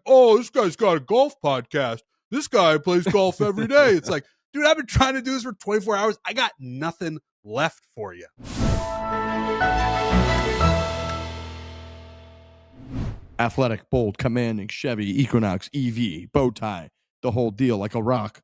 oh, this guy's got a golf podcast. This guy plays golf every day. It's like, dude, I've been trying to do this for 24 hours. I got nothing left for you. Athletic, bold, commanding Chevy Equinox EV, bow tie, the whole deal, like a rock.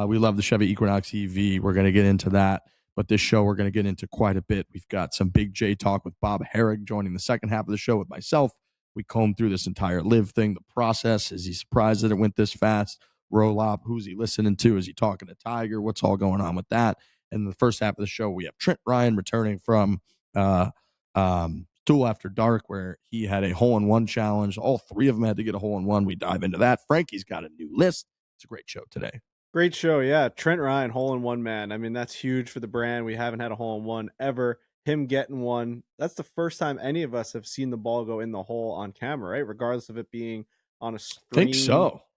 We love the Chevy Equinox EV. We're going to get into that. But this show, we're going to get into quite a bit. We've got some Big J talk with Bob Harig joining the second half of the show with myself. We combed through this entire LIV thing, the process. Is he surprised that it went this fast? Roll up. Who's he listening to? Is he talking to Tiger? What's all going on with that? And the first half of the show, we have Trent Ryan returning from Stool After Dark, where he had a hole-in-one challenge. All three of them had to get a hole-in-one. We dive into that. Frankie's got a new list. It's a great show today. Great show, yeah. Trent Ryan, hole-in-one man. I mean, that's huge for the brand. We haven't had a hole-in-one ever. Him getting one, that's the first time any of us have seen the ball go in the hole on camera, right? Regardless of it being on a screen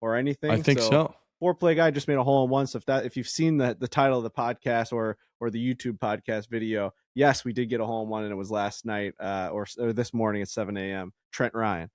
or anything. I think so. Foreplay guy just made a hole-in-one. So if you've seen the title of the podcast or the YouTube podcast video, yes, we did get a hole-in-one, and it was last night or this morning at 7 a.m. Trent Ryan.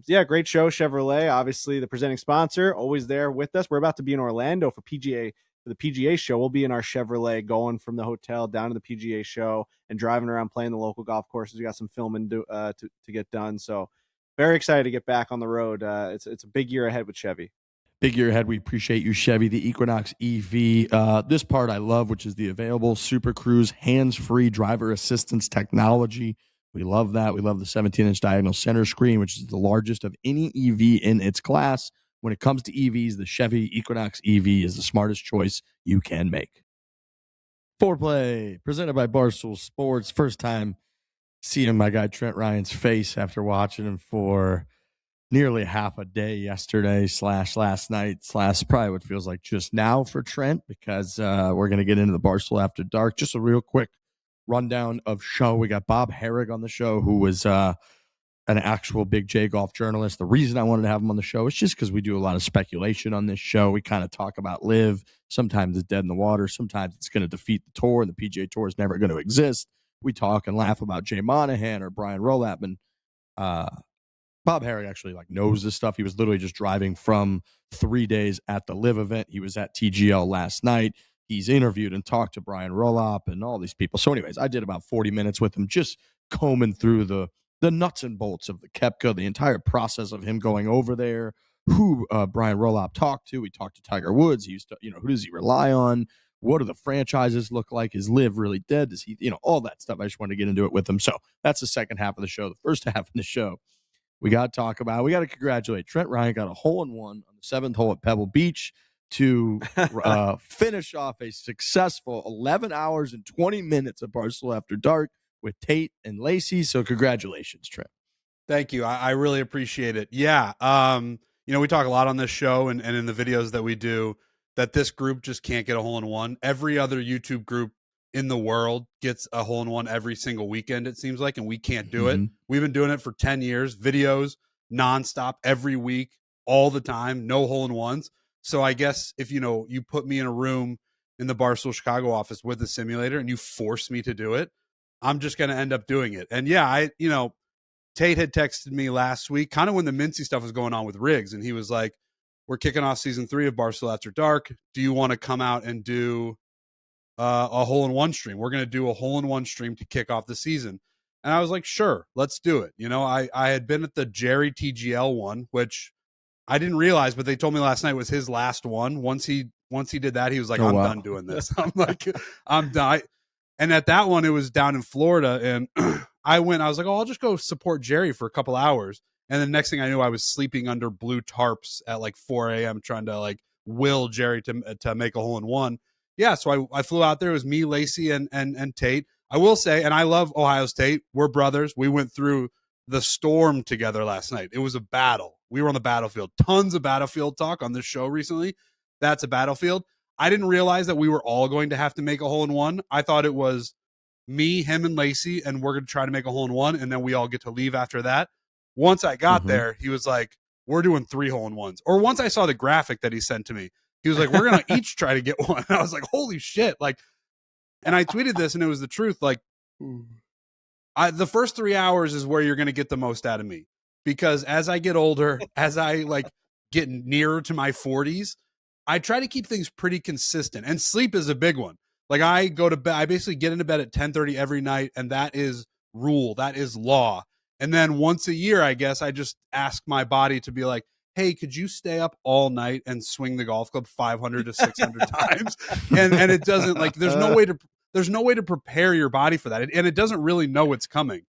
Yeah, great show. Chevrolet, obviously the presenting sponsor, always there with us. We're about to be in Orlando for the PGA show. We'll be in our Chevrolet going from the hotel down to the PGA show and driving around playing the local golf courses. We got some filming to get done. So very excited to get back on the road. It's a big year ahead with Chevy. Big year ahead. We appreciate you, Chevy. The Equinox EV. This part I love, which is the available Super Cruise hands-free driver assistance technology. We love that. We love the 17-inch diagonal center screen, which is the largest of any EV in its class. When it comes to EVs, the Chevy Equinox EV is the smartest choice you can make. Foreplay, presented by Barstool Sports. First time seeing my guy Trent Ryan's face after watching him for nearly half a day yesterday / last night / probably what feels like just now for Trent, because we're going to get into the Barstool After Dark. Just a real quick rundown of show. We got Bob Harig on the show, who was an actual Big J golf journalist. The reason I wanted to have him on the show is just because we do a lot of speculation on this show. We kind of talk about LIV. Sometimes it's dead in the water. Sometimes it's going to defeat the tour, and the PGA Tour is never going to exist. We talk and laugh about Jay Monahan or Brian Rolap, and Bob Harig actually knows this stuff. He was literally just driving from 3 days at the LIV event. He was at TGL last night. He's interviewed and talked to Brian Rolap and all these people. So anyways, I did about 40 minutes with him, just combing through the nuts and bolts of the Koepka, the entire process of him going over there, who Brian Rolap talked to. We talked to Tiger Woods. He used to, who does he rely on? What do the franchises look like? Is LIV really dead? Does he, all that stuff. I just wanted to get into it with him. So that's the second half of the show. The first half of the show, we got to congratulate Trent Ryan. Got a hole-in-one on the 7th hole at Pebble Beach to finish off a successful 11 hours and 20 minutes of Barstool After Dark with Tate and Lacey. So congratulations, Trent. Thank you. I really appreciate it. Yeah. We talk a lot on this show and in the videos that we do that this group just can't get a hole-in-one. Every other YouTube group in the world gets a hole-in-one every single weekend, it seems like, and we can't do it. We've been doing it for 10 years, videos nonstop every week, all the time, no hole-in-ones. So I guess if, you put me in a room in the Barstool Chicago office with a simulator and you force me to do it, I'm just going to end up doing it. And yeah, Tate had texted me last week, kind of when the Mincy stuff was going on with Riggs. And he was like, we're kicking off season 3 of Barstool After Dark. Do you want to come out and do a hole-in-one stream? We're going to do a hole-in-one stream to kick off the season. And I was like, sure, let's do it. I had been at the Jerry TGL one, which I didn't realize, but they told me last night was his last one. Once he did that, he was like, I'm done doing this. I'm like, I'm done. And at that one, it was down in Florida. And I was like, I'll just go support Jerry for a couple hours. And the next thing I knew, I was sleeping under blue tarps at 4 a.m. trying to will Jerry to make a hole-in-one. Yeah, so I flew out there. It was me, Lacey, and Tate. I will say, and I love Ohio State. We're brothers. We went through the storm together last night. It was a battle. We were on the battlefield. Tons of battlefield talk on this show recently. That's a battlefield. I didn't realize that we were all going to have to make a hole-in-one. I thought it was me, him, and Lacey, and we're going to try to make a hole-in-one, and then we all get to leave after that. Once I got there, he was like, we're doing 3 hole-in-ones. Or once I saw the graphic that he sent to me, he was like, we're going to each try to get one. And I was like, holy shit. And I tweeted this, and it was the truth. The first 3 hours is where you're going to get the most out of me. because as I get older, as I like get nearer to my 40s, I try to keep things pretty consistent, and sleep is a big one. Like I go to bed, I basically get into bed at 10:30 every night, and that is rule, that is law. And then once a year, I guess I just ask my body to be like, hey, could you stay up all night and swing the golf club 500 to 600 times? And it doesn't, like, there's no way to prepare your body for that. And it doesn't really know it's coming.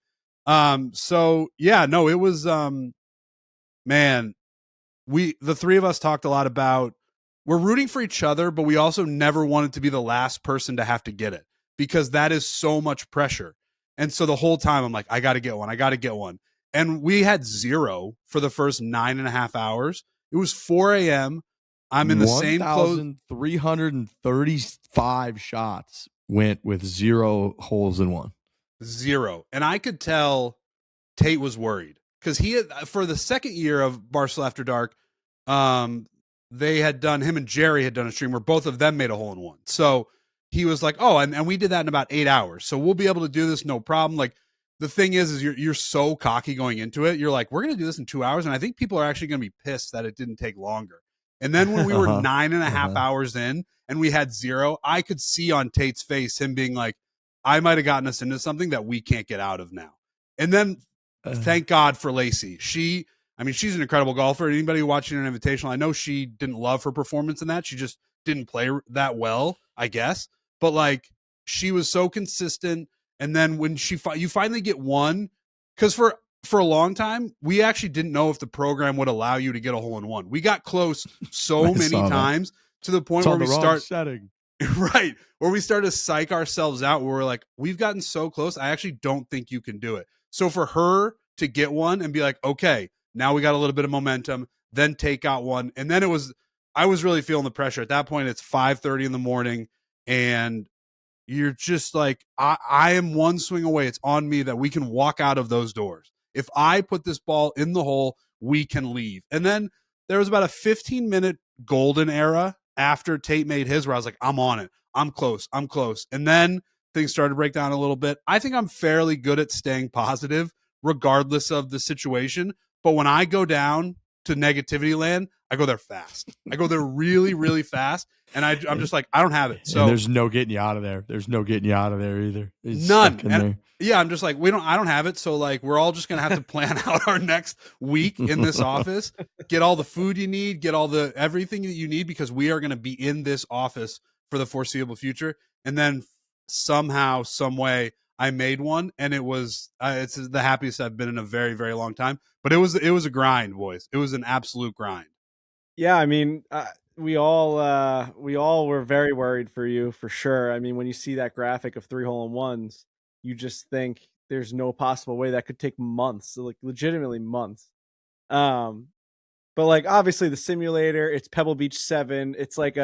So yeah, no, it was, man, the three of us talked a lot about, we're rooting for each other, but we also never wanted to be the last person to have to get it, because that is so much pressure. And so the whole time I'm like, I got to get one. And we had 0 for the first 9.5 hours. It was 4 a.m. I'm in the same clothes. 1,335 shots went with 0 holes in one. 0. And I could tell Tate was worried, because he had, for the second year of Barstool After Dark, they had done, him and Jerry had done a stream where both of them made a hole in one. So he was like, oh, and we did that in about 8 hours. So we'll be able to do this, no problem. Like, the thing is you're so cocky going into it. You're like, we're going to do this in 2 hours. And I think people are actually going to be pissed that it didn't take longer. And then when we were 9.5 hours in and we had 0, I could see on Tate's face him being like, I might have gotten us into something that we can't get out of now. And then thank God for Lacey. She's an incredible golfer. Anybody watching an Invitational, I know she didn't love her performance in that. She just didn't play that well, I guess. But like, she was so consistent. And then when you finally get one, because for a long time, we actually didn't know if the program would allow you to get a hole in one. We got close so many times to the point where we start setting. Right. Where we start to psych ourselves out, where we're like, we've gotten so close, I actually don't think you can do it. So for her to get one and be like, okay, now we got a little bit of momentum, then take out one. And then I was really feeling the pressure. At that point, it's 5:30 in the morning, and you're just like, I am one swing away. It's on me that we can walk out of those doors. If I put this ball in the hole, we can leave. And then there was about a 15-minute golden era after Tate made his, where I was like, I'm on it. I'm close. And then things started to break down a little bit. I think I'm fairly good at staying positive regardless of the situation. But when I go down to negativity land, I go there fast. I go there really, really fast. And I'm just like, I don't have it. So and there's no getting you out of there. There's no getting you out of there either. It's none. And yeah, I'm just like, I don't have it. So like, we're all just going to have to plan out our next week in this office, get all the food you need, get everything that you need, because we are going to be in this office for the foreseeable future. And then somehow, some way, I made one, and it was, it's the happiest I've been in a very, very long time. But it was a grind, boys. It was an absolute grind. Yeah, I mean, we all were very worried for you, for sure. I mean, when you see that graphic of 3 hole in ones, you just think there's no possible way that could take months, like legitimately months. But like, obviously the simulator, it's Pebble Beach 7. It's like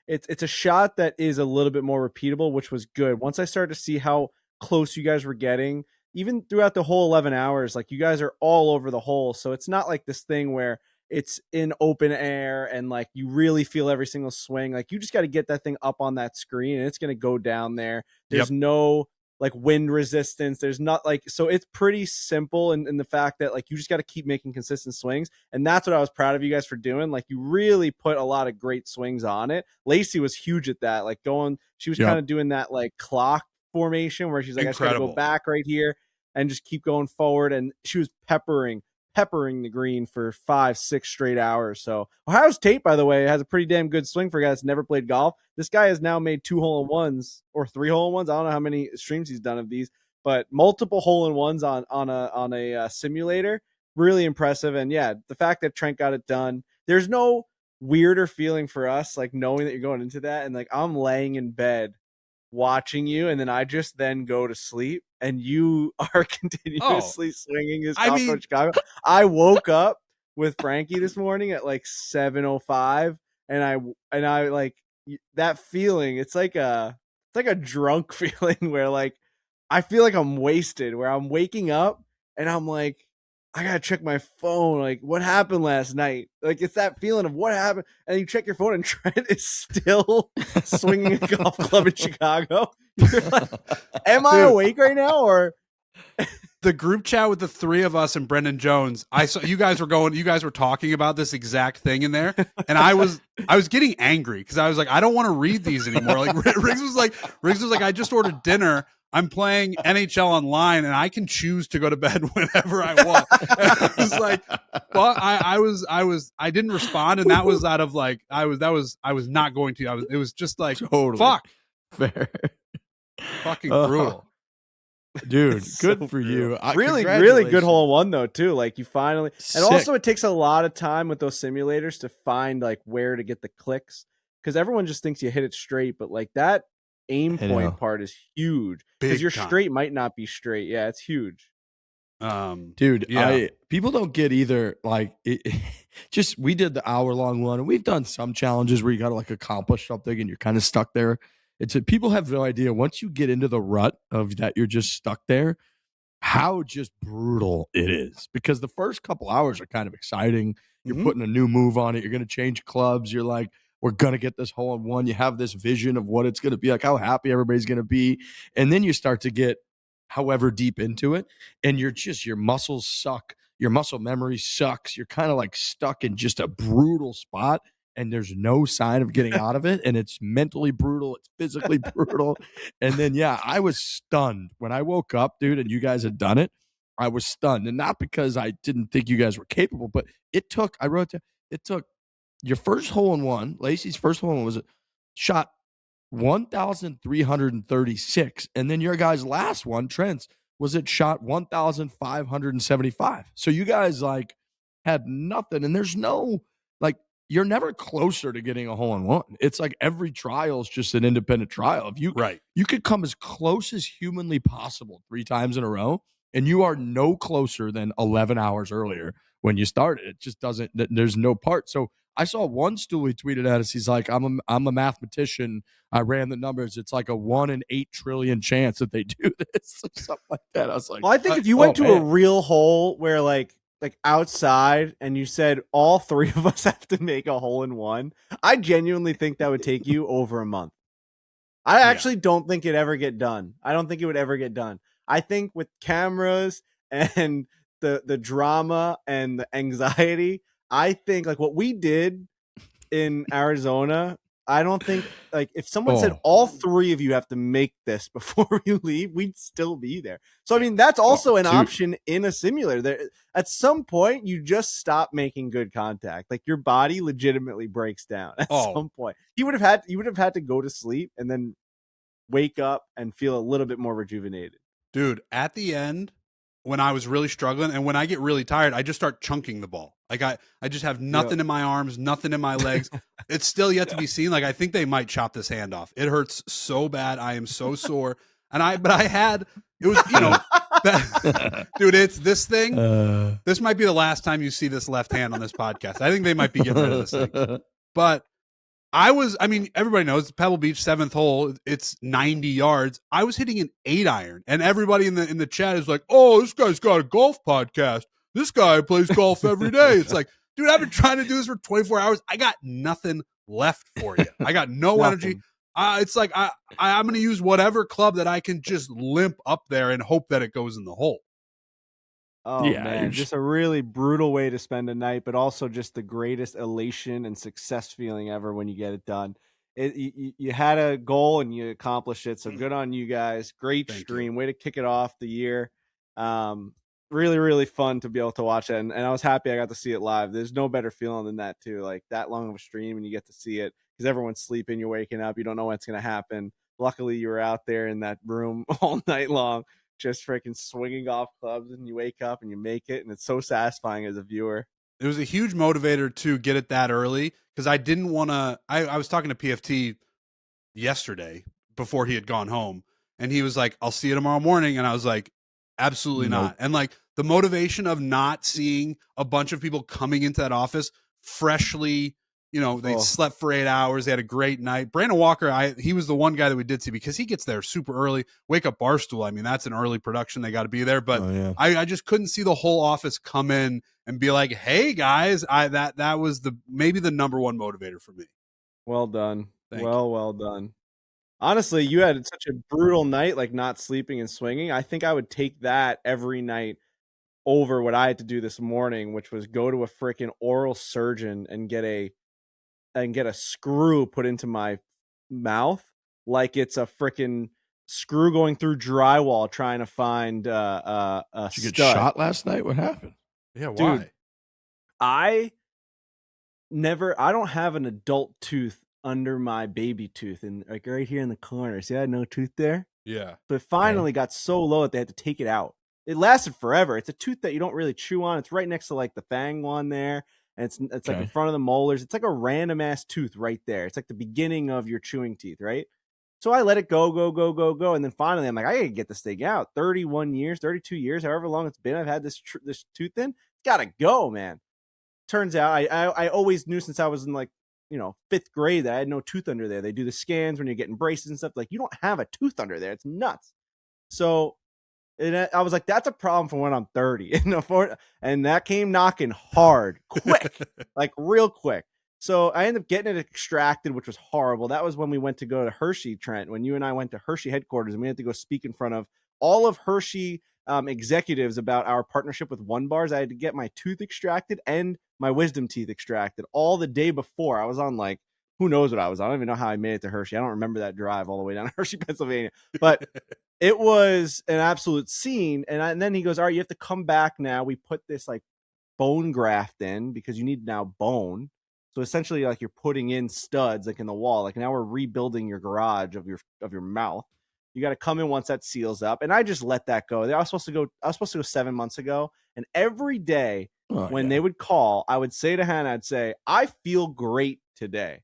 it's a shot that is a little bit more repeatable, which was good. Once I started to see how close you guys were getting, even throughout the whole 11 hours, like, you guys are all over the hole. So it's not like this thing where it's in open air and like you really feel every single swing. Like, you just got to get that thing up on that screen and it's going to go down there. There's no like wind resistance. There's not like, so it's pretty simple in the fact that like, you just got to keep making consistent swings. And that's what I was proud of you guys for doing. Like, you really put a lot of great swings on it. Lacey was huge at that. Like, she was kind of doing that like clock formation where she's like, I just got to go back right here and just keep going forward. And she was peppering the green for 5-6 straight hours. So Ohio's Tate, by the way, has a pretty damn good swing for a guy that's never played golf. This guy has now made 2 hole in ones or 3 hole in ones. I don't know how many streams he's done of these, but multiple hole in ones on a simulator. Really impressive. And yeah, the fact that Trent got it done, there's no weirder feeling for us, like knowing that you're going into that. And like, I'm laying in bed watching you, and then I just then go to sleep, and you are continuously swinging his golf from Chicago. I woke up with Frankie this morning at like 7:05, and I like that feeling. It's like a drunk feeling where like I feel like I'm wasted, where I'm waking up and I'm like, I gotta check my phone. Like, what happened last night? Like, it's that feeling of what happened. And you check your phone and Trent is still swinging a golf club in Chicago. You're like, am I awake right now? Or the group chat with the three of us and Brendan Jones, I saw you guys were talking about this exact thing in there, and I was getting angry because I was like, I don't want to read these anymore. Like Riggs was like, I just ordered dinner. I'm playing NHL online, and I can choose to go to bed whenever I want. And I was like, well, I didn't respond, and that was out of like, I was not going to. It was just totally fuck, fair, fucking brutal. Dude, It's good so for brutal. you. Really good hole in one though too. Like you finally, Sick. and also it takes a lot of time with those simulators to find like where to get the clicks because everyone just thinks you hit it straight, but like that aim point part is huge because your straight might not be straight. Yeah, it's huge. Dude, yeah. People don't get either. Like, just we did the hour-long one, and we've done some challenges where you got to like accomplish something, and you're kind of stuck there. People have no idea once you get into the rut of that, you're just stuck there. How just brutal it is because the first couple hours are kind of exciting. You're putting a new move on it. You're going to change clubs. You're like, we're going to get this hole in one. You have this vision of what it's going to be like, how happy everybody's going to be. And then you start to get however deep into it. And your muscles suck. Your muscle memory sucks. You're kind of like stuck in just a brutal spot. And there's no sign of getting out of it. And it's mentally brutal. It's physically brutal. And then, I was stunned when I woke up, dude, and you guys had done it. I was stunned. And not because I didn't think you guys were capable, but it took your first hole in one. Lacey's first hole in one was shot 1,336. And then your guys' last one, Trent's, was it shot 1,575. So you guys like had nothing. And there's no, like, you're never closer to getting a hole in one. It's like every trial is just an independent trial. If you could come as close as humanly possible 3 times in a row, and you are no closer than 11 hours earlier when you started. It just doesn't. There's no part. So I saw one Stoolie tweeted at us. He's like, I'm a mathematician. I ran the numbers. It's like a 1 in 8 trillion chance that they do this or something like that. I was like, well, I think if you went to a real hole where like outside and you said all 3 of us have to make a hole in one, I genuinely think that would take you over a month. I actually don't think it'd ever get done. I don't think it would ever get done. I think with cameras and the drama and the anxiety, I think like what we did in Arizona, I don't think like if someone said all 3 of you have to make this before you leave, we'd still be there. So I mean that's also an option in a simulator. There at some point you just stop making good contact. Like your body legitimately breaks down at some point. You would have had to go to sleep and then wake up and feel a little bit more rejuvenated. Dude, at the end, when I was really struggling and when I get really tired, I just start chunking the ball. Like I just have nothing in my arms, nothing in my legs. It's still yet to be seen. Like I think they might chop this hand off. It hurts so bad. I am so sore. But it was, dude, it's this thing. This might be the last time you see this left hand on this podcast. I think they might be getting rid of this thing. But everybody knows Pebble Beach 7th hole. It's 90 yards. I was hitting an 8-iron, and everybody in the chat is like, "Oh, this guy's got a golf podcast. This guy plays golf every day." It's like, dude, I've been trying to do this for 24 hours. I got nothing left for you. I got no energy. It's like I'm going to use whatever club that I can just limp up there and hope that it goes in the hole. Oh man, just a really brutal way to spend a night, but also just the greatest elation and success feeling ever when you get it done. You had a goal and you accomplished it, so good on you guys. Great stream, way to kick it off the year. Really, really fun to be able to watch it, and I was happy I got to see it live. There's no better feeling than that too, like that long of a stream and you get to see it because everyone's sleeping, you're waking up, you don't know what's going to happen. Luckily, you were out there in that room all night long, just freaking swinging off clubs, and you wake up and you make it, and it's so satisfying as a viewer. It was a huge motivator to get it that early because I didn't want to. I was talking to PFT yesterday before he had gone home, and he was like, "I'll see you tomorrow morning," and I was like, "Absolutely not." And like the motivation of not seeing a bunch of people coming into that office freshly. They slept for 8 hours. They had a great night. Brandon Walker, he was the one guy that we did see because he gets there super early. Wake Up Barstool. I mean, that's an early production. They got to be there. But I just couldn't see the whole office come in and be like, "Hey guys," that was maybe the number one motivator for me. Well done. Well done. Honestly, you had such a brutal night, like not sleeping and swinging. I think I would take that every night over what I had to do this morning, which was go to a freaking oral surgeon and get a screw put into my mouth like it's a freaking screw going through drywall trying to find a Did you stud. get shot last night? What happened? Yeah, why? Dude, I don't have an adult tooth under my baby tooth, and like right here in the corner. See, I had no tooth there. Yeah. So it finally got so low that they had to take it out. It lasted forever. It's a tooth that you don't really chew on. It's right next to like the fang one there. And it's like in front of the molars. It's like a random ass tooth right there. It's like the beginning of your chewing teeth, right? So I let it go. And then finally I'm like, I gotta get this thing out. 31 years, 32 years, however long it's been, I've had this tooth in. It's gotta go, man. Turns out I always knew since I was in like, 5th grade that I had no tooth under there. They do the scans when you're getting braces and stuff. Like, you don't have a tooth under there. It's nuts. So I was like, that's a problem for when I'm 30. And that came knocking hard, quick, like real quick. So I ended up getting it extracted, which was horrible. That was when we went to go to Hershey, Trent, when you and I went to Hershey headquarters, and we had to go speak in front of all of Hershey executives about our partnership with One Bars. I had to get my tooth extracted and my wisdom teeth extracted all the day before. I was on like, who knows what I was on. I don't even know how I made it to Hershey. I don't remember that drive all the way down to Hershey, Pennsylvania. But it was an absolute scene. And then he goes, all right, you have to come back now. We put this like bone graft in because you need now bone. So essentially like you're putting in studs like in the wall. Like now we're rebuilding your garage of your mouth. You got to come in once that seals up. And I just let that go. I was supposed to go 7 months ago. And every day when they would call, I would say to Hannah, I'd say, I feel great today.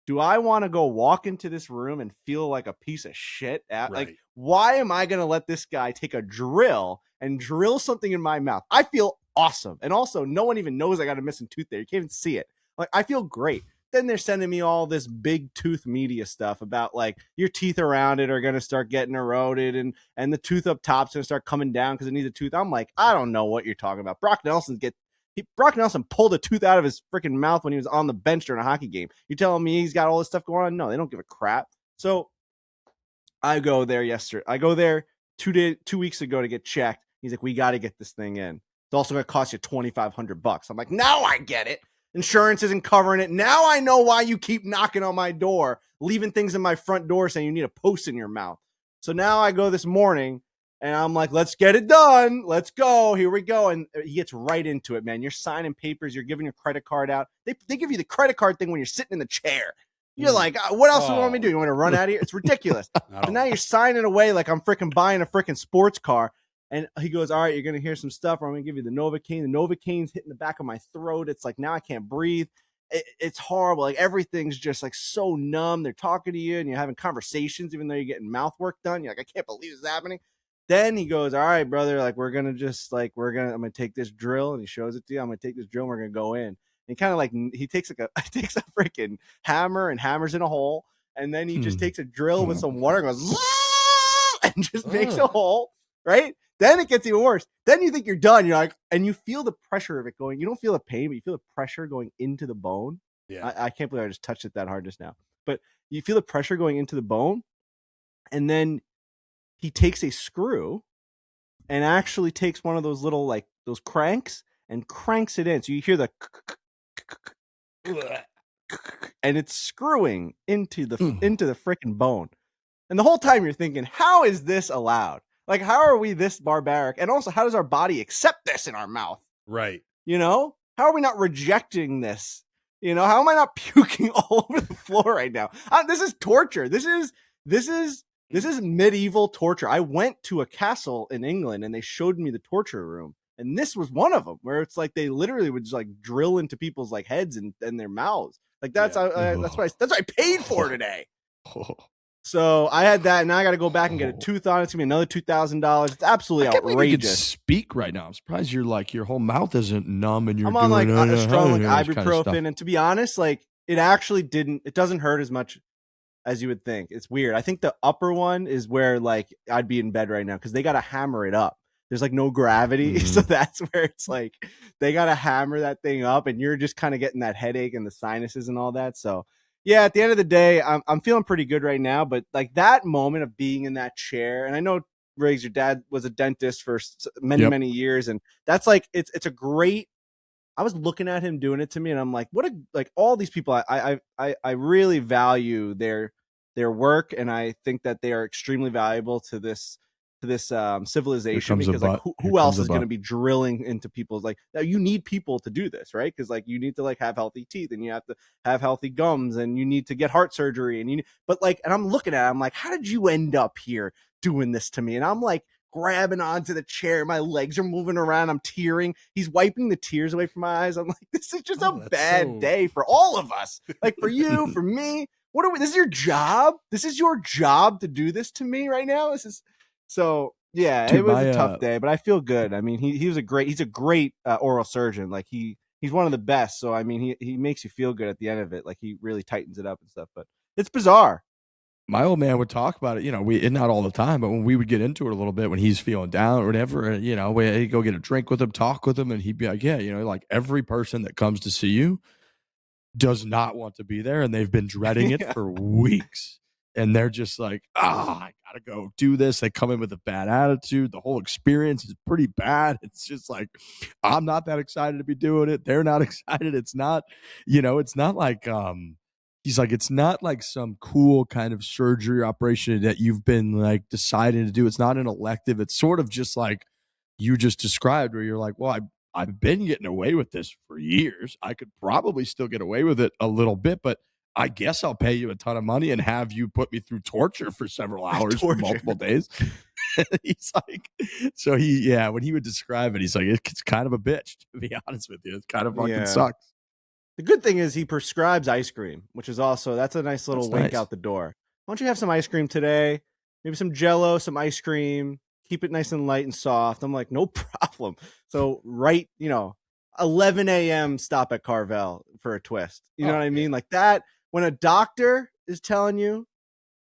Do I want to go walk into this room and feel like a piece of shit? Right. Like, why am I going to let this guy take a drill and drill something in my mouth? I feel awesome. And also, no one even knows I got a missing tooth there. You can't even see it. Like, I feel great. Then they're sending me all this big tooth media stuff about like your teeth around it are going to start getting eroded and the tooth up top's going to start coming down because it needs a tooth. I'm like, I don't know what you're talking about. Brock Nelson pulled a tooth out of his freaking mouth when he was on the bench during a hockey game. You telling me he's got all this stuff going on? No, they don't give a crap. So I go there yesterday. I go there 2 weeks ago to get checked. He's like, we got to get this thing in. It's also going to cost you $2,500. I'm like, now I get it. Insurance isn't covering it. Now I know why you keep knocking on my door, leaving things in my front door saying you need a post in your mouth. So now I go this morning and I'm like, let's get it done. Let's go. Here we go. And he gets right into it, man. You're signing papers. You're giving your credit card out. They give you the credit card thing when you're sitting in the chair. You're like, what else do you want me to do? You want to run out of here? It's ridiculous. So now you're signing away like I'm freaking buying a freaking sports car. And he goes, all right, you're going to hear some stuff. I'm going to give you the Novocaine. The Novocaine's hitting the back of my throat. It's like, now I can't breathe. It's horrible. Like everything's just like so numb. They're talking to you and you're having conversations, even though you're getting mouth work done. You're like, I can't believe this is happening. Then he goes, all right, brother, like I'm going to take this drill, and he shows it to you. I'm going to take this drill and we're going to go in. And kind of like, he takes a freaking hammer and hammers in a hole. And then he just takes a drill with some water and goes, and just makes a hole. Right. Then it gets even worse. Then you think you're done. You're like, and you feel the pressure of it going. You don't feel the pain, but you feel the pressure going into the bone. Yeah. I can't believe I just touched it that hard just now. But you feel the pressure going into the bone. And then he takes a screw and actually takes one of those little, like those cranks and cranks it in. So you hear the, and it's screwing into the freaking bone. And the whole time you're thinking, how is this allowed? Like, how are we this barbaric? And also, how does our body accept this in our mouth? Right. How are we not rejecting this? How am I not puking all over the floor right now? This is torture. This is medieval torture. I went to a castle in England and they showed me the torture room. And this was one of them where it's like they literally would just like drill into people's like heads and their mouths. Like that's what I paid for today. So I had that, and now I got to go back and get a tooth on. It's gonna be another $2,000. It's absolutely outrageous. You can speak right now. I'm surprised you're like your whole mouth isn't numb, and I'm on like a strong like ibuprofen, kind of and to be honest, like it actually it doesn't hurt as much as you would think. It's weird. I think the upper one is where like I'd be in bed right now because they got to hammer it up. There's like no gravity, so that's where it's like they got to hammer that thing up, and you're just kind of getting that headache and the sinuses and all that. So. Yeah, at the end of the day, I'm feeling pretty good right now. But like that moment of being in that chair, and I know Riggs, your dad was a dentist for many years, and that's like it's a great. I was looking at him doing it to me, and I'm like, what a like all these people. I really value their work, and I think that they are extremely valuable to this civilization, because like who else is going to be drilling into people's like you need people to do this, right? Because like you need to like have healthy teeth, and you have to have healthy gums, and you need to get heart surgery, and but like, and I'm looking at it, I'm like, how did you end up here doing this to me? And I'm like grabbing onto the chair, my legs are moving around, I'm tearing, he's wiping the tears away from my eyes. I'm like, this is just a bad day for all of us, like for you, for me. What are we, this is your job, to do this to me right now. This is so yeah. Dude, it was a tough day, but I feel good. I mean, he's a great oral surgeon. Like he's one of the best, so I mean he makes you feel good at the end of it, like he really tightens it up and stuff. But it's bizarre. My old man would talk about it, not all the time, but when we would get into it a little bit, when he's feeling down or whatever, we'd go get a drink with him, talk with him, and he'd be like, yeah, like every person that comes to see you does not want to be there, and they've been dreading it for weeks. And they're just like, I got to go do this. They come in with a bad attitude. The whole experience is pretty bad. It's just like, I'm not that excited to be doing it. They're not excited. It's not, it's not like, he's like, it's not like some cool kind of surgery operation that you've been like deciding to do. It's not an elective. It's sort of just like you just described, where you're like, well, I've been getting away with this for years. I could probably still get away with it a little bit, but I guess I'll pay you a ton of money and have you put me through torture for several hours for multiple days. He's like, so when he would describe it, he's like, it's kind of a bitch, to be honest with you. It kind of fucking sucks. The good thing is he prescribes ice cream, which is also, that's a nice little wink out the door. Why don't you have some ice cream today? Maybe some Jell-O, some ice cream, keep it nice and light and soft. I'm like, no problem. So 11 a.m. stop at Carvel for a twist. You know what I mean? Like that, when a doctor is telling you,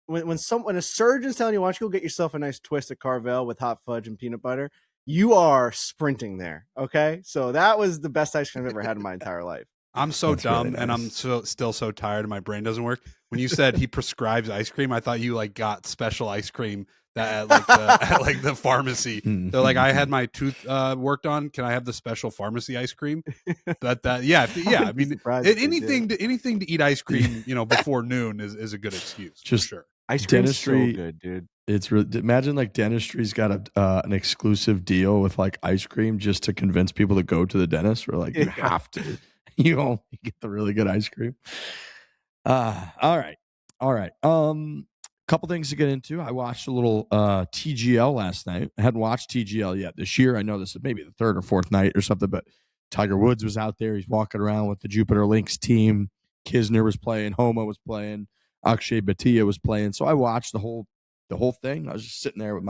when a surgeon's telling you, why don't you go get yourself a nice twist at Carvel with hot fudge and peanut butter, you are sprinting there. Okay. So that was the best ice cream I've ever had in my entire life. I'm so dumb, really nice. And I'm still so tired and my brain doesn't work. When you said he prescribes ice cream, I thought you like got special ice cream that at the pharmacy. They're like, I had my tooth worked on. Can I have the special pharmacy ice cream? Yeah. I mean, anything to eat ice cream, before noon is a good excuse. Just for sure. Ice cream's so good, dude. It's really, imagine like dentistry's got an exclusive deal with like ice cream just to convince people to go to the dentist. We're like, you have to. You only get the really good ice cream. All right. Couple things to get into. I watched a little TGL last night. I hadn't watched TGL yet this year. I know this is maybe the third or fourth night or something, but Tiger Woods was out there. He's walking around with the Jupiter Lynx team. Kisner was playing. Homa was playing. Akshay Bhatia was playing. So I watched the whole thing. I was just sitting there with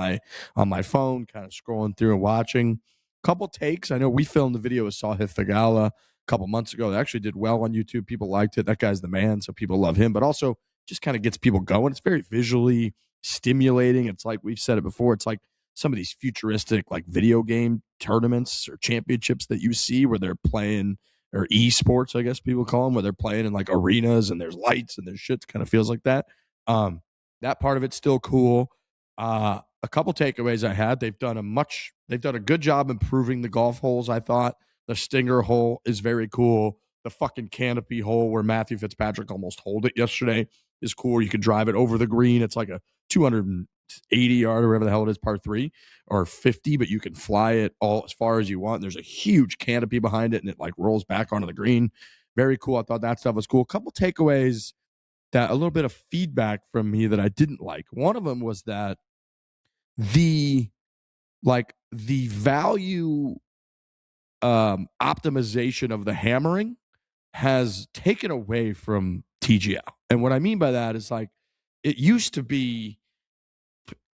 on my phone, kind of scrolling through and watching. Couple takes. I know we filmed the video with Sahith Theegala a couple months ago. They actually did well on YouTube. People liked it. That guy's the man, so people love him. But also just kind of gets people going. It's very visually stimulating. It's like we've said it before. It's like some of these futuristic like video game tournaments or championships that you see where they're playing, or esports, I guess people call them, where they're playing in like arenas and there's lights and there's shit. Kind of feels like that. That part of it's still cool. A couple takeaways I had. They've done a good job improving the golf holes, I thought. The Stinger hole is very cool. The fucking canopy hole where Matthew Fitzpatrick almost holed it yesterday is cool. You can drive it over the green. It's like a 280 yard or whatever the hell it is, par 3 or 50, but you can fly it all as far as you want. There's a huge canopy behind it and it like rolls back onto the green. Very cool. I thought that stuff was cool. A couple takeaways, that a little bit of feedback from me that I didn't like. One of them was that the value optimization of the hammering has taken away from TGL. And what I mean by that is like, it used to be,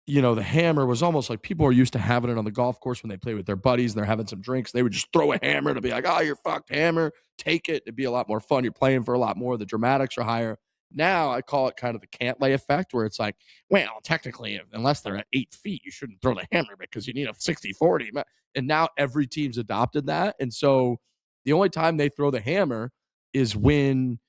the hammer was almost like people are used to having it on the golf course when they play with their buddies and they're having some drinks. They would just throw a hammer to be like, oh, you're fucked, hammer, take it. It'd be a lot more fun. You're playing for a lot more. The dramatics are higher. Now I call it kind of the Cantlay effect, where it's like, well, technically, unless they're at 8 feet, you shouldn't throw the hammer because you need a 60-40. And now every team's adopted that. And so the only time they throw the hammer is when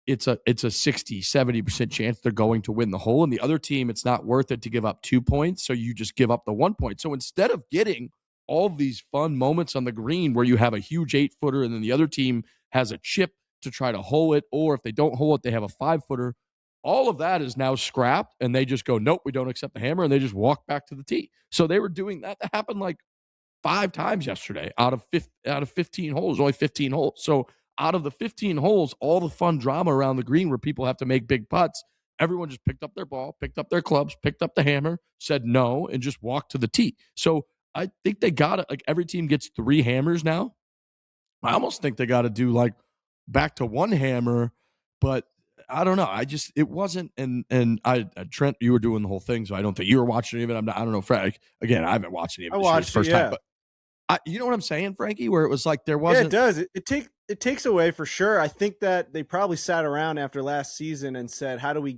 it's a 60-70% chance they're going to win the hole, and the other team, it's not worth it to give up 2 points, so you just give up the 1 point. So instead of getting all these fun moments on the green where you have a huge 8-footer and then the other team has a chip to try to hole it, or if they don't hole it, they have a 5-footer, all of that is now scrapped, and they just go, nope, we don't accept the hammer, and they just walk back to the tee. So they were doing that. That happened like 5 times yesterday out of 15 holes, only 15 holes. So out of the 15 holes, all the fun drama around the green where people have to make big putts, everyone just picked up their ball, picked up their clubs, picked up the hammer, said no, and just walked to the tee. So I think they got it. Like every team gets 3 hammers now. I almost think they got to do like back to 1 hammer, but I don't know. It wasn't. And Trent, you were doing the whole thing, so I don't think you were watching any of it. I don't know, Frank. Again, I haven't watched any of it. I watched first time, but you know what I'm saying, Frankie? Where it was like there wasn't. Yeah, it does. It takes away for sure. I think that they probably sat around after last season and said, how do we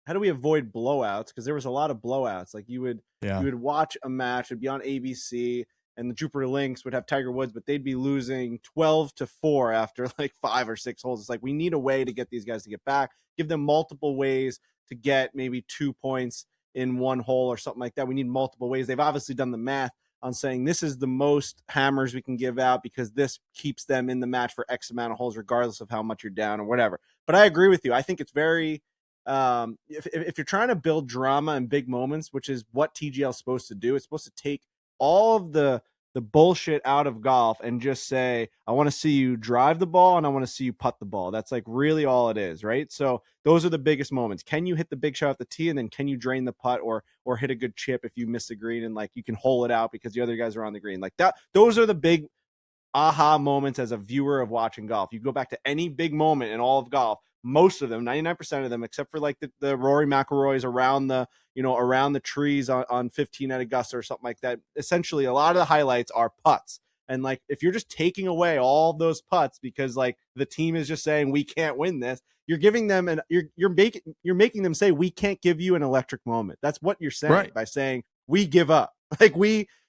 avoid blowouts? Because there was a lot of blowouts. Like you would watch a match, it'd be on ABC, and the Jupiter Lynx would have Tiger Woods, but they'd be losing 12-4 after like 5 or 6 holes. It's like, we need a way to get these guys to get back, give them multiple ways to get maybe 2 points in 1 hole or something like that. We need multiple ways. They've obviously done the math on saying this is the most hammers we can give out because this keeps them in the match for X amount of holes, regardless of how much you're down or whatever. But I agree with you. I think it's very, if you're trying to build drama and big moments, which is what TGL is supposed to do, it's supposed to take all of the bullshit out of golf and just say, I want to see you drive the ball and I want to see you putt the ball. That's like really all it is, right? So those are the biggest moments. Can you hit the big shot at the tee, and then can you drain the putt or hit a good chip if you miss the green and like you can hole it out because the other guys are on the green like that? Those are the big aha moments as a viewer of watching golf. You go back to any big moment in all of golf, most of them, 99% of them, except for like the Rory McIlroys around the trees on 15 at Augusta or something like that. Essentially, a lot of the highlights are putts. And like, if you're just taking away all those putts because like the team is just saying we can't win this, you're giving them you're making them say we can't give you an electric moment. That's what you're saying, right, by saying we give up. Like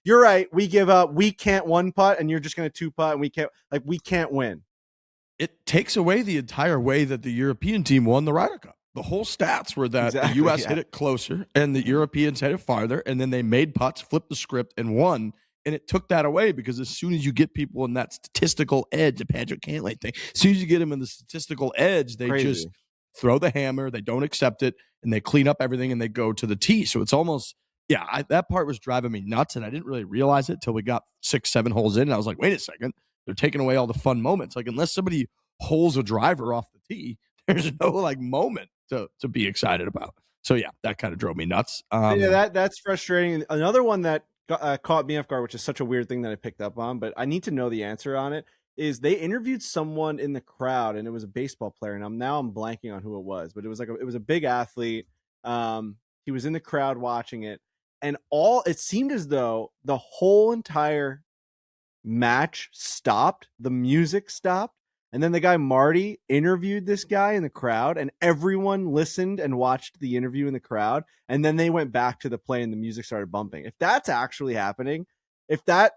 you're right, we give up. We can't 1 putt, and you're just going to 2 putt, and we can't win. It takes away the entire way that the European team won the Ryder Cup. The whole stats were that the U.S. hit it closer and the Europeans hit it farther, and then they made putts, flipped the script, and won. And it took that away because as soon as you get people in that statistical edge, the Patrick Cantlay thing, as soon as you get them in the statistical edge, they just throw the hammer, they don't accept it, and they clean up everything and they go to the tee. So it's almost, that part was driving me nuts, and I didn't really realize it till we got 6-7 holes in, and I was like, wait a second. They're taking away all the fun moments. Like, unless somebody holes a driver off the tee, there's no like moment to be excited about. So yeah, that kind of drove me nuts. That's frustrating. Another one that caught me off guard, which is such a weird thing that I picked up on, but I need to know the answer on it, is they interviewed someone in the crowd, and it was a baseball player, and I'm blanking on who it was, but it was a big athlete. He was in the crowd watching it, and it seemed as though the whole entire match stopped, the music stopped, and then the guy Marty interviewed this guy in the crowd, and everyone listened and watched the interview in the crowd, and then they went back to the play and the music started bumping. If that's actually happening, if that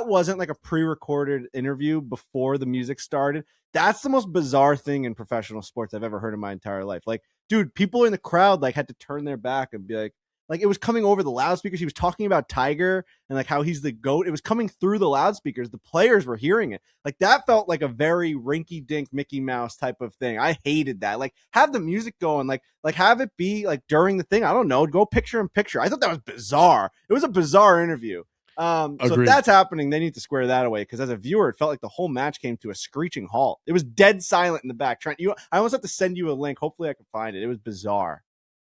wasn't like a pre-recorded interview before the music started, that's the most bizarre thing in professional sports I've ever heard in my entire life. Like, dude, people in the crowd like had to turn their back and be like it was coming over the loudspeakers. He was talking about Tiger and like how he's the GOAT. It was coming through the loudspeakers. The players were hearing it. Like, that felt like a very rinky-dink Mickey Mouse type of thing. I hated that. Like, have the music going, like have it be like during the thing. I don't know. Go picture in picture. I thought that was bizarre. It was a bizarre interview. So if that's happening, they need to square that away, because as a viewer, it felt like the whole match came to a screeching halt. It was dead silent in the back. Trent, I almost have to send you a link. Hopefully I can find it. It was bizarre.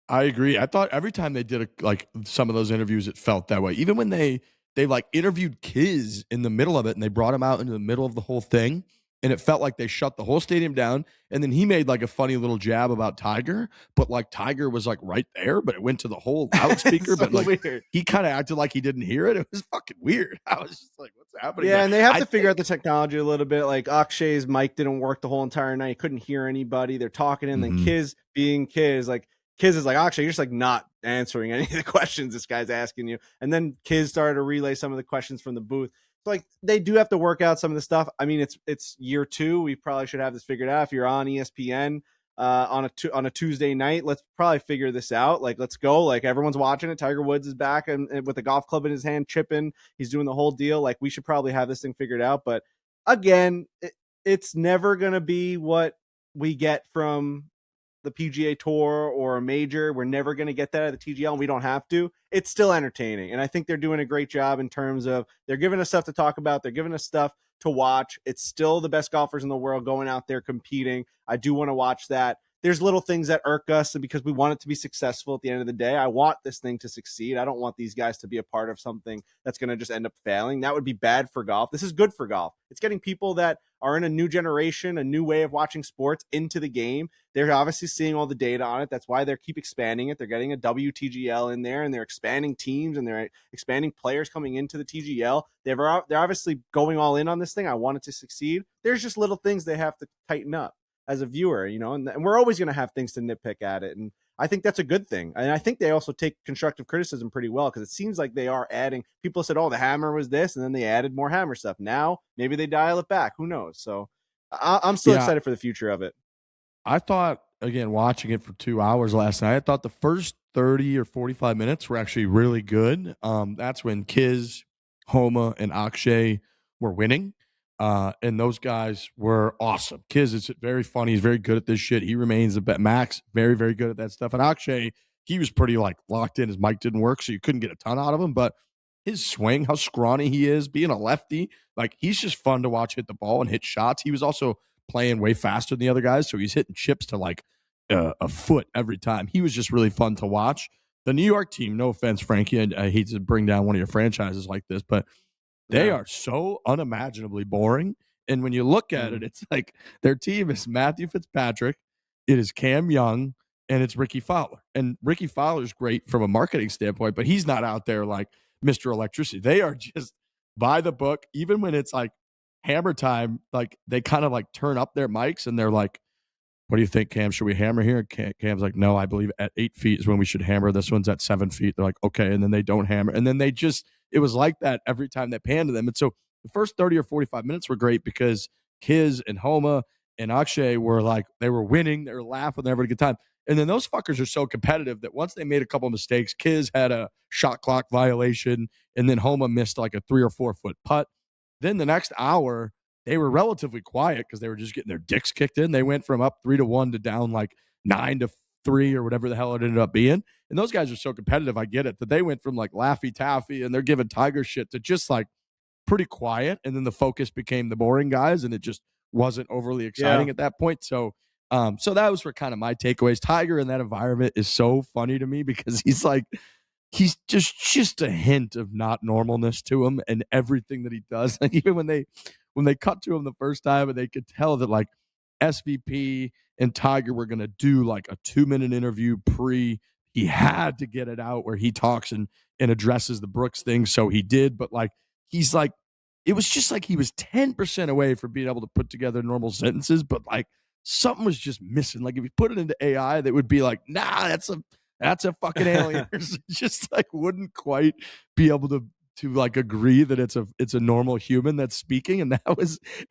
I agree. I thought every time they did like some of those interviews, it felt that way. Even when they like interviewed Kiz in the middle of it, and they brought him out into the middle of the whole thing, and it felt like they shut the whole stadium down. And then he made like a funny little jab about Tiger, but like Tiger was like right there, but it went to the whole loudspeaker. But like weird. He kind of acted like he didn't hear it. It was fucking weird. I was just like, what's happening? Yeah, and they have to figure out the technology a little bit. Like, Akshay's mic didn't work the whole entire night. He couldn't hear anybody. They're talking, and then Kiz being Kiz, like, Kiz is like, Akshay, you're just like not answering any of the questions this guy's asking you. And then Kiz started to relay some of the questions from the booth. like they do have to work out some of the stuff. I mean, it's year 2. We probably should have this figured out. If you're on ESPN on a Tuesday night, let's probably figure this out. Like, let's go. Like, everyone's watching it. Tiger Woods is back and with a golf club in his hand, chipping. He's doing the whole deal. Like, we should probably have this thing figured out. But again, it's never gonna be what we get from the PGA Tour or a major. We're never going to get that at the TGL, and we don't have to. It's still entertaining, and I think they're doing a great job in terms of they're giving us stuff to talk about. They're giving us stuff to watch. It's still the best golfers in the world going out there competing. I do want to watch that. There's little things that irk us because we want it to be successful at the end of the day. I want this thing to succeed. I don't want these guys to be a part of something that's going to just end up failing. That would be bad for golf. This is good for golf. It's getting people that are in a new generation, a new way of watching sports into the game. They're obviously seeing all the data on it. That's why they keep expanding it. They're getting a WTGL in there, and they're expanding teams, and they're expanding players coming into the TGL. They're obviously going all in on this thing. I want it to succeed. There's just little things they have to tighten up as a viewer, and we're always going to have things to nitpick at it. And I think that's a good thing. And I think they also take constructive criticism pretty well, because it seems like they are adding. People said, oh, the hammer was this, and then they added more hammer stuff. Now maybe they dial it back. Who knows? So I'm still excited for the future of it. I thought, again, watching it for 2 hours last night, I thought the first 30 or 45 minutes were actually really good. That's when Kiz, Homa, and Akshay were winning. And those guys were awesome. Kiz is very funny. He's very good at this shit. He remains the best. Max, very, very good at that stuff. And Akshay, he was pretty locked in. His mic didn't work, so you couldn't get a ton out of him. But his swing, how scrawny he is, being a lefty, he's just fun to watch hit the ball and hit shots. He was also playing way faster than the other guys, so he's hitting chips to a foot every time. He was just really fun to watch. The New York team, no offense, Frankie, I hate to bring down one of your franchises like this, but they are so unimaginably boring. And when you look at it, it's like their team is Matthew Fitzpatrick, it is Cam Young, and it's Ricky Fowler. And Ricky Fowler's great from a marketing standpoint, but he's not out there like Mr. Electricity. They are just by the book. Even when it's hammer time, they kind of turn up their mics and they're like, what do you think, Cam? Should we hammer here? Cam's like, no, I believe at 8 feet is when we should hammer. This one's at 7 feet. They're like, okay. And then they don't hammer. And then it was like that every time they panned to them. And so the first 30 or 45 minutes were great because Kiz and Homa and Akshay were they were winning. They were laughing. They were having a good time. And then those fuckers are so competitive that once they made a couple of mistakes, Kiz had a shot clock violation, and then Homa missed a 3 or 4 foot putt. Then the next hour, they were relatively quiet because they were just getting their dicks kicked in. They went from up 3-1 to down 9-3 or whatever the hell it ended up being. And those guys are so competitive. I get it that they went from Laffy Taffy and they're giving Tiger shit to just pretty quiet. And then the focus became the boring guys, and it just wasn't overly exciting at that point. So, so that was for kind of my takeaways. Tiger in that environment is so funny to me because he's just a hint of not normalness to him and everything that he does. Even when they cut to him the first time and they could tell that SVP and Tiger were going to do a 2-minute interview he had to get it out where he talks and addresses the Brooks thing. So he did, but he's it was just he was 10% away from being able to put together normal sentences, but something was just missing. If you put it into AI, that would be nah, that's a fucking alien. Just wouldn't quite be able to agree that it's a normal human that's speaking. And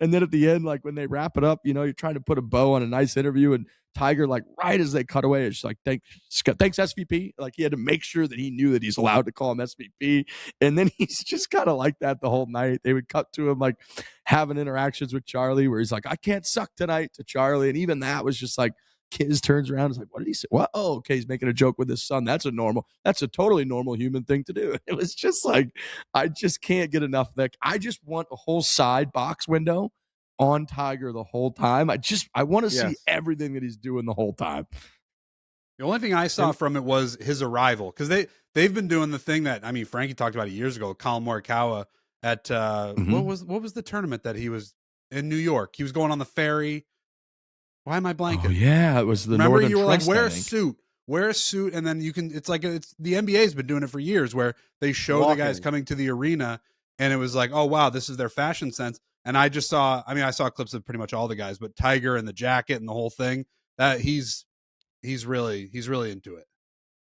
and then at the end, when they wrap it up, you're trying to put a bow on a nice interview, and Tiger, right as they cut away, it's thanks SVP. He had to make sure that he knew that he's allowed to call him SVP. And then he's just kind of like that the whole night. They would cut to him having interactions with Charlie where he's I can't suck tonight to Charlie. And even that was just Kiz turns around and is what did he say? Well, oh, okay, he's making a joke with his son. That's a totally normal human thing to do. It was just I just can't get enough of that. I just want a whole side box window on Tiger the whole time. I want to see everything that he's doing the whole time. The only thing I saw from it was his arrival, because they've been doing the thing that Frankie talked about it years ago. Colin Morikawa at what was the tournament that he was in New York? He was going on the ferry. Why am I blanking? Oh yeah, it was the Remember Northern you were Trust, wear a suit, and then you can. It's the NBA's been doing it for years, where they show the guys coming to the arena, and it was oh wow, this is their fashion sense. And I just saw, I saw clips of pretty much all the guys, but Tiger and the jacket and the whole thing, that he's really into it.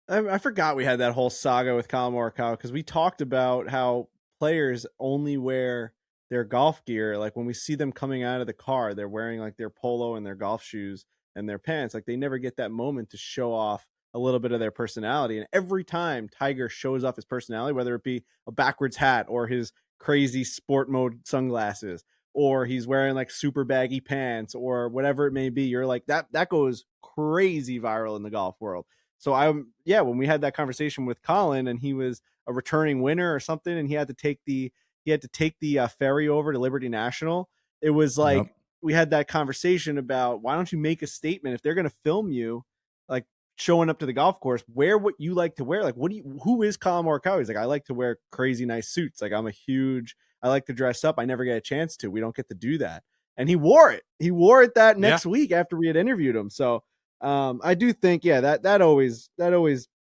I forgot we had that whole saga with Colin Morikawa, because we talked about how players only wear their golf gear. Like when we see them coming out of the car, they're wearing like their polo and their golf shoes and their pants. Like they never get that moment to show off a little bit of their personality. And every time Tiger shows off his personality, whether it be a backwards hat or his crazy sport mode sunglasses, or he's wearing like super baggy pants or whatever it may be, you're like, that goes crazy viral in the golf world. So when we had that conversation with Colin and he was a returning winner or something, and he had to take the ferry over to Liberty National, it was like, we had that conversation about, why don't you make a statement? If they're going to film you, like showing up to the golf course, wear what you like to wear. Like, who is Colin Morikawa? He's like, I like to wear crazy nice suits. Like I like to dress up. I never get a chance to. We don't get to do that. And he wore it. He wore it that next week after we had interviewed him. So I do think, that always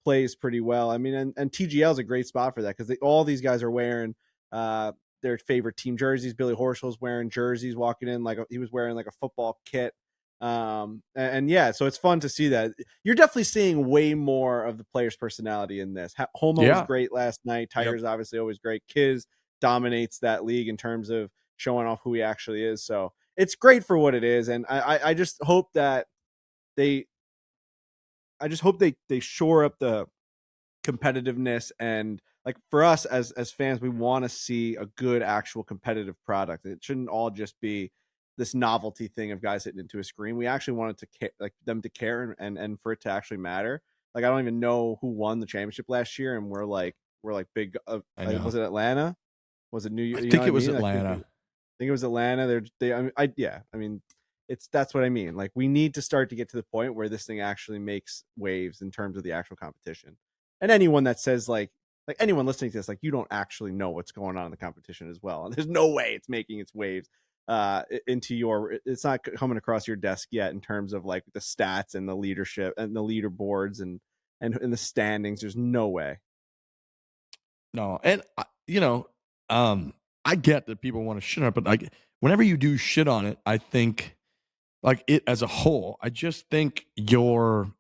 plays pretty well. I mean, and TGL is a great spot for that, because all these guys are wearing their favorite team jerseys. Billy Horschel's wearing jerseys, walking in like he was wearing like a football kit. So it's fun to see that. You're definitely seeing way more of the player's personality in this. Homo was great last night. Tiger's obviously always great. Kiz dominates that league in terms of showing off who he actually is. So it's great for what it is. And I just hope that they shore up the competitiveness, and like for us as fans, we want to see a good actual competitive product. It shouldn't all just be this novelty thing of guys hitting into a screen. We actually wanted to them to care and for it to actually matter. Like I don't even know who won the championship last year, and we're like big. Was it Atlanta? Was it New York? I think it was Atlanta. I think it was Atlanta. That's what I mean. Like we need to start to get to the point where this thing actually makes waves in terms of the actual competition. And anyone that says like anyone listening to this, like you don't actually know what's going on in the competition as well. And there's no way it's making its waves it's not coming across your desk yet in terms of like the stats and the leadership and the leaderboards and the standings. There's no way. No. And I get that people want to shit on it, but like whenever you do shit on it, I think like it as a whole, I just think you're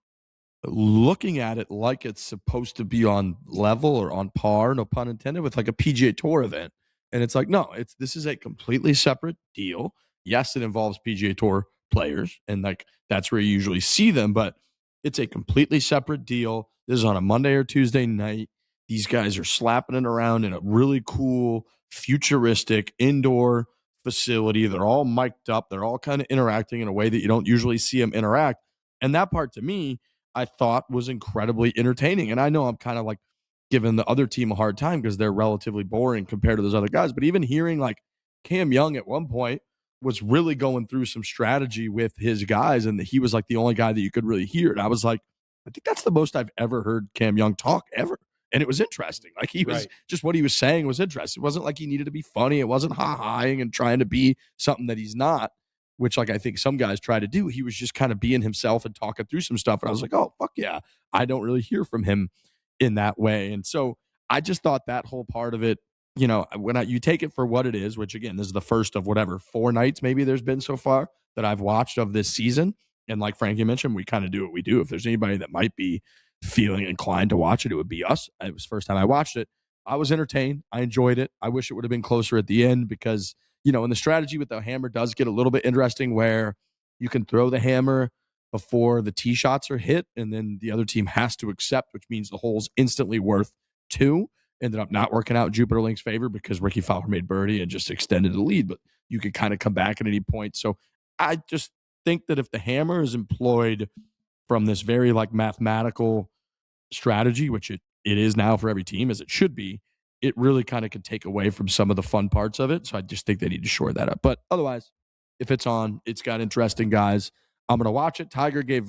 looking at it like it's supposed to be on level or on par, no pun intended, with like a PGA Tour event. And it's like, no, this is a completely separate deal. Yes, it involves PGA Tour players, and like that's where you usually see them, but it's a completely separate deal. This is on a Monday or Tuesday night. These guys are slapping it around in a really cool, futuristic indoor facility. They're all mic'd up. They're all kind of interacting in a way that you don't usually see them interact. And that part to me, I thought was incredibly entertaining. And I know I'm kind of like giving the other team a hard time because they're relatively boring compared to those other guys. But even hearing like Cam Young at one point was really going through some strategy with his guys, and he was like the only guy that you could really hear. And I was like, I think that's the most I've ever heard Cam Young talk ever. And it was interesting. Like he was just what he was saying was interesting. It wasn't like he needed to be funny. It wasn't ha-haing and trying to be something that he's not, which like I think some guys try to do. He was just kind of being himself and talking through some stuff. And I was like, oh, fuck yeah. I don't really hear from him in that way. And so I just thought that whole part of it, when you take it for what it is, which again, this is the first of whatever, 4 nights maybe there's been so far that I've watched of this season. And like Frankie mentioned, we kind of do what we do. If there's anybody that might be feeling inclined to watch it, it would be us. It was the first time I watched it. I was entertained. I enjoyed it. I wish it would have been closer at the end because, and the strategy with the hammer does get a little bit interesting where you can throw the hammer before the tee shots are hit, and then the other team has to accept, which means the hole's instantly worth 2. Ended up not working out in Jupiter Link's favor because Ricky Fowler made birdie and just extended the lead, but you could kind of come back at any point. So I just think that if the hammer is employed from this very like mathematical strategy, which it is now for every team as it should be, it really kind of could take away from some of the fun parts of it. So I just think they need to shore that up. But otherwise, if it's on, it's got interesting guys. I'm going to watch it. Tiger gave,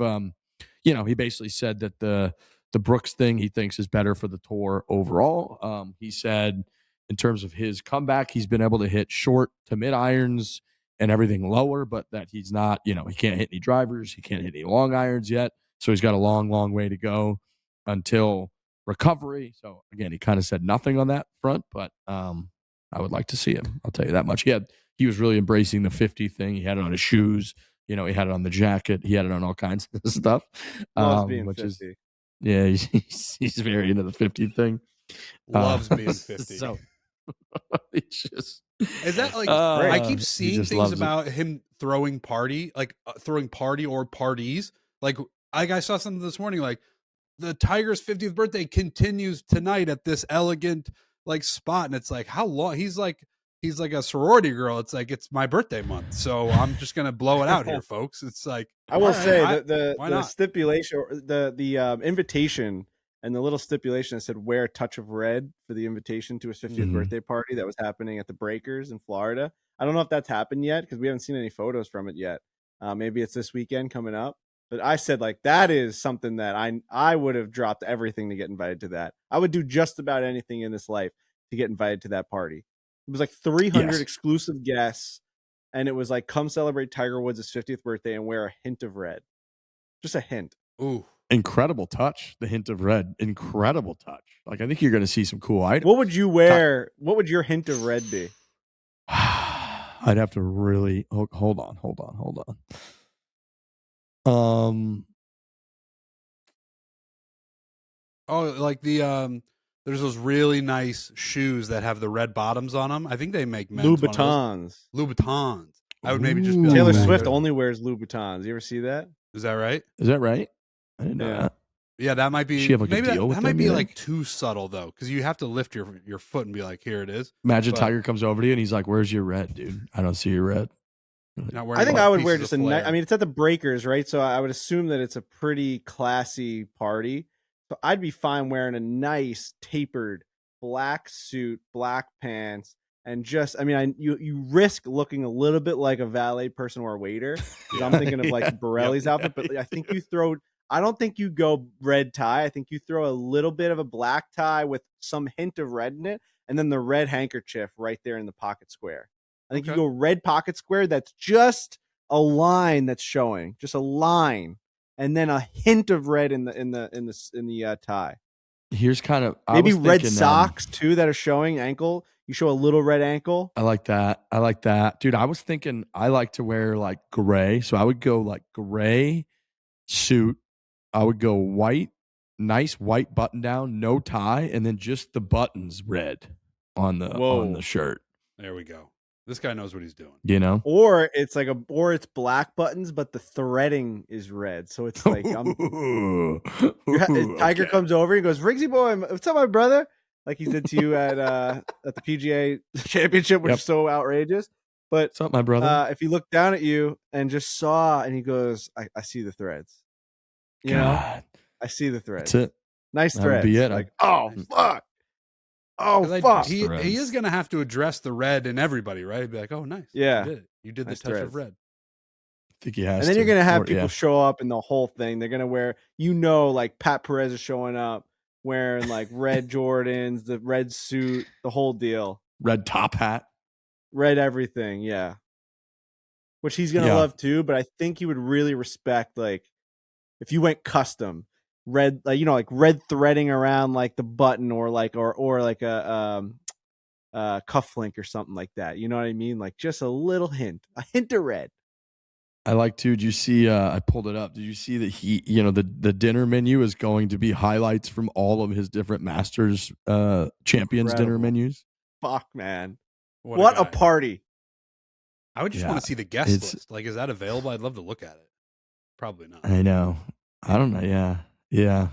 he basically said that the Brooks thing he thinks is better for the tour overall. He said in terms of his comeback, he's been able to hit short to mid irons and everything lower, but that he's not, he can't hit any drivers. He can't hit any long irons yet. So he's got a long, long way to go until recovery. So again, he kind of said nothing on that front, but I would like to see him. I'll tell you that much. He was really embracing the 50 thing. He had it on his shoes. He had it on the jacket. He had it on all kinds of stuff. Which 50. He's very into the 50 thing. Loves being 50. So It's just Is that like I keep seeing things about him throwing party or parties. Like I saw something this morning, like the Tiger's 50th birthday continues tonight at this elegant like spot, and it's like, how long? He's like a sorority girl. It's like, it's my birthday month, so I'm just gonna blow it out here, folks. It's like, I will say that why the not? stipulation, or the invitation, and the little stipulation that said wear a touch of red for the invitation to his 50th birthday party that was happening at the Breakers in Florida. I don't know if that's happened yet because we haven't seen any photos from it yet. Maybe it's this weekend coming up. But I said, like, that is something that I would have dropped everything to get invited to that. I would do just about anything in this life to get invited to that party. It was like 300 exclusive guests, and it was like, come celebrate Tiger Woods' 50th birthday and wear a hint of red. Just a hint. Ooh. Incredible touch. The hint of red. Incredible touch. Like, I think you're going to see some cool items. What would you wear? What would your hint of red be? I'd have to really hold on. Like the there's those really nice shoes that have the red bottoms on them. I think they make men's Louboutins. I would maybe just be like, Taylor Swift only wears Louboutins. You ever see that? Is that right? I didn't know that. Yeah, that might be. Does she have like a deal with that them, might be like too subtle though, because you have to lift your foot and be like, here it is. Imagine Tiger comes over to you and he's like, "Where's your red, dude? I don't see your red." I think I would wear just I mean, it's at the Breakers, right? So I would assume that it's a pretty classy party. So I'd be fine wearing a nice tapered black suit, black pants, and just, I mean, you risk looking a little bit like a valet person or a waiter. I'm thinking of like Borelli's outfit, but I think I don't think you go red tie. I think you throw a little bit of a black tie with some hint of red in it, and then the red handkerchief right there in the pocket square. I think you go red pocket square. That's just a line that's showing, just a line, and then a hint of red in the tie. Here's kind of maybe red socks too that are showing ankle. You show a little red ankle. I like that, dude. I was thinking I like to wear like gray, so I would go like gray suit. I would go white, nice white button down, no tie, and then just the buttons red on the shirt. There we go. This guy knows what he's doing. You know? Or it's black buttons, but the threading is red. So it's like Tiger comes over, he goes, "Riggsy boy, what's up, my brother?" Like he said to you at the PGA Championship, which is so outrageous. But what's up, my brother? If he looked down at you and just saw, and he goes, I see the threads. You know? I see the threads. That's it. Nice threads. That'd be it. Like, oh fuck. Oh fuck! He is going to have to address the red in everybody, right? He'd be like, "Oh, nice, yeah, you did nice the touch threads. of red." I think he has. And then you're going to have people show up in the whole thing. They're going to wear, like Pat Perez is showing up wearing like red Jordans, the red suit, the whole deal, red top hat, red everything, yeah. Which he's going to love too. But I think he would really respect like if you went custom. Red, like like red threading around like the button, or like a cufflink or something like that. You know what I mean? Like just a little hint, a hint of red. I like to. Did you see? I pulled it up. Did you see that he? The dinner menu is going to be highlights from all of his different Masters champions dinner menus. Fuck, man! What a party! I would just want to see the guest list. Like, is that available? I'd love to look at it. Probably not. I know. I don't know. Yeah.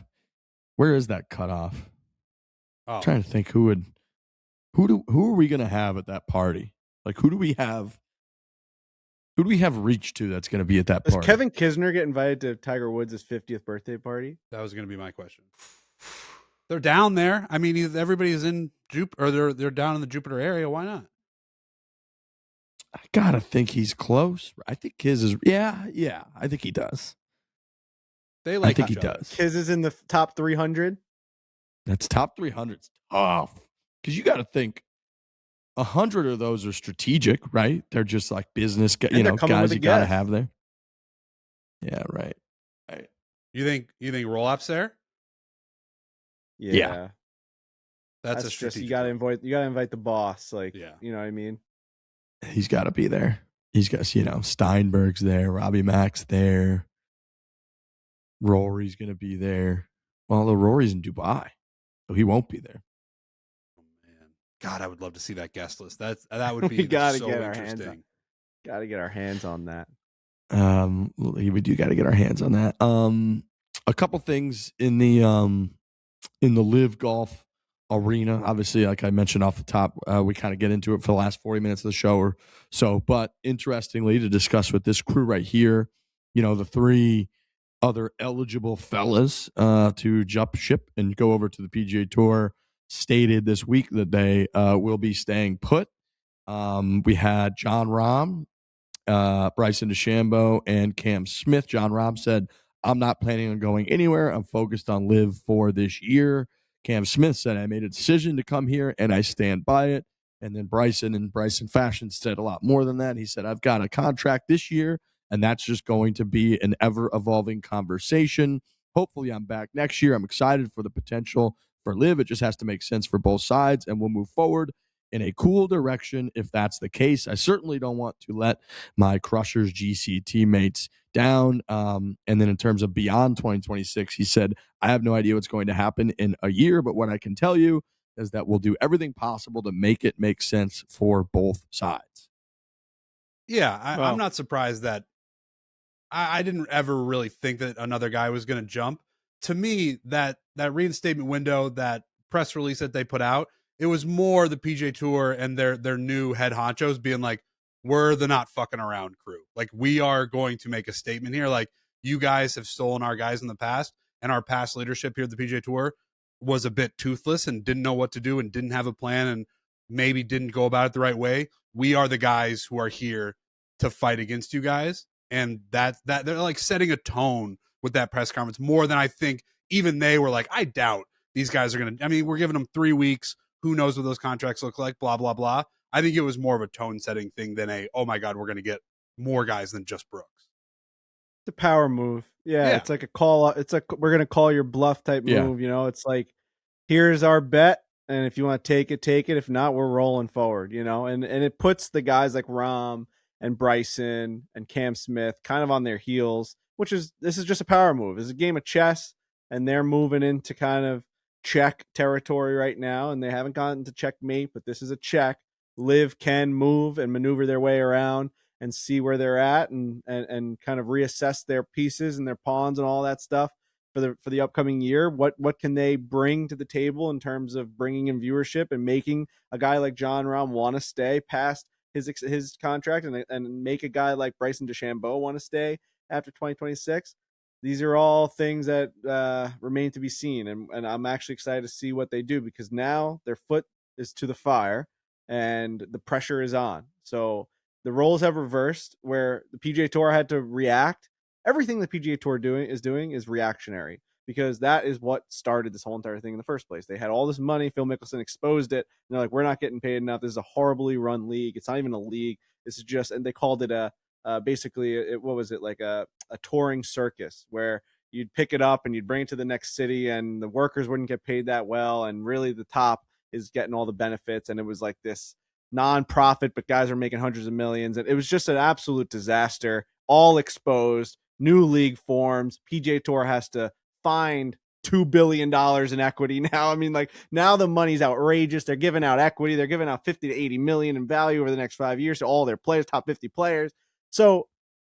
Where is that cutoff? Oh. I'm trying to think who are we gonna have at that party? Like who do we have reached to that's gonna be at that party? Does Kevin Kisner get invited to Tiger Woods' 50th birthday party? That was gonna be my question. They're down there. I mean, everybody's in Jupiter, or they're down in the Jupiter area. Why not? I gotta think he's close. I think Kiz is. Yeah. I think he does. They like. I think he does. Kiz is in the top 300. That's top 300. It's tough because you got to think 100 of those are strategic, right? They're just like business, guys you got to have there. Yeah, right. You think roll-up's there? Yeah. That's a strategic. Just, you got to invite the boss. Like, you know what I mean? He's got to be there. He's got, Steinberg's there, Robbie Mack's there. Rory's going to be there. Well, the Rory's in Dubai, so he won't be there. Oh, man. God, I would love to see that guest list. That would We be gotta so get our hands on. interesting. Got to get our hands on that. We do got to get our hands on that. A couple things in the LIV Golf arena. Obviously, like I mentioned off the top, we kind of get into it for the last 40 minutes of the show or so. But interestingly, to discuss with this crew right here, the three other eligible fellas to jump ship and go over to the PGA Tour stated this week that they will be staying put. We had Jon Rahm, Bryson DeChambeau, and Cam Smith. Jon Rahm said, I'm not planning on going anywhere. I'm focused on LIV for this year. Cam Smith said, I made a decision to come here and I stand by it. And then Bryson, in Bryson fashion, said a lot more than that. He said, I've got a contract this year, and that's just going to be an ever-evolving conversation. Hopefully, I'm back next year. I'm excited for the potential for LIV. It just has to make sense for both sides, and we'll move forward in a cool direction if that's the case. I certainly don't want to let my Crushers GC teammates down. And then in terms of beyond 2026, he said, I have no idea what's going to happen in a year, but what I can tell you is that we'll do everything possible to make it make sense for both sides. Yeah, I'm not surprised that I didn't ever really think that another guy was going to jump. To me, that reinstatement window, that press release that they put out, it was more the PGA Tour and their new head honchos being like, we're the not fucking around crew. Like, we are going to make a statement here. Like, you guys have stolen our guys in the past, and our past leadership here at the PGA Tour was a bit toothless and didn't know what to do and didn't have a plan and maybe didn't go about it the right way. We are the guys who are here to fight against you guys. And that they're like setting a tone with that press conference more than I think even they were like, I doubt these guys are going to, I mean, we're giving them 3 weeks. Who knows what those contracts look like, blah, blah, blah. I think it was more of a tone setting thing than oh my God, we're going to get more guys than just Brooks. It's a power move. Yeah. It's like a call. It's like, we're going to call your bluff type move. It's like, here's our bet. And if you want to take it, take it. If not, we're rolling forward, and it puts the guys like Rahm and Bryson and Cam Smith kind of on their heels, this is just a power move. It's a game of chess, and they're moving into kind of check territory right now, and they haven't gotten to checkmate, but this is a check. LIV can move and maneuver their way around and see where they're at and kind of reassess their pieces and their pawns and all that stuff for the upcoming year. What can they bring to the table in terms of bringing in viewership and making a guy like Jon Rahm want to stay past his contract and make a guy like Bryson DeChambeau want to stay after 2026. These are all things that remain to be seen, and I'm actually excited to see what they do, because now their foot is to the fire and the pressure is on. So the roles have reversed, where the PGA Tour had to react. Everything the PGA Tour is doing is reactionary, because that is what started this whole entire thing in the first place. They had all this money. Phil Mickelson exposed it. And they're like, we're not getting paid enough. This is a horribly run league. It's not even a league. This is just, and they called it what was it, like a touring circus, where you'd pick it up and you'd bring it to the next city, and the workers wouldn't get paid that well. And really the top is getting all the benefits. And it was like this non-profit, but guys are making hundreds of millions. And it was just an absolute disaster, all exposed. New league forms. PGA Tour has to find $2 billion in equity now. I mean, like, now the money's outrageous. They're giving out equity. They're giving out 50 to 80 million in value over the next 5 years to all their players, top 50 players. So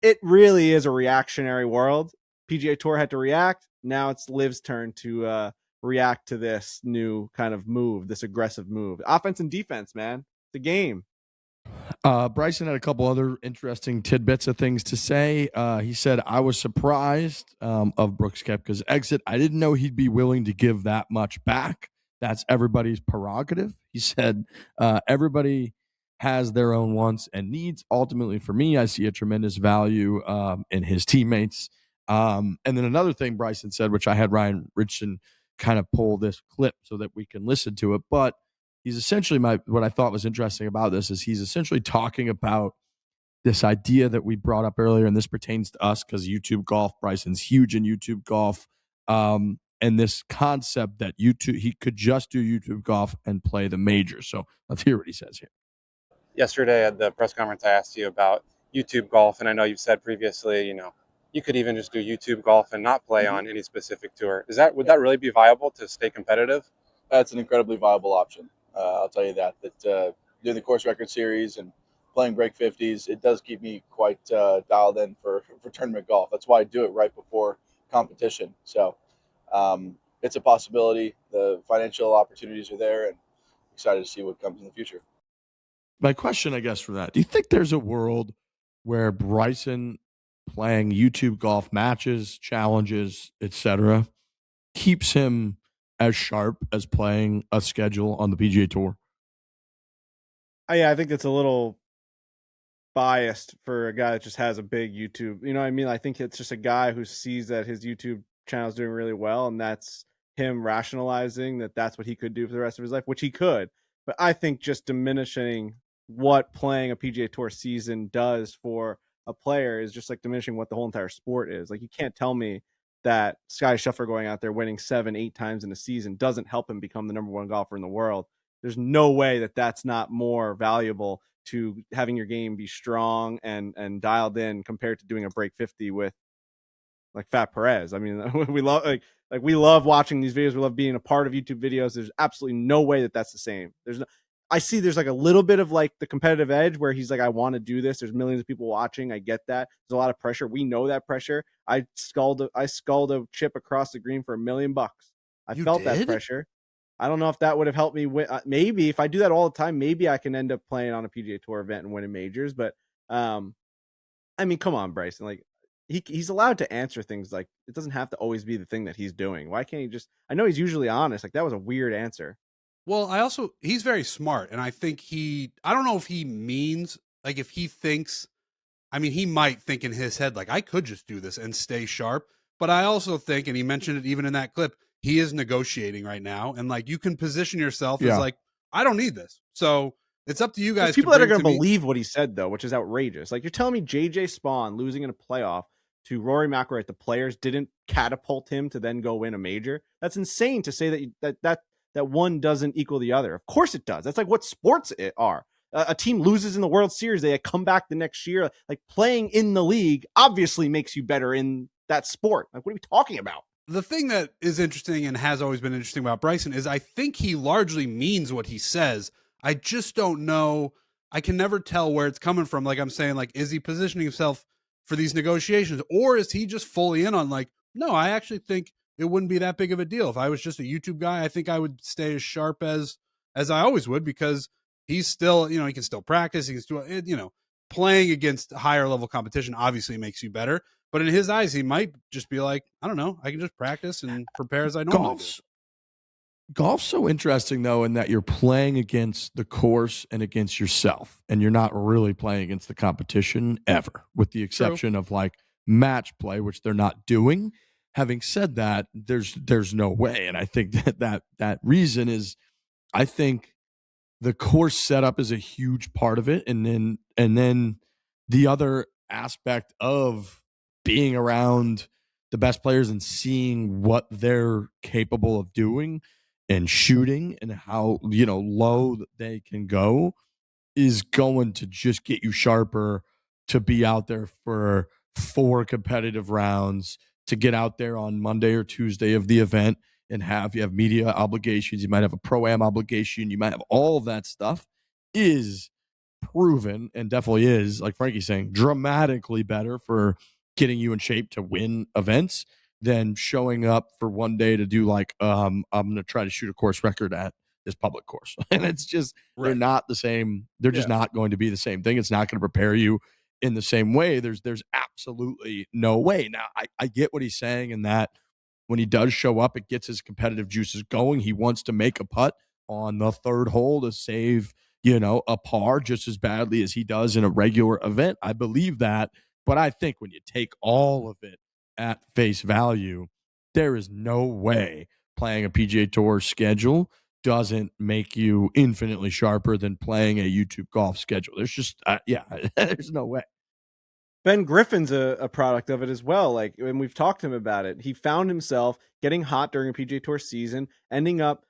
it really is a reactionary world. PGA Tour had to react. Now it's LIV's turn to react to this new kind of move, this aggressive move. Offense and defense, man. It's a game. Bryson had a couple other interesting tidbits of things to say. He said, I was surprised of Brooks Koepka's exit. I didn't know he'd be willing to give that much back. That's everybody's prerogative. He said, everybody has their own wants and needs. Ultimately, for me, I see a tremendous value in his teammates. And then another thing Bryson said, which I had Ryan Richardson kind of pull this clip so that we can listen to it, but he's essentially what I thought was interesting about this is he's essentially talking about this idea that we brought up earlier, and this pertains to us because YouTube golf, Bryson's huge in YouTube golf, and this concept that he could just do YouTube golf and play the majors. So let's hear what he says here. Yesterday at the press conference, I asked you about YouTube golf, and I know you've said previously, you could even just do YouTube golf and not play on any specific tour. Would that really be viable to stay competitive? That's an incredibly viable option. I'll tell you that doing the course record series and playing break 50s, it does keep me quite dialed in for tournament golf. That's why I do it right before competition. So it's a possibility. The financial opportunities are there, and excited to see what comes in the future. My question, I guess, for that, do you think there's a world where Bryson playing YouTube golf matches, challenges, etc., keeps him as sharp as playing a schedule on the PGA Tour? Yeah, I think it's a little biased for a guy that just has a big YouTube. You know what I mean? I think it's just a guy who sees that his YouTube channel is doing really well, and that's him rationalizing that that's what he could do for the rest of his life, which he could. But I think just diminishing what playing a PGA Tour season does for a player is just like diminishing what the whole entire sport is. Like, you can't tell me that Sky Schuffer going out there winning 7-8 times in a season doesn't help him become the number one golfer in the world. There's no way that that's not more valuable to having your game be strong and dialed in compared to doing a break 50 with like Fat Perez. I mean, we love we love watching these videos. We love being a part of YouTube videos. There's absolutely no way that that's the same. I see there's like a little bit of like the competitive edge where he's like, I want to do this. There's millions of people watching. I get that. There's a lot of pressure. We know that pressure. I sculled a chip across the green for $1 million. I felt that pressure. I don't know if that would have helped me win. Maybe if I do that all the time, maybe I can end up playing on a PGA Tour event and winning majors. But I mean, come on, Bryson. Like, he's allowed to answer things. Like, it doesn't have to always be the thing that he's doing. Why can't he just? I know he's usually honest. Like, that was a weird answer. Well, he's very smart, and I think I don't know if he means, like, if he thinks, I mean, he might think in his head, like, I could just do this and stay sharp. But I also think, and he mentioned it even in that clip, he is negotiating right now. And like, you can position yourself as like, I don't need this. So it's up to you guys. There's people that are going to believe what he said, though, which is outrageous. Like, you're telling me JJ Spawn losing in a playoff to Rory McIlroy at the Players didn't catapult him to then go win a major? That's insane to say that one doesn't equal the other. Of course it does. That's like what sports are. A team loses in the World Series, they come back the next year. Like, playing in the league obviously makes you better in that sport. Like, what are we talking about? The thing that is interesting and has always been interesting about Bryson is I think he largely means what he says. I just don't know. I can never tell where it's coming from. Like I'm saying, like, is he positioning himself for these negotiations, or is he just fully in on like, no, I actually think it wouldn't be that big of a deal. If I was just a YouTube guy, I think I would stay as sharp as I always would, because he's still, he can still practice. He can still, playing against higher level competition obviously makes you better. But in his eyes, he might just be like, I don't know, I can just practice and prepare as I normally do. Golf's so interesting, though, in that you're playing against the course and against yourself, and you're not really playing against the competition ever, with the exception of like match play, which they're not doing. Having said that, there's no way, and I think that reason is, I think the course setup is a huge part of it, and then the other aspect of being around the best players and seeing what they're capable of doing and shooting and how low they can go is going to just get you sharper to be out there for 4 competitive rounds, to get out there on Monday or Tuesday of the event and you have media obligations, you might have a pro-am obligation, you might have all of that stuff, is proven, and definitely is, like Frankie's saying, dramatically better for getting you in shape to win events than showing up for one day to do like, I'm going to try to shoot a course record at this public course. And it's just, they're not the same. They're just not going to be the same thing. It's not going to prepare you in the same way. There's absolutely no way. Now, I get what he's saying in that when he does show up, it gets his competitive juices going. He wants to make a putt on the 3rd hole to save, a par just as badly as he does in a regular event. I believe that. But I think when you take all of it at face value, there is no way playing a PGA Tour schedule doesn't make you infinitely sharper than playing a YouTube golf schedule. There's just, there's no way. Ben Griffin's a product of it as well. Like, when we've talked to him about it, he found himself getting hot during a PGA Tour season, ending up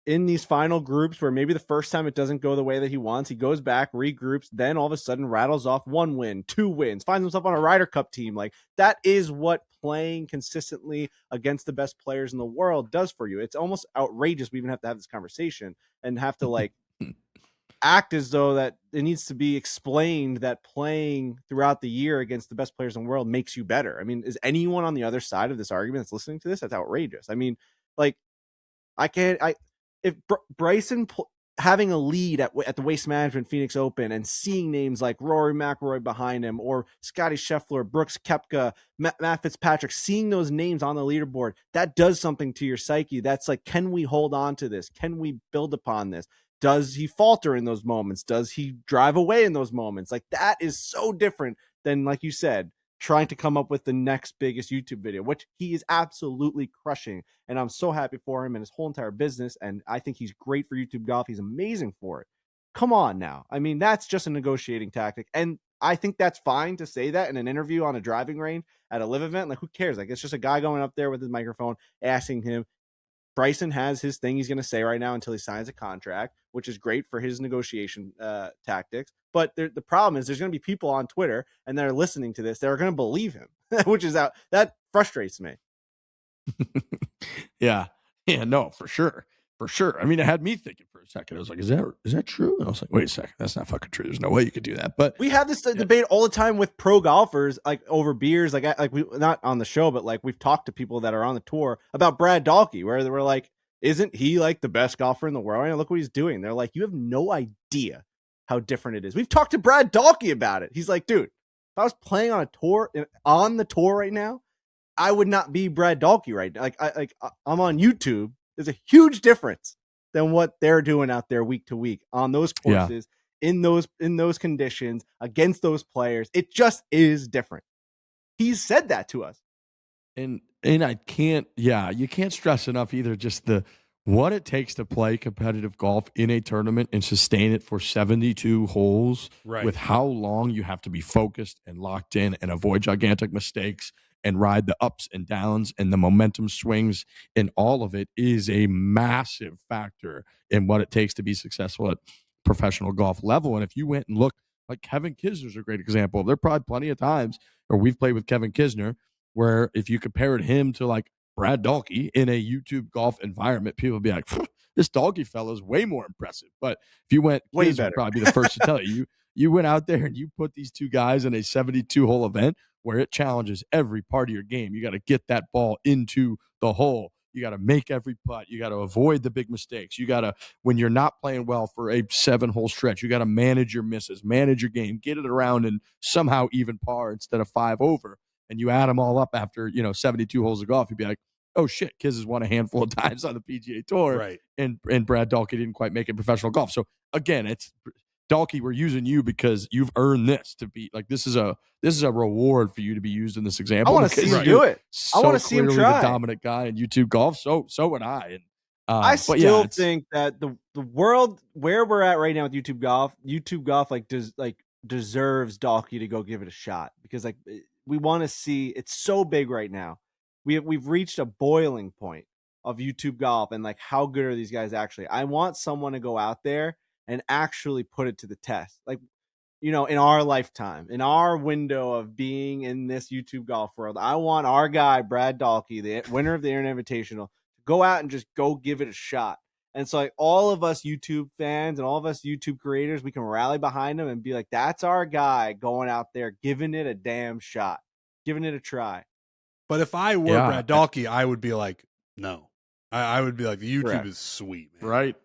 in these final groups where maybe the first time it doesn't go the way that he wants, he goes back, regroups, then all of a sudden rattles off 1 win, 2 wins, finds himself on a Ryder Cup team. Like, that is what playing consistently against the best players in the world does for you. It's almost outrageous we even have to have this conversation and have to like act as though that it needs to be explained that playing throughout the year against the best players in the world makes you better. I mean, is anyone on the other side of this argument that's listening to this? That's outrageous. I mean, like, if Bryson having a lead at the Waste Management Phoenix Open and seeing names like Rory McIlroy behind him, or Scotty Scheffler, Brooks Koepka, Matt Fitzpatrick, seeing those names on the leaderboard, that does something to your psyche. That's like, can we hold on to this? Can we build upon this? Does he falter in those moments? Does he drive away in those moments? Like, that is so different than, like you said, trying to come up with the next biggest YouTube video, which he is absolutely crushing. And I'm so happy for him and his whole entire business. And I think he's great for YouTube Golf. He's amazing for it. Come on now. I mean, that's just a negotiating tactic. And I think that's fine to say that in an interview on a driving range at a live event. Like, who cares? Like, it's just a guy going up there with his microphone asking him. Bryson has his thing he's going to say right now until he signs a contract, which is great for his negotiation tactics. But the problem is there's going to be people on Twitter and that are listening to this that are going to believe him, which is that frustrates me. Yeah, no, for sure. I mean, it had me thinking for a second. I was like, is that true? And I was like, wait a second, that's not fucking true. There's no way you could do that. But we have this debate all the time with pro golfers, like over beers, like we, not on the show, but like we've talked to people that are on the tour about Brad Dahlke, where they were like, isn't he like the best golfer in the world? And look what he's doing. They're like, you have no idea how different it is. We've talked to Brad Dahlke about it. He's like, dude, if I was playing on the tour right now, I would not be Brad Dahlke right now. I'm on YouTube. There's a huge difference than what they're doing out there week to week on those courses, in those conditions, against those players. It just is different. He's said that to us. And I can't, you can't stress enough either just what it takes to play competitive golf in a tournament and sustain it for 72 holes, right, with how long you have to be focused and locked in and avoid gigantic mistakes and ride the ups and downs and the momentum swings, and all of it is a massive factor in what it takes to be successful at professional golf level. And if you went and looked, like Kevin Kisner's a great example. There are probably plenty of times where we've played with Kevin Kisner where if you compared him to like Brad Dahlke in a YouTube golf environment, people would be like, this Dahlke fellow is way more impressive. But if you went, Kiz would probably be the first to tell you. You went out there and you put these two guys in a 72-hole event where it challenges every part of your game. You got to get that ball into the hole. You got to make every putt. You got to avoid the big mistakes. You got to, when you're not playing well for a 7-hole stretch, you got to manage your misses, manage your game, get it around and somehow even par instead of 5 over. And you add them all up after, 72 holes of golf, you'd be like, oh shit, Kiz has won a handful of times on the PGA Tour. Right. And Brad Dahlke didn't quite make it professional golf. So again, it's Dahlke, we're using you because you've earned this to be like, this is a reward for you to be used in this example. I want to see him do it. I want to see him try. The dominant guy in YouTube golf. So would I. And I still think that the world where we're at right now with YouTube golf deserves Dahlke to go give it a shot, because like we want to see, it's so big right now. We've reached a boiling point of YouTube golf and like how good are these guys actually? I want someone to go out there and actually put it to the test. Like, in our lifetime, in our window of being in this YouTube golf world, I want our guy, Brad Dahlke, the winner of the Internet Invitational, to go out and just go give it a shot. And so like all of us YouTube fans and all of us YouTube creators, we can rally behind him and be like, that's our guy going out there, giving it a damn shot, giving it a try. But if I were Brad Dahlke, I would be like, no. I would be like, the YouTube is sweet, man. Right.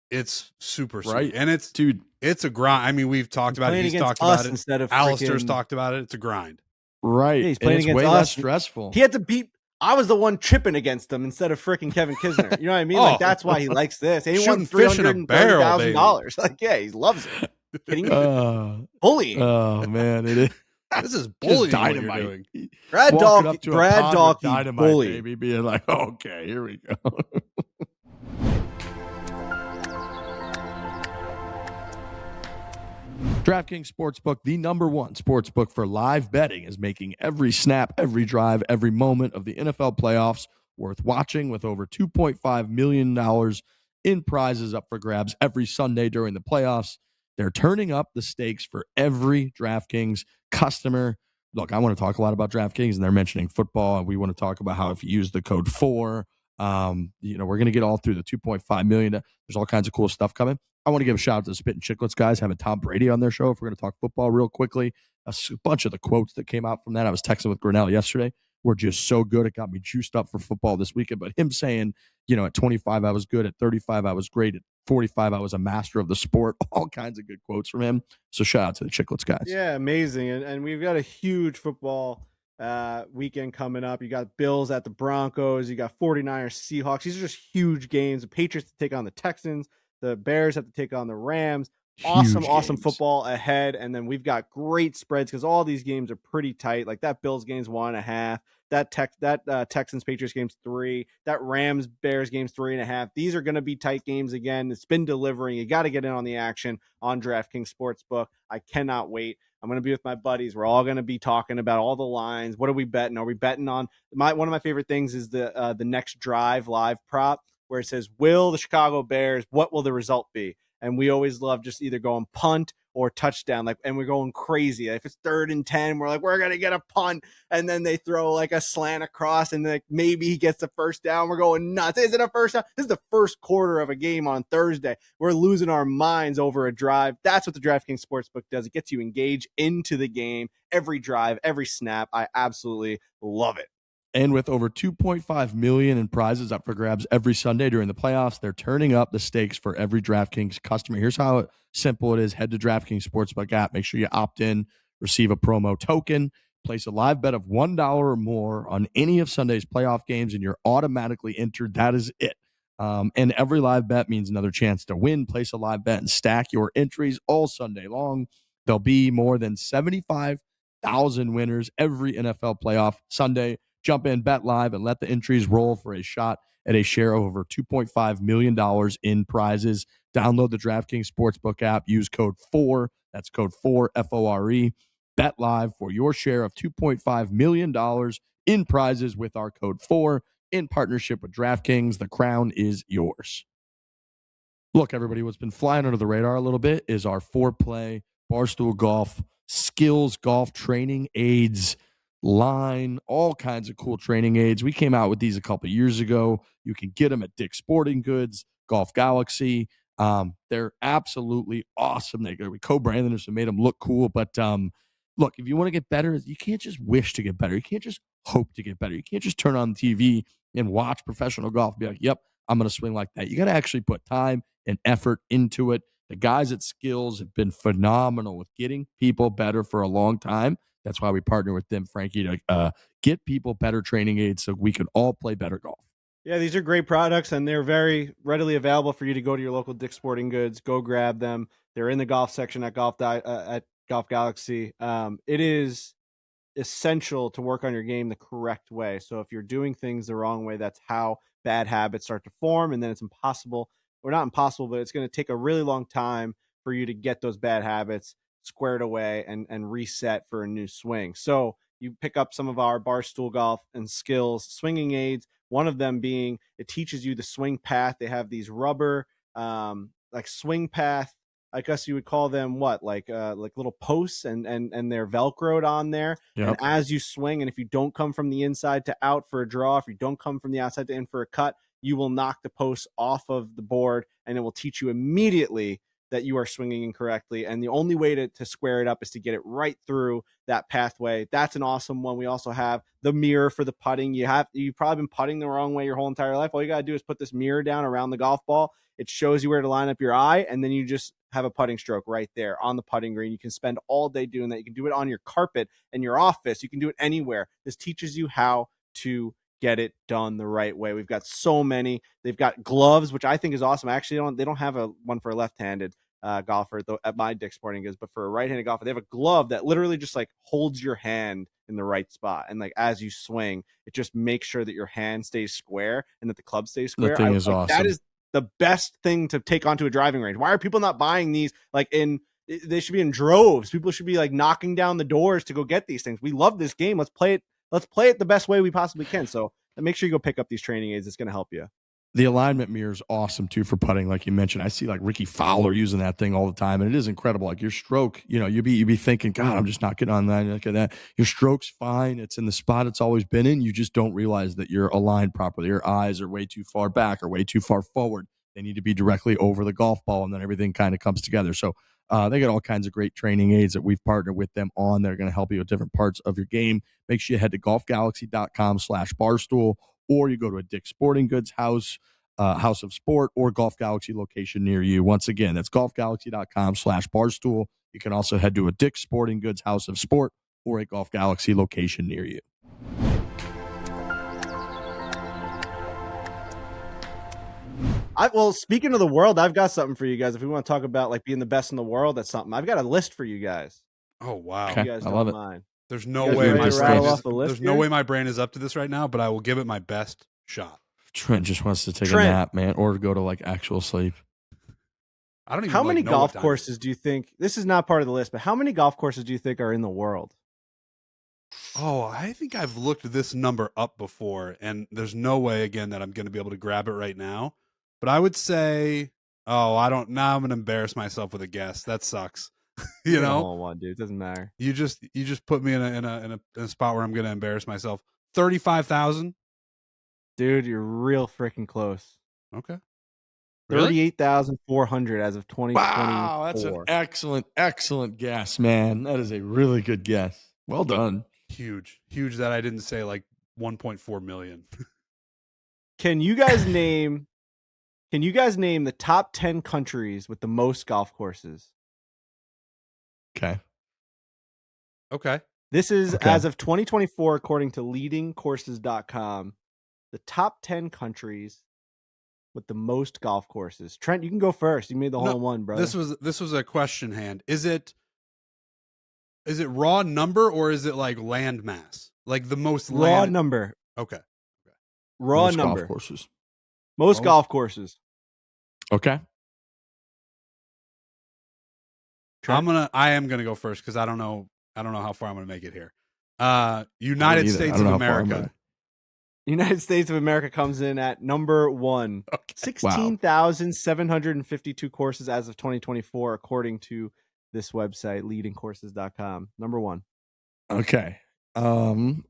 It's super sweet. Right. And it's a grind. I mean, we've talked about it. He's talked about it. Instead of Alistair's talked about it. It's a grind. Right. Yeah, he's playing against way us. Less stressful. He had to beat. I was the one chipping against him instead of freaking Kevin Kisner. You know what I mean? Like that's why he likes this. And he won $330,000. Like, yeah, he loves it. Kidding me? Bullying. Oh man, it is. This is bullying. Dynamite. What you're doing. Brad Dahlke, bully. Baby, being like, okay, here we go. DraftKings Sportsbook, the #1 sportsbook for live betting, is making every snap, every drive, every moment of the NFL playoffs worth watching, with over $2.5 million in prizes up for grabs every Sunday during the playoffs. They're turning up the stakes for every DraftKings customer. Look, I want to talk a lot about DraftKings, and they're mentioning football, and we want to talk about how if you use the code FORE, we're going to get all through the $2.5 million. There's all kinds of cool stuff coming. I want to give a shout out to the Spit and Chicklets guys having Tom Brady on their show. If we're going to talk football real quickly, a bunch of the quotes that came out from that. I was texting with Grinnell yesterday. Were just so good. It got me juiced up for football this weekend. But him saying, at 25, I was good. At 35, I was great. At 45, I was a master of the sport. All kinds of good quotes from him. So shout out to the Chicklets guys. Yeah, amazing. And we've got a huge football weekend coming up. You got Bills at the Broncos. You got 49ers, Seahawks. These are just huge games. The Patriots to take on the Texans. The Bears have to take on the Rams. Awesome football ahead. And then we've got great spreads because all these games are pretty tight. Like that Bills game's 1.5. That Texans Patriots game's 3. That Rams Bears game's 3.5. These are going to be tight games again. It's been delivering. You got to get in on the action on DraftKings Sportsbook. I cannot wait. I'm going to be with my buddies. We're all going to be talking about all the lines. What are we betting? Are we betting on one of my favorite things is the next drive live prop where it says, will the Chicago Bears, what will the result be? And we always love just either going punt or touchdown, and we're going crazy. If it's 3rd and 10, we're like, we're going to get a punt. And then they throw like a slant across and maybe he gets the first down. We're going nuts. Is it a first down? This is the first quarter of a game on Thursday. We're losing our minds over a drive. That's what the DraftKings Sportsbook does. It gets you engaged into the game, every drive, every snap. I absolutely love it. And with over $2.5 million in prizes up for grabs every Sunday during the playoffs, they're turning up the stakes for every DraftKings customer. Here's how simple it is. Head to DraftKings Sportsbook app. Make sure you opt in, receive a promo token, place a live bet of $1 or more on any of Sunday's playoff games, and you're automatically entered. That is it. And every live bet means another chance to win. Place a live bet and stack your entries all Sunday long. There'll be more than 75,000 winners every NFL playoff Sunday. Jump in, bet live, and let the entries roll for a shot at a share of over $2.5 million in prizes. Download the DraftKings Sportsbook app. Use code FORE. That's code FORE, F-O-R-E. Bet live for your share of $2.5 million in prizes with our code FORE in partnership with DraftKings. The crown is yours. Look, everybody, what's been flying under the radar a little bit is our Foreplay Barstool Golf skills golf training aids line, all kinds of cool training aids. We came out with these a couple of years ago. You can get them at Dick's Sporting Goods, Golf Galaxy. They're absolutely awesome. We co-branded them, so made them look cool. But look, if you want to get better, you can't just wish to get better. You can't just hope to get better. You can't just turn on TV and watch professional golf and be like, yep, I'm going to swing like that. You got to actually put time and effort into it. The guys at Skills have been phenomenal with getting people better for a long time. That's why we partner with them, Frankie, to get people better training aids so we can all play better golf. Yeah, these are great products, and they're very readily available for you to go to your local Dick's Sporting Goods, go grab them. They're in the golf section at Golf Galaxy. It is essential to work on your game the correct way. So if you're doing things the wrong way, that's how bad habits start to form, and then it's impossible, or not impossible, but it's going to take a really long time for you to get those bad habits squared away and reset for a new swing. So you pick up some of our Barstool Golf and Skills swinging aids. One of them being, it teaches you the swing path. They have these rubber, like swing path, I guess you would call them like little posts, and they're Velcroed on there. Yep. And as you swing, and if you don't come from the inside to out for a draw, if you don't come from the outside to in for a cut, you will knock the posts off of the board, and it will teach you immediately that you are swinging incorrectly. And the only way to square it up is to get it right through that pathway. That's an awesome one. We also have the mirror for the putting. You've probably been putting the wrong way your whole entire life. All you got to do is put this mirror down around the golf ball. It shows you where to line up your eye, and then you just have a putting stroke right there on the putting green. You can spend all day doing that. You can do it on your carpet in your office. You can do it anywhere. This teaches you how to get it done the right way. We've got so many. They've got gloves, which I think is awesome. Actually, they don't have one for a left-handed golfer at my Dick's Sporting Goods, but for a right-handed golfer, they have a glove that literally just like holds your hand in the right spot, and like as you swing, it just makes sure that your hand stays square and that the club stays square. The thing is awesome. That is the best thing to take onto a driving range. Why are people not buying these? They should be in droves. People should be like knocking down the doors to go get these things. We love this game. Let's play it the best way we possibly can. So make sure you go pick up these training aids. It's going to help you. The alignment mirror is awesome too for putting, like you mentioned. I see like Ricky Fowler using that thing all the time, and it is incredible. Like your stroke, you'd be thinking, God, I'm just not getting on that. Look at that. Your stroke's fine. It's in the spot it's always been in. You just don't realize that you're aligned properly. Your eyes are way too far back or way too far forward. They need to be directly over the golf ball, and then everything kind of comes together. So they got all kinds of great training aids that we've partnered with them on. They're going to help you with different parts of your game. Make sure you head to golfgalaxy.com/barstool, or you go to a Dick's Sporting Goods house of sport, or Golf Galaxy location near you. Once again, that's golfgalaxy.com/barstool. You can also head to a Dick's Sporting Goods house of sport or a Golf Galaxy location near you. Well, speaking of the world, I've got something for you guys. If we want to talk about like being the best in the world, that's something. I've got a list for you guys. Oh wow! Okay. You guys I don't love it. mind. There's no You guys way ready my to brain rattle is, off the list there's no here? way my brain is up to this right now, but I will give it my best shot. Trent just wants to take Trent. a nap, man, or go to like actual sleep. I don't even How many know golf what time courses do you think? This is not part of the list, but how many golf courses do you think are in the world? Oh, I think I've looked this number up before, and there's no way again that I'm going to be able to grab it right now. But I would say, now I'm going to embarrass myself with a guess. That sucks. You Get a know, hole in one, dude. It doesn't matter. you just put me in a spot where I'm going to embarrass myself. 35,000. Dude, you're real freaking close. Okay. Really? 38,400 as of 2024. Wow, that's an excellent guess, man. That is a really good guess. Well done. Huge that I didn't say like 1.4 million. Can you guys name the top 10 countries with the most golf courses? Okay. This is Okay. as of 2024, according to leadingcourses.com, the top 10 countries with the most golf courses. Trent, you can go first. You made the hole in one, brother. This was a question hand. Is it raw number or is it like land mass? Like the most raw land number. Okay. Raw Most number. golf courses. Most golf courses. Okay. Trent? I am gonna go first because I don't know how far I'm gonna make it here. United I don't either. States I don't of know how far I'm America. gonna- United States of America comes in at number 1. Okay. 16,752 courses as of 2024, according to this website, leadingcourses.com. Number 1. Okay. I'm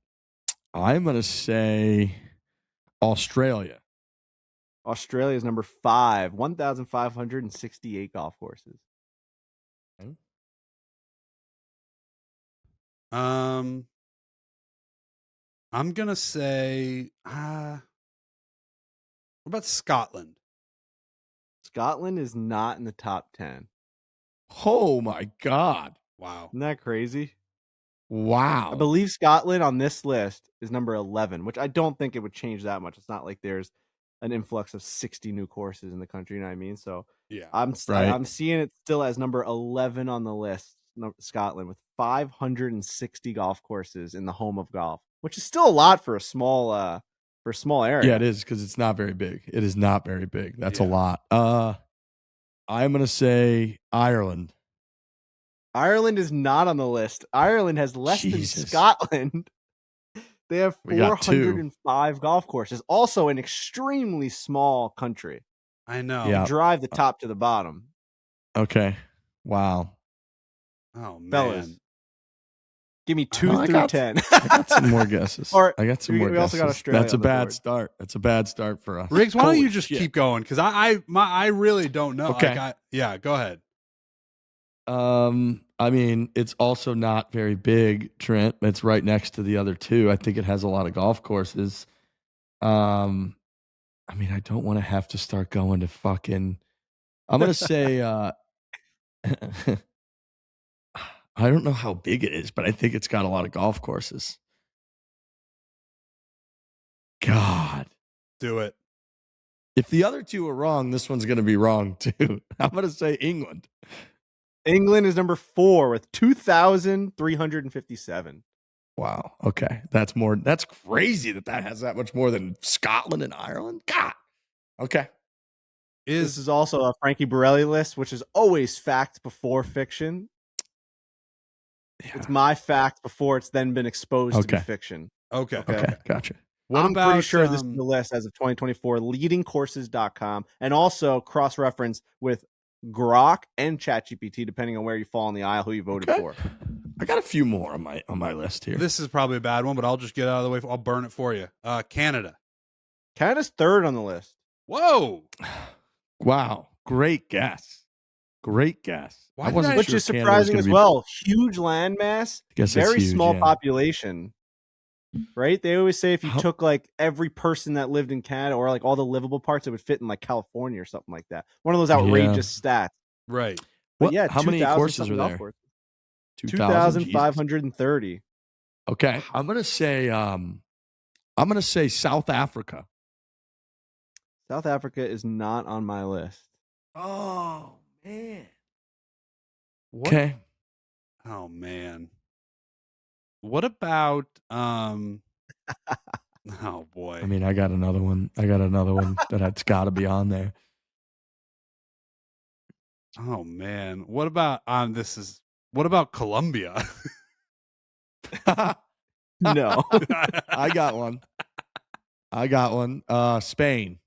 gonna say Australia. Australia is number 5, 1,568 golf courses. I'm gonna say what about Scotland? Scotland is not in the top 10. Oh my God. Wow. Isn't that crazy? Wow. I believe Scotland on this list is number 11, which I don't think it would change that much. It's not like there's an influx of 60 new courses in the country, you know what I mean? So Yeah. I'm Right. seeing it still as number 11 on the list, Scotland, with 560 golf courses in the home of golf, which is still a lot for a small area. Yeah, it is, because it's not very big. It is not very big. That's a Yeah. lot. I'm gonna say Ireland. Ireland is not on the list. Ireland has less Jesus. than Scotland. They have We got 405 golf courses. Also an extremely small country. I know. Yeah. You drive the top to the bottom. Okay. Wow. Oh man. Fellas, give me 2 I through got- 10. I got some more guesses. Or I got some we more also guesses. got Australia That's a on the bad board. start. That's a bad start for us. Riggs, why don't Holy you just shit. keep going? Because I really don't know. Okay. Like, go ahead. I mean, it's also not very big, Trent. It's right next to the other two. I think it has a lot of golf courses. I mean, I don't want to have to start going to fucking. I'm gonna say. I don't know how big it is, but I think it's got a lot of golf courses. God, Do it. if the other two are wrong, this one's gonna be wrong too. I'm gonna say England. England is number 4 with 2,357. Wow. Okay. That's more. That's crazy that has that much more than Scotland and Ireland. God. Okay. This is also a Frankie Borelli list, which is always fact before fiction. Yeah. It's my fact before it's then been exposed to be Okay. fiction. Okay. Okay. Okay. Gotcha. I'm pretty sure this is the list as of 2024, leadingcourses.com, and also cross-reference with Grok and ChatGPT, depending on where you fall on the aisle, who you voted for. I got a few more on my list here. This is probably a bad one, but I'll just get out of the way. I'll burn it for you. Canada. Canada's third on the list. Whoa. Wow. Great guess. Which is surprising as well. Huge landmass, very small population. Right? They always say if you took like every person that lived in Canada or like all the livable parts, it would fit in like California or something like that. One of those outrageous stats. Right. But yeah, how many courses are there? 2,530. Okay. I'm gonna say South Africa. South Africa is not on my list. Oh man. What? Okay. Oh man. What about oh boy. I mean, I got another one that's got to be on there. Oh man. What about what about Colombia? No. I got one. Spain.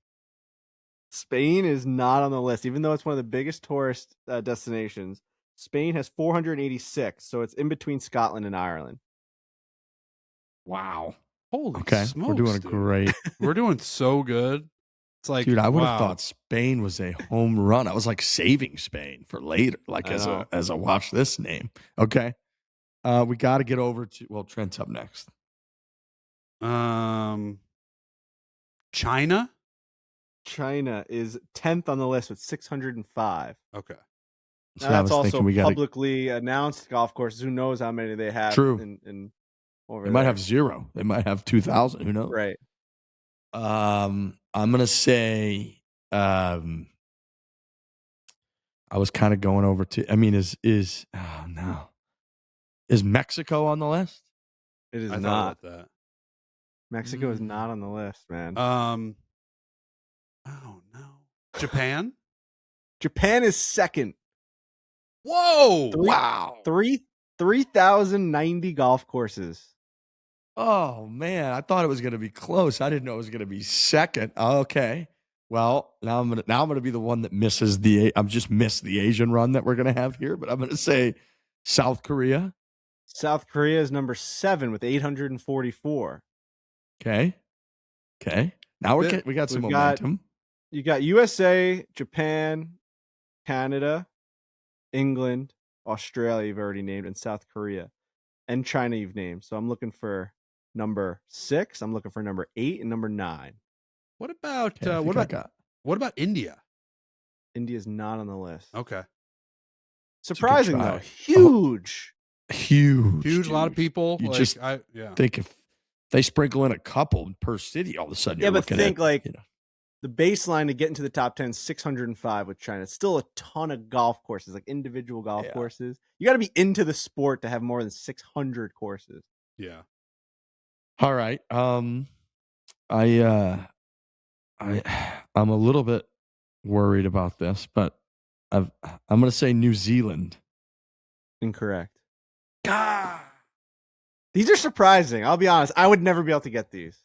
Spain is not on the list, even though it's one of the biggest tourist destinations. Spain has 486, so it's in between Scotland and Ireland. Wow. Holy smokes, we're doing great. We're doing so good. It's like, dude, I would have thought Spain was a home run. I was like saving Spain for later, like as a watch this name. Okay. We got to get over to, Trent's up next. China? China is 10th on the list with 605. Okay. Now, that's also publicly announced golf courses. Who knows how many they have? True. In they might have 0. They might have 2,000. Who knows? Right. I'm gonna say. I was kind of going over to. I mean, is Mexico on the list? It is not. That. Mexico is not on the list, man. Oh no. Japan? Japan is second. Whoa! Wow. 3,090 golf courses. Oh man, I thought it was going to be close. I didn't know it was going to be second. Okay. Well, now I'm gonna be the one that misses I've just missed the Asian run that we're going to have here, but I'm going to say South Korea. South Korea is number 7 with 844. Okay. Now we got some momentum. You got USA, Japan, Canada, England, Australia you've already named, and South Korea. And China you've named. So I'm looking for number 6. I'm looking for number 8 and number 9. What about what about India? India's not on the list. Okay. Surprising though. Huge. Huge. A lot of people. You just think if they sprinkle in a couple per city, all of a sudden you're looking at, the baseline to get into the top 10 is 605 with China. It's still a ton of golf courses, like individual golf courses. You got to be into the sport to have more than 600 courses. Yeah. All right. I'm a little bit worried about this, but I'm going to say New Zealand. Incorrect. God. These are surprising. I'll be honest. I would never be able to get these.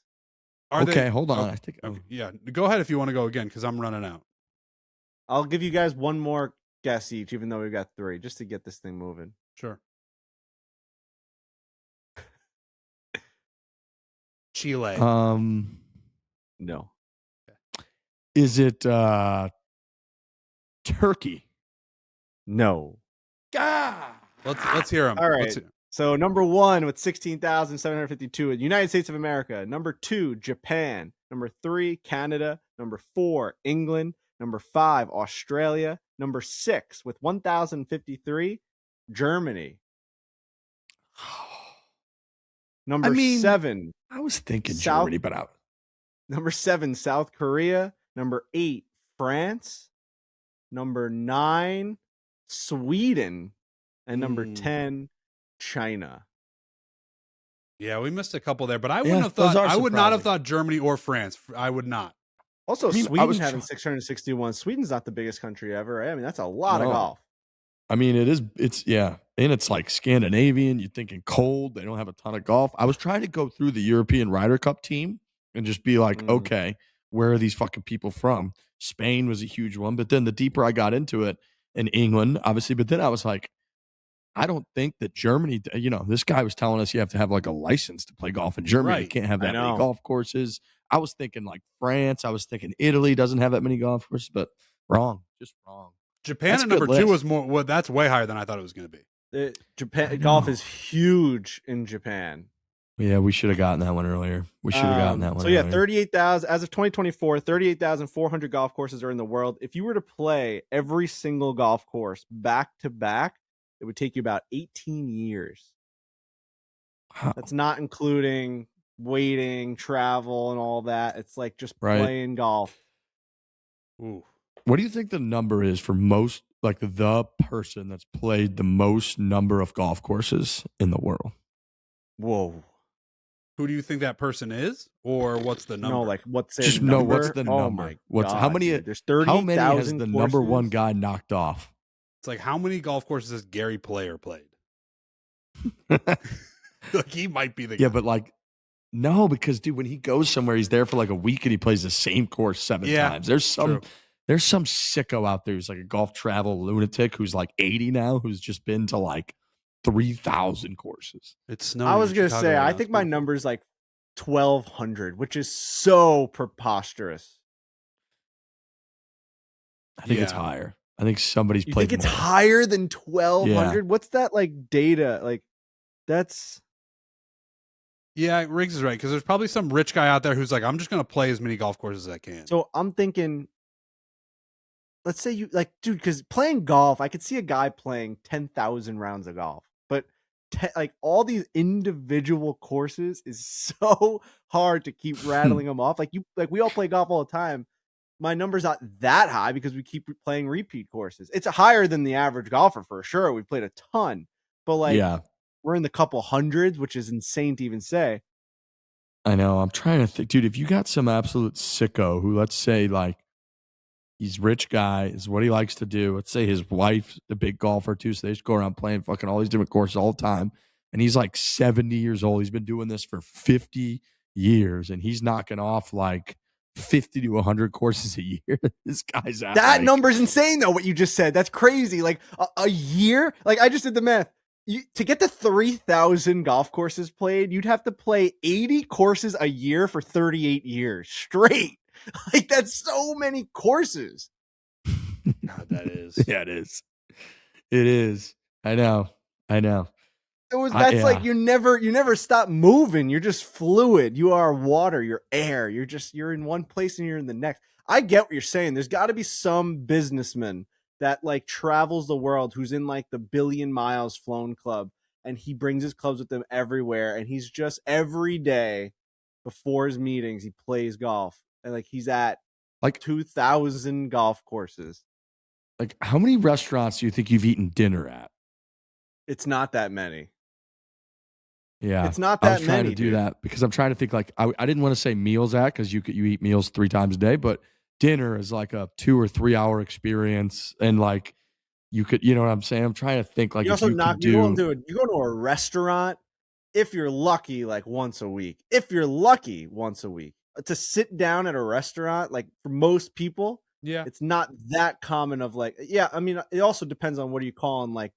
Hold on. Okay. Yeah, go ahead if you want to go again because I'm running out. I'll give you guys one more guess each, even though we've got 3, just to get this thing moving. Sure. Chile. No. Is it Turkey? No. God. Let's hear them. All right. So number 1 with 16,752, United States of America. Number 2, Japan. Number 3, Canada. Number 4, England. Number 5, Australia. Number 6 with 1,053, Germany. Number 7. I was thinking Germany, but Number 7, South Korea. Number 8, France. Number 9, Sweden. And number 10, China. Yeah, we missed a couple there, but I wouldn't have thought. I would not have thought Germany or France. I would not. Also, Sweden having 661. Sweden's not the biggest country ever. Right? I mean, that's a lot of golf. I mean, it is. And it's like Scandinavian. You're thinking cold. They don't have a ton of golf. I was trying to go through the European Ryder Cup team, and just be like, okay, where are these fucking people from? Spain was a huge one. But then the deeper I got into it, in England, obviously, but then I was like, I don't think that Germany, this guy was telling us you have to have like a license to play golf in Germany. Right. You can't have that many golf courses. I was thinking like France. I was thinking Italy doesn't have that many golf courses, but wrong. Just wrong. Japan at number 2 was more. Well, that's way higher than I thought it was going to be. Japan golf is huge in Japan. Yeah, we should have gotten that one earlier. We should have gotten that one. So yeah, 38,000 as of 2024, 38,400 golf courses are in the world. If you were to play every single golf course back to back, it would take you about 18 years. Wow. That's not including waiting, travel, and all that. It's like just playing golf. Ooh. What do you think the number is for most, like the person that's played the most number of golf courses in the world? Whoa. Who do you think that person is, or what's the number? No, like what's their just number? No, what's the number? Oh my what's God, how many? Dude. There's 30,000. How many has the number one guy knocked off? It's like how many golf courses has Gary Player played? Like he might be the guy. Yeah, but like no, because dude, when he goes somewhere, he's there for like a week and he plays the same course 7 times. There's some sicko out there who's like a golf travel lunatic who's like 80 now, who's just been to like 3,000 courses. It's snowing. I was gonna say, I think my number is like 1,200, which is so preposterous. I think it's higher. I think somebody's you played. Think it's more. higher than 1,200? Yeah. What's that like data? Like that's. Yeah, Riggs is right because there's probably some rich guy out there who's like, I'm just gonna play as many golf courses as I can. So I'm thinking. Let's say you like, dude, because playing golf, I could see a guy playing 10,000 rounds of golf, but like all these individual courses is so hard to keep rattling them off. Like we all play golf all the time. My number's not that high because we keep playing repeat courses. It's higher than the average golfer for sure. We've played a ton, but like we're in the couple hundreds, which is insane to even say. I know. I'm trying to think, dude. If you got some absolute sicko who, let's say, like. He's a rich guy, is what he likes to do. Let's say his wife's a big golfer too, so they just go around playing fucking all these different courses all the time. And he's like 70 years old. He's been doing this for 50 years, and he's knocking off like 50 to 100 courses a year. This guy's out. That number's insane, though, what you just said. That's crazy. Like a year? Like I just did the math. To get to 3,000 golf courses played, you'd have to play 80 courses a year for 38 years straight. Like that's so many courses. God, that is. Yeah, it is. It is. I know. That's like you never stop moving. You're just fluid. You are water. You're air. You're in one place and you're in the next. I get what you're saying. There's got to be some businessman that like travels the world who's in like the billion miles flown club, and he brings his clubs with him everywhere, and he's just every day before his meetings he plays golf. And like he's at like 2,000 golf courses. Like how many restaurants do you think you've eaten dinner at? It's not that many. Yeah, it's not that many. I was trying to do that because I'm trying to think. Like I didn't want to say meals at because you eat meals 3 times a day, but dinner is like a 2 or 3 hour experience, and like you could, you know what I'm saying? I'm trying to think like you also you go to a restaurant if you're lucky, like once a week. If you're lucky, once a week. To sit down at a restaurant, like for most people, it's not that common of like, I mean, it also depends on what are you calling like,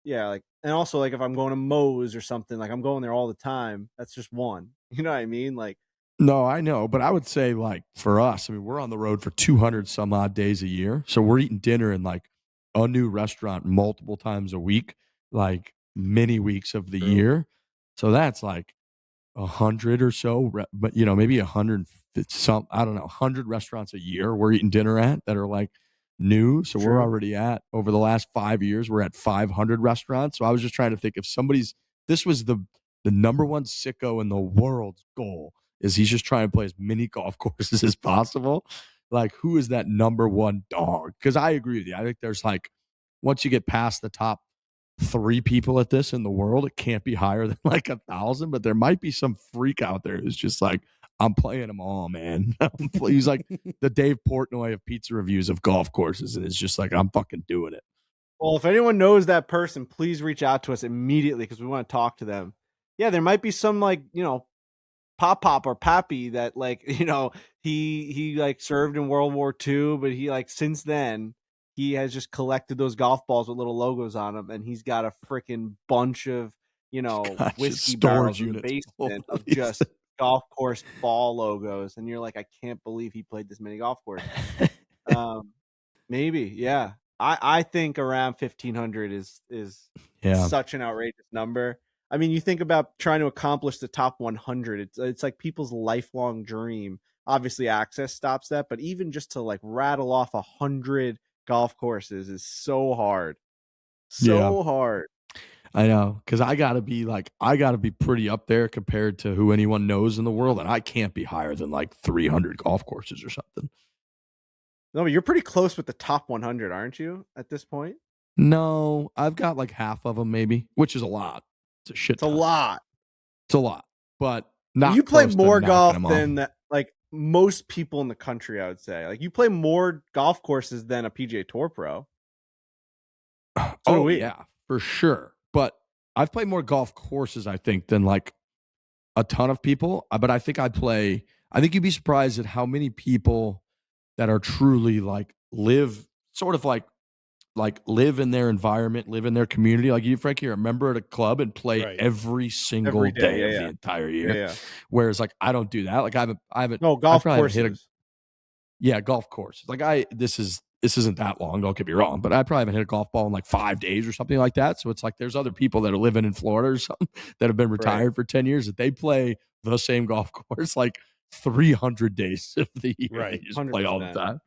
like, and also like if I'm going to Moe's or something, like I'm going there all the time. That's just one, you know what I mean? Like, no, I know, but I would say like for us, I mean, we're on the road for 200 some odd days a year. So we're eating dinner in like a new restaurant multiple times a week, like many weeks of the year. So that's like 100 or so, but maybe 100 some, I don't know, 100 restaurants a year we're eating dinner at that are like new. So we're already at, over the last 5 years, we're at 500 restaurants. So I was just trying to think if this was the number one sicko in the world's goal is he's just trying to play as many golf courses as possible. Like who is that number one dog? Because I agree with you. I think there's like, once you get past the top 3 people at this in the world, it can't be higher than like 1,000, but there might be some freak out there who's just like, I'm playing them all, man. He's like the Dave Portnoy of pizza reviews of golf courses, and it's just like, I'm fucking doing it. Well, if anyone knows that person, please reach out to us immediately because we want to talk to them. Yeah, there might be some like, Pop or Pappy that like, you know, he like served in World War II, but he like since then he has just collected those golf balls with little logos on them, and he's got a freaking bunch of, you know, Gosh, whiskey storage barrels in the units full basement of of these just golf course ball logos, and you're like, I can't believe he played this many golf courses. Maybe, yeah. I think around 1,500 is Yeah. such an outrageous number. I mean, you think about trying to accomplish the top 100. It's like people's lifelong dream. Obviously, access stops that, but even just to like rattle off 100 golf courses is so hard, so hard. I know, because I gotta be pretty up there compared to who anyone knows in the world, and I can't be higher than like 300 golf courses or something. No, but you're pretty close with the top 100, aren't you? At this point, No, I've got like half of them, maybe, which is a lot. It's a shit. it's a lot. It's a lot, but not. You play close to more knocking golf them off. than that, like most people in the country. I would say, like you play more golf courses than a PGA Tour pro. So do we. Yeah, for sure. But I've played more golf courses, I think, than like a ton of people. But I think I think you'd be surprised at how many people that are truly like live sort of like live in their environment, live in their community. Like you, Frankie, are a member at a club and play every single day of the entire year. Yeah. Whereas like I don't do that. Like I haven't. No, golf courses. Golf courses. Like this isn't that long. Don't get me wrong, but I probably haven't hit a golf ball in like 5 days or something like that. So it's like there's other people that are living in Florida or something that have been retired for 10 years that they play the same golf course like 300 days of the year. Right. They just play all the time.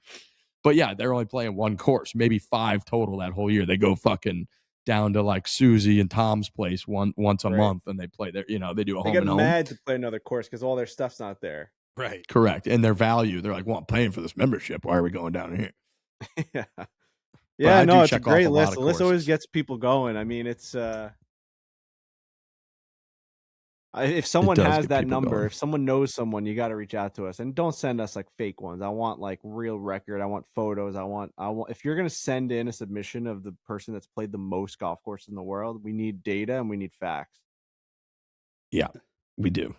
But yeah, they're only playing one course, maybe 5 total that whole year. They go fucking down to like Susie and Tom's place once a month, and they play there. You know, they do a home and home. They get mad to play another course because all their stuff's not there. Right. Correct. And their value, they're like, well, I'm paying for this membership. Why are we going down here? Yeah, no, it's a great list. The list always gets people going. I mean, it's if someone has that number, if someone knows someone, you got to reach out to us, and don't send us like fake ones. I want like real record. I want photos. I want. If you're gonna send in a submission of the person that's played the most golf courses in the world, we need data and we need facts. Yeah, we do.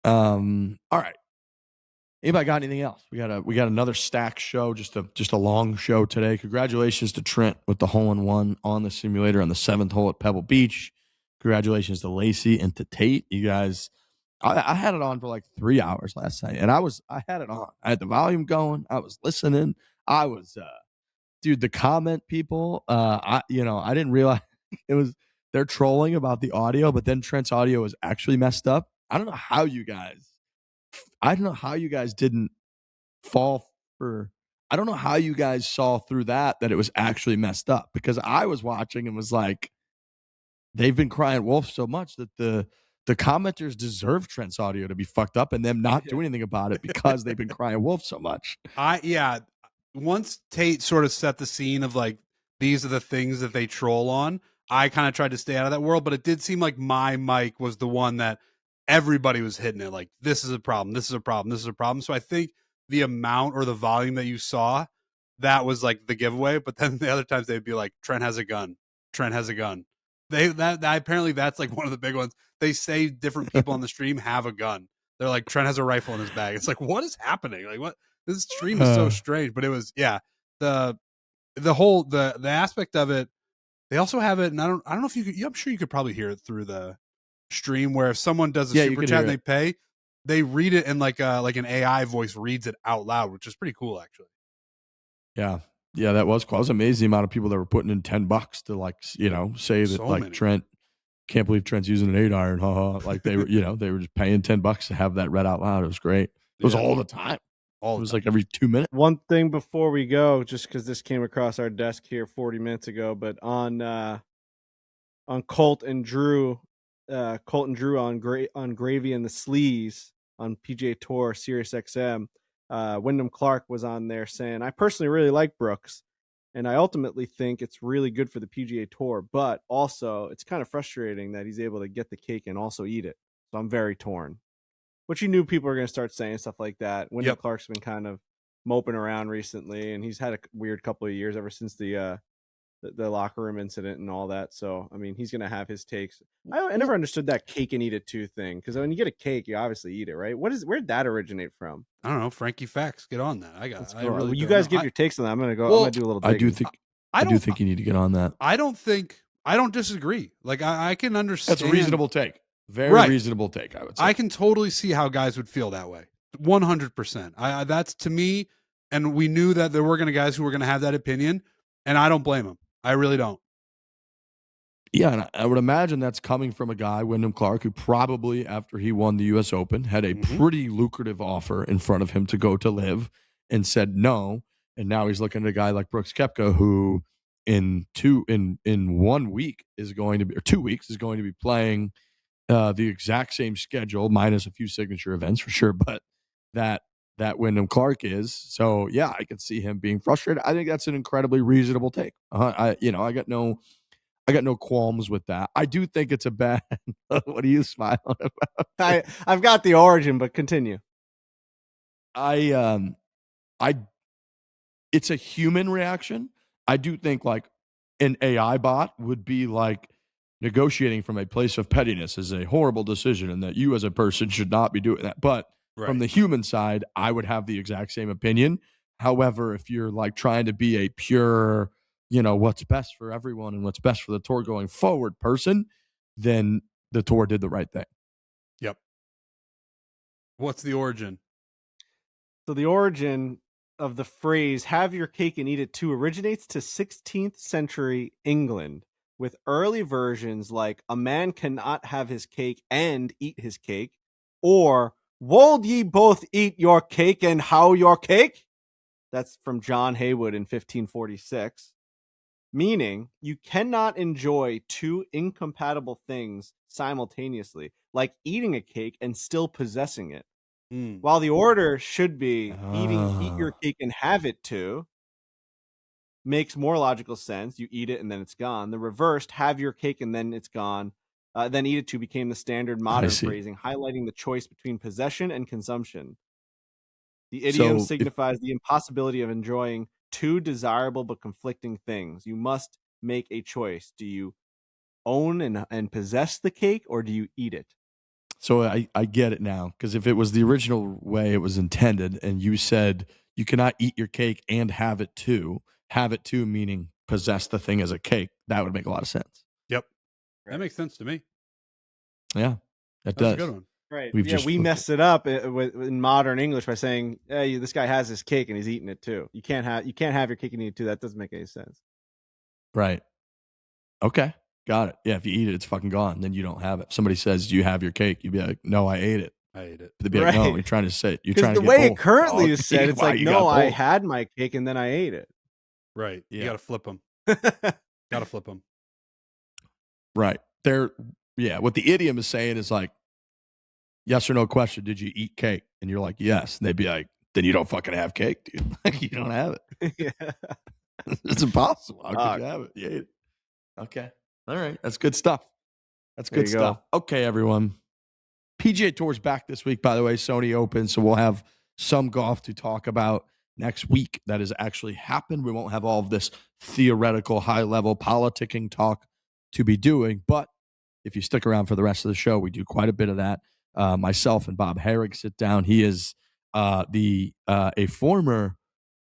All right. Anybody got anything else? We got another stack show, just a long show today. Congratulations to Trent with the hole-in-one on the simulator on the 7th hole at Pebble Beach. Congratulations to Lacey and to Tate. You guys, I had it on for like 3 hours last night, and I had it on. I had the volume going. I was listening. I was, dude, the comment people. I didn't realize they're trolling about the audio, but then Trent's audio was actually messed up. I don't know how you guys didn't fall for. I don't know how you guys saw through that it was actually messed up, because I was watching and was like, they've been crying wolf so much that the commenters deserve Trent's audio to be fucked up and them not do anything about it because they've been crying wolf so much. Once Tate sort of set the scene of like, these are the things that they troll on, I kind of tried to stay out of that world, but it did seem like my mic was the one that everybody was hitting it. Like, this is a problem. This is a problem. This is a problem. So I think the amount or the volume that you saw, that was like the giveaway. But then the other times they'd be like, Trent has a gun. Trent has a gun. Apparently that's like one of the big ones. They say different people on the stream have a gun. They're like, Trent has a rifle in his bag. It's like, what is happening? Like, what? This stream is so strange. But it was, the whole the aspect of it. They also have it, and I don't know if you could. I'm sure you could probably hear it through the stream, where if someone does a super chat and they pay, they read it in like an AI voice reads it out loud, which is pretty cool, actually. Yeah, that was cool. I was amazed the amount of people that were putting in $10 to like, say that so like many. Trent, can't believe Trent's using an 8-iron, haha. Like they were, they were just paying $10 to have that read out loud. It was great. It was all the time. It was like every 2 minutes. One thing before we go, just because this came across our desk here 40 minutes ago, but on Colt and Drew on Gravy and the Sleaze on PGA Tour Sirius XM, Wyndham Clark was on there saying, I personally really like Brooks, and I ultimately think it's really good for the PGA Tour, but also it's kind of frustrating that he's able to get the cake and also eat it. So I'm very torn. Which you knew people were going to start saying stuff like that. Wyndham Clark's been kind of moping around recently, and he's had a weird couple of years ever since the the locker room incident and all that. So, I mean, he's going to have his takes. I never understood that cake and eat it too thing, because when you get a cake, you obviously eat it, right? Where'd that originate from? I don't know. Frankie Facts, get on that. Let's I go. really You don't guys know. give your takes on that. I'm going to go. Well, I'm going to do a little digging. I do think you need to get on that. I don't disagree. Like I can understand. That's a reasonable take. Very reasonable take, I would say. I can totally see how guys would feel that way. 100%. That's to me, and we knew that there were going to guys who were going to have that opinion, and I don't blame them. I really don't. Yeah, and I would imagine that's coming from a guy, Wyndham Clark, who probably, after he won the U.S. Open, had a pretty lucrative offer in front of him to go to LIV and said no. And now he's looking at a guy like Brooks Koepka, who in 1 week is going to be, or 2 weeks is going to be playing the exact same schedule, minus a few signature events for sure, but that Wyndham Clark is. So yeah, I could see him being frustrated. I think that's an incredibly reasonable take. I got no qualms with that. I do think it's a bad. What are you smiling about? I've got the origin, but continue. It's a human reaction. I do think like an AI bot would be like negotiating from a place of pettiness is a horrible decision, and that you as a person should not be doing that. But from the human side, I would have the exact same opinion. However, if you're like trying to be a pure, what's best for everyone and what's best for the tour going forward person, then the tour did the right thing. Yep. What's the origin? So the origin of the phrase "have your cake and eat it too" originates to 16th century England, with early versions like "a man cannot have his cake and eat his cake," or "wold ye both eat your cake and how your cake?" That's from John Haywood in 1546. Meaning, you cannot enjoy two incompatible things simultaneously, like eating a cake and still possessing it. While the order should be eat your cake and have it too, makes more logical sense. You eat it and then it's gone. The reversed, have your cake and then it's gone, then eat it too, became the standard modern phrasing, highlighting the choice between possession and consumption. The idiom signifies the impossibility of enjoying two desirable but conflicting things. You must make a choice. Do you own and possess the cake, or do you eat it? So I get it now, because if it was the original way it was intended, and you said you cannot eat your cake and have it too meaning possess the thing as a cake, that would make a lot of sense. Yep. That makes sense to me. Yeah, that does. A good one. Right. We messed it up in modern English by saying, "Hey, this guy has his cake and he's eating it too." You can't have your cake and eat it too. That doesn't make any sense. Right. Okay. Got it. Yeah, if you eat it, it's fucking gone. Then you don't have it. If somebody says, "Do you have your cake?" You'd be like, "No, I ate it." They'd be like, "No, you're trying to say it." You're trying to the way it currently is said, it's like, "No, I had my cake and then I ate it." Right. You got to flip them. Got to flip them. Right. What the idiom is saying is like, yes or no question, did you eat cake? And you're like, yes. And they'd be like, then you don't fucking have cake, dude. Like, you don't have it. Yeah. It's impossible. How could you have it? You ate it. Okay. All right. That's good stuff. That's good stuff. Okay, everyone. PGA Tour's back this week, by the way. Sony Open. So we'll have some golf to talk about next week that has actually happened. We won't have all of this theoretical, high-level politicking talk to be doing. But if you stick around for the rest of the show, we do quite a bit of that. Myself and Bob Harig sit down. He is a former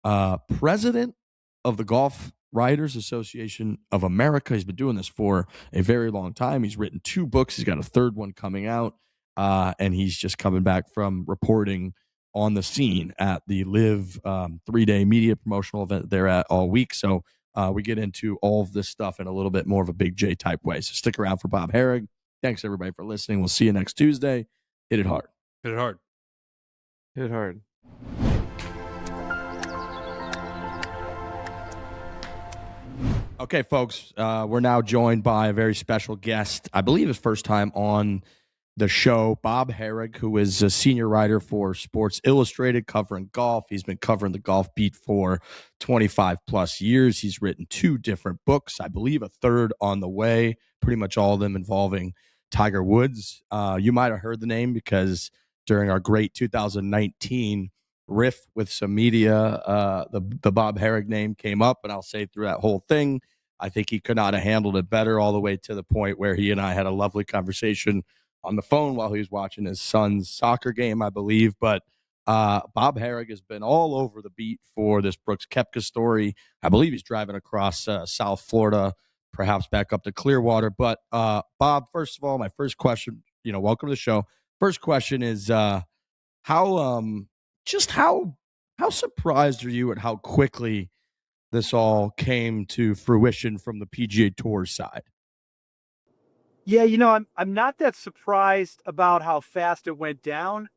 president of the Golf Writers Association of America. He's been doing this for a very long time. He's written 2 books. He's got a 3rd one coming out, and he's just coming back from reporting on the scene at the LIV 3-day media promotional event they're at all week. So we get into all of this stuff in a little bit more of a Big J type way. So stick around for Bob Harig. Thanks, everybody, for listening. We'll see you next Tuesday. Hit it hard. Hit it hard. Hit it hard. Okay, folks, we're now joined by a very special guest. I believe his first time on the show, Bob Harig, who is a senior writer for Sports Illustrated covering golf. He's been covering the golf beat for 25 plus years. He's written 2 different books, I believe a 3rd on the way, pretty much all of them involving Tiger Woods. You might have heard the name because during our great 2019 riff with some media, the Bob Harig name came up, and I'll say through that whole thing, I think he could not have handled it better, all the way to the point where he and I had a lovely conversation on the phone while he was watching his son's soccer game, I believe. But Bob Harig has been all over the beat for this Brooks Koepka story. I believe he's driving across South Florida, perhaps back up to Clearwater. But Bob, first of all, my first question, welcome to the show. First question is how surprised are you at how quickly this all came to fruition from the PGA Tour side? Yeah, I'm not that surprised about how fast it went down.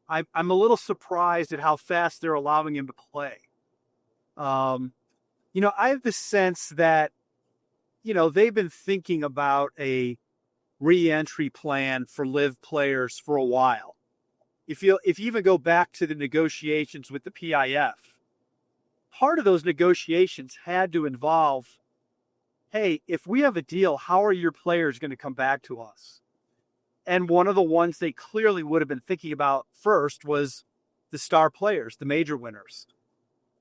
I'm a little surprised at how fast they're allowing him to play. I have the sense that, they've been thinking about a re-entry plan for LIV players for a while. If you even go back to the negotiations with the PIF, part of those negotiations had to involve, hey, if we have a deal, how are your players going to come back to us? And one of the ones they clearly would have been thinking about first was the star players, the major winners.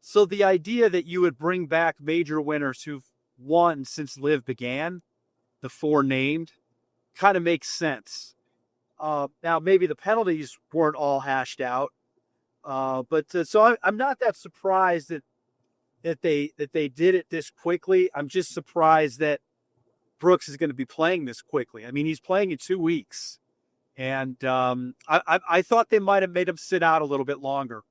So the idea that you would bring back major winners who've won since LIV began, the 4 named, kind of makes sense. Now, maybe the penalties weren't all hashed out, but so I'm not that surprised that they did it this quickly. I'm just surprised that Brooks is going to be playing this quickly. I mean, he's playing in 2 weeks, and I thought they might have made him sit out a little bit longer.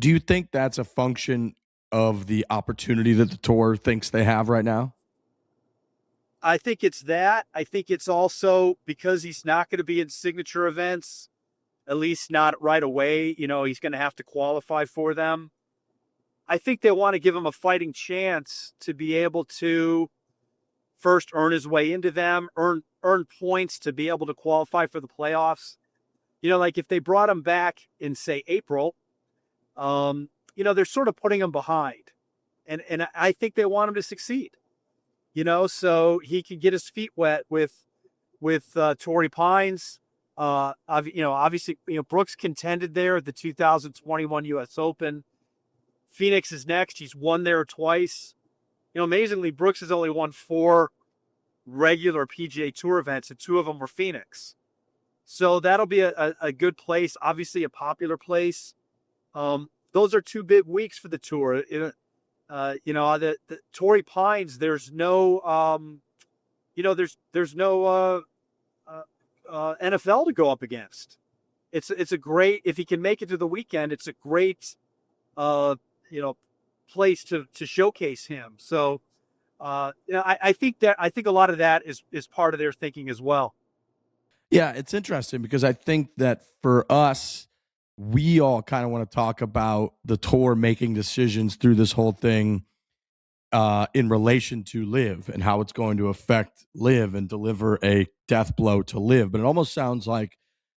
Do you think that's a function of the opportunity that the tour thinks they have right now? I think it's that. I think it's also because he's not going to be in signature events, at least not right away. He's going to have to qualify for them. I think they want to give him a fighting chance to be able to first earn his way into them, earn points to be able to qualify for the playoffs. Like if they brought him back in, say, April, they're sort of putting him behind. And I think they want him to succeed, so he can get his feet wet with Torrey Pines. Obviously, Brooks contended there at the 2021 U.S. Open. Phoenix is next. He's won there twice. Amazingly, Brooks has only won 4 regular PGA Tour events, and 2 of them were Phoenix. So that'll be a good place, obviously a popular place. Those are 2 big weeks for the tour. The Torrey Pines, there's no, there's no NFL to go up against. It's a great, if he can make it to the weekend, it's a great, place to showcase him. So, I think a lot of that is part of their thinking as well. Yeah, it's interesting because I think that for us, we all kind of want to talk about the tour making decisions through this whole thing in relation to LIV and how it's going to affect LIV and deliver a death blow to LIV. But it almost sounds like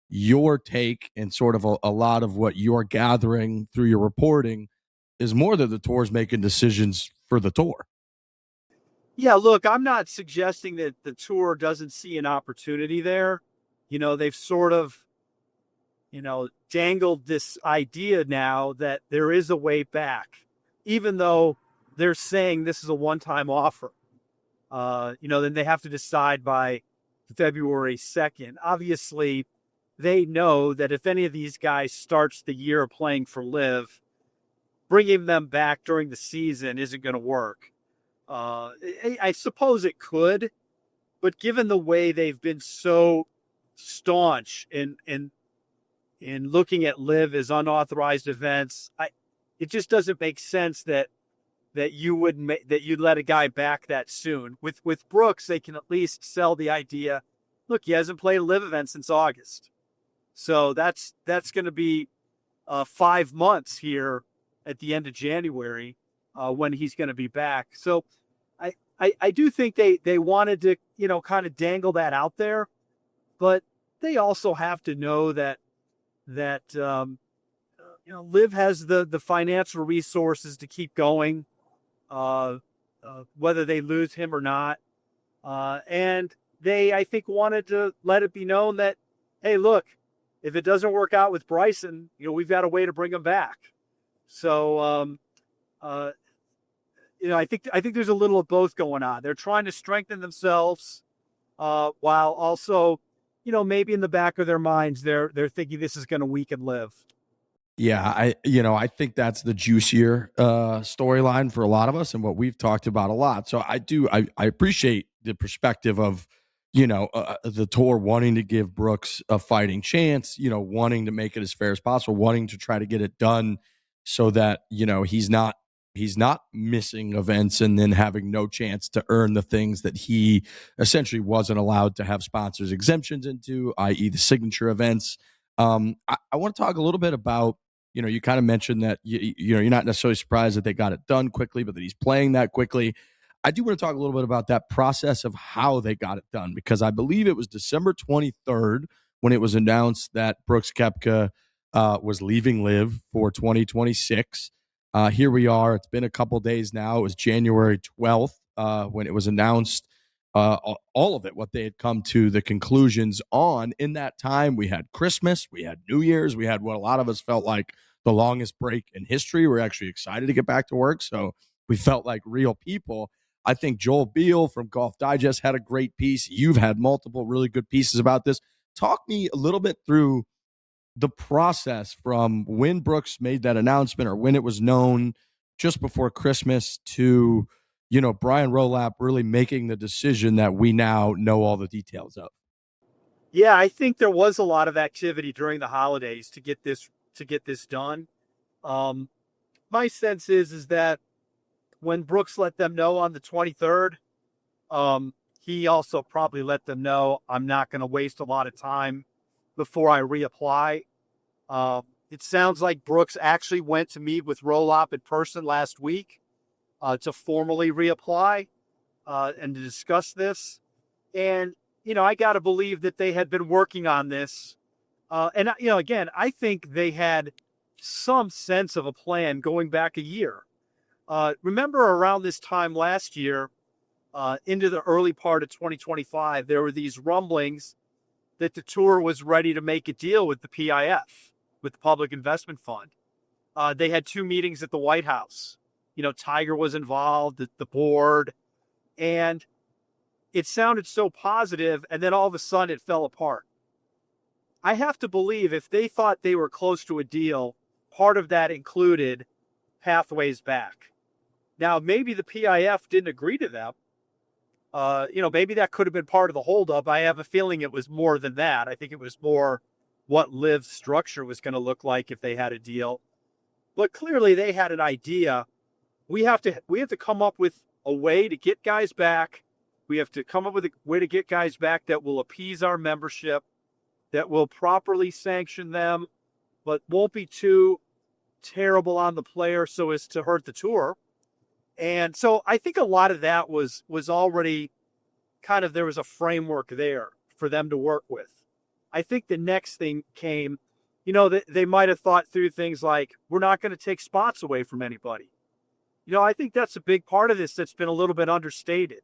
your take and sort of a lot of what you're gathering through your reporting is more that the tour's making decisions for the tour. Yeah, look, I'm not suggesting that the tour doesn't see an opportunity there. They've sort of, dangled this idea now that there is a way back, even though they're saying this is a one-time offer. Then they have to decide by February 2nd. Obviously, they know that if any of these guys starts the year playing for LIV, bringing them back during the season isn't going to work. I suppose it could, but given the way they've been so staunch in looking at LIV as unauthorized events, it just doesn't make sense that you'd let a guy back that soon. With Brooks, they can at least sell the idea. Look, he hasn't played a LIV event since August, so that's going to be 5 months here at the end of January when he's going to be back. So I do think they wanted to kind of dangle that out there, but they also have to know that LIV has the financial resources to keep going, whether they lose him or not. And they, I think, wanted to let it be known that, hey, look, if it doesn't work out with Bryson, we've got a way to bring him back. So, I think there's a little of both going on. They're trying to strengthen themselves, while also, maybe in the back of their minds, they're thinking this is going to weaken LIV. Yeah, I think that's the juicier storyline for a lot of us and what we've talked about a lot. So I appreciate the perspective of, the tour wanting to give Brooks a fighting chance, wanting to make it as fair as possible, wanting to try to get it done so that, he's not missing events and then having no chance to earn the things that he essentially wasn't allowed to have sponsors exemptions into, i.e. the signature events. I want to talk a little bit about, you kind of mentioned that, you're not necessarily surprised that they got it done quickly, but that he's playing that quickly. I do want to talk a little bit about that process of how they got it done, because I believe it was December 23rd when it was announced that Brooks Koepka was leaving LIV for 2026. Here we are. It's been a couple days now. It was January 12th when it was announced, all of it, what they had come to the conclusions on. In that time, we had Christmas, we had New Year's, we had what a lot of us felt like the longest break in history. We're actually excited to get back to work, so we felt like real people. I think Joel Beal from Golf Digest had a great piece. You've had multiple really good pieces about this. Talk me a little bit through the process from when Brooks made that announcement or when it was known just before Christmas to, Brian Rolapp really making the decision that we now know all the details of. Yeah, I think there was a lot of activity during the holidays to get this done. My sense is that when Brooks let them know on the 23rd, he also probably let them know, I'm not going to waste a lot of time before I reapply. It sounds like Brooks actually went to meet with Rolapp in person last week to formally reapply and to discuss this. And, I got to believe that they had been working on this. And, again, I think they had some sense of a plan going back a year. Remember around this time last year, into the early part of 2025, there were these rumblings that the tour was ready to make a deal with the PIF, with the Public Investment Fund. They had 2 meetings at the White House. Tiger was involved, the board, and it sounded so positive, and then all of a sudden it fell apart. I have to believe if they thought they were close to a deal, part of that included pathways back. Now, maybe the PIF didn't agree to them. Maybe that could have been part of the holdup. I have a feeling it was more than that. I think it was more what LIV's structure was going to look like if they had a deal. But clearly they had an idea. We have to come up with a way to get guys back. We have to come up with a way to get guys back that will appease our membership, that will properly sanction them, but won't be too terrible on the player so as to hurt the tour. And so I think a lot of that was already kind of, there was a framework there for them to work with. I think the next thing came, they might have thought through things like, we're not going to take spots away from anybody. I think that's a big part of this that's been a little bit understated.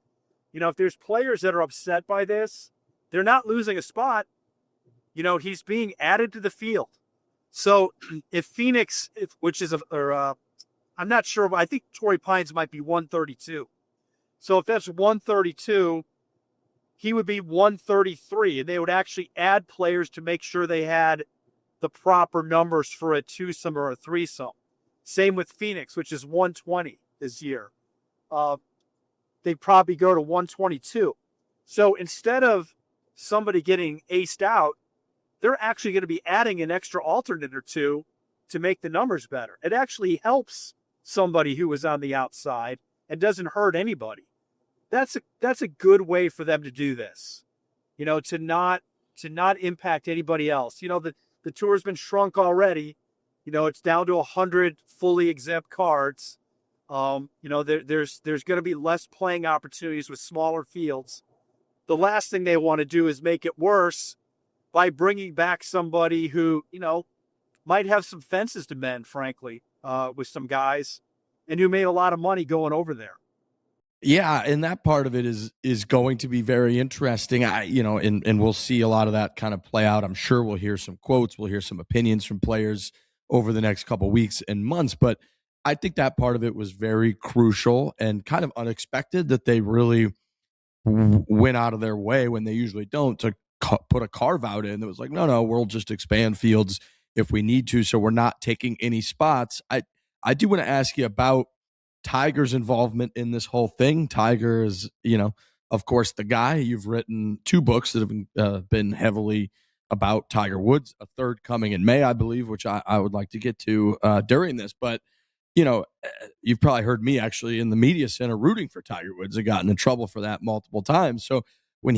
If there's players that are upset by this, they're not losing a spot. He's being added to the field. So if Phoenix, I'm not sure, but I think Torrey Pines might be 132. So if that's 132, he would be 133, and they would actually add players to make sure they had the proper numbers for a twosome or a threesome. Same with Phoenix, which is 120 this year. They'd probably go to 122. So instead of somebody getting aced out, they're actually going to be adding an extra alternate or two to make the numbers better. It actually helps somebody who was on the outside and doesn't hurt anybody. That's a good way for them to do this. To not impact anybody else. The tour's been shrunk already. It's down to 100 fully exempt cards. There's going to be less playing opportunities with smaller fields. The last thing they want to do is make it worse by bringing back somebody who, might have some fences to mend, frankly, with some guys, and who made a lot of money going over there. Yeah, and that part of it is going to be very interesting. And we'll see a lot of that kind of play out. I'm sure we'll hear some quotes, we'll hear some opinions from players over the next couple of weeks and months. But I think that part of it was very crucial and kind of unexpected that they really went out of their way when they usually don't to put a carve out in that was like, no, we'll just expand fields if we need to. So we're not taking any spots. I do want to ask you about Tiger's involvement in this whole thing. Tiger is, of course, the guy. You've written 2 books that have been heavily about Tiger Woods, a third coming in May, I believe, which I would like to get to during this. But, you've probably heard me actually in the media center rooting for Tiger Woods. I've gotten in trouble for that multiple times. So when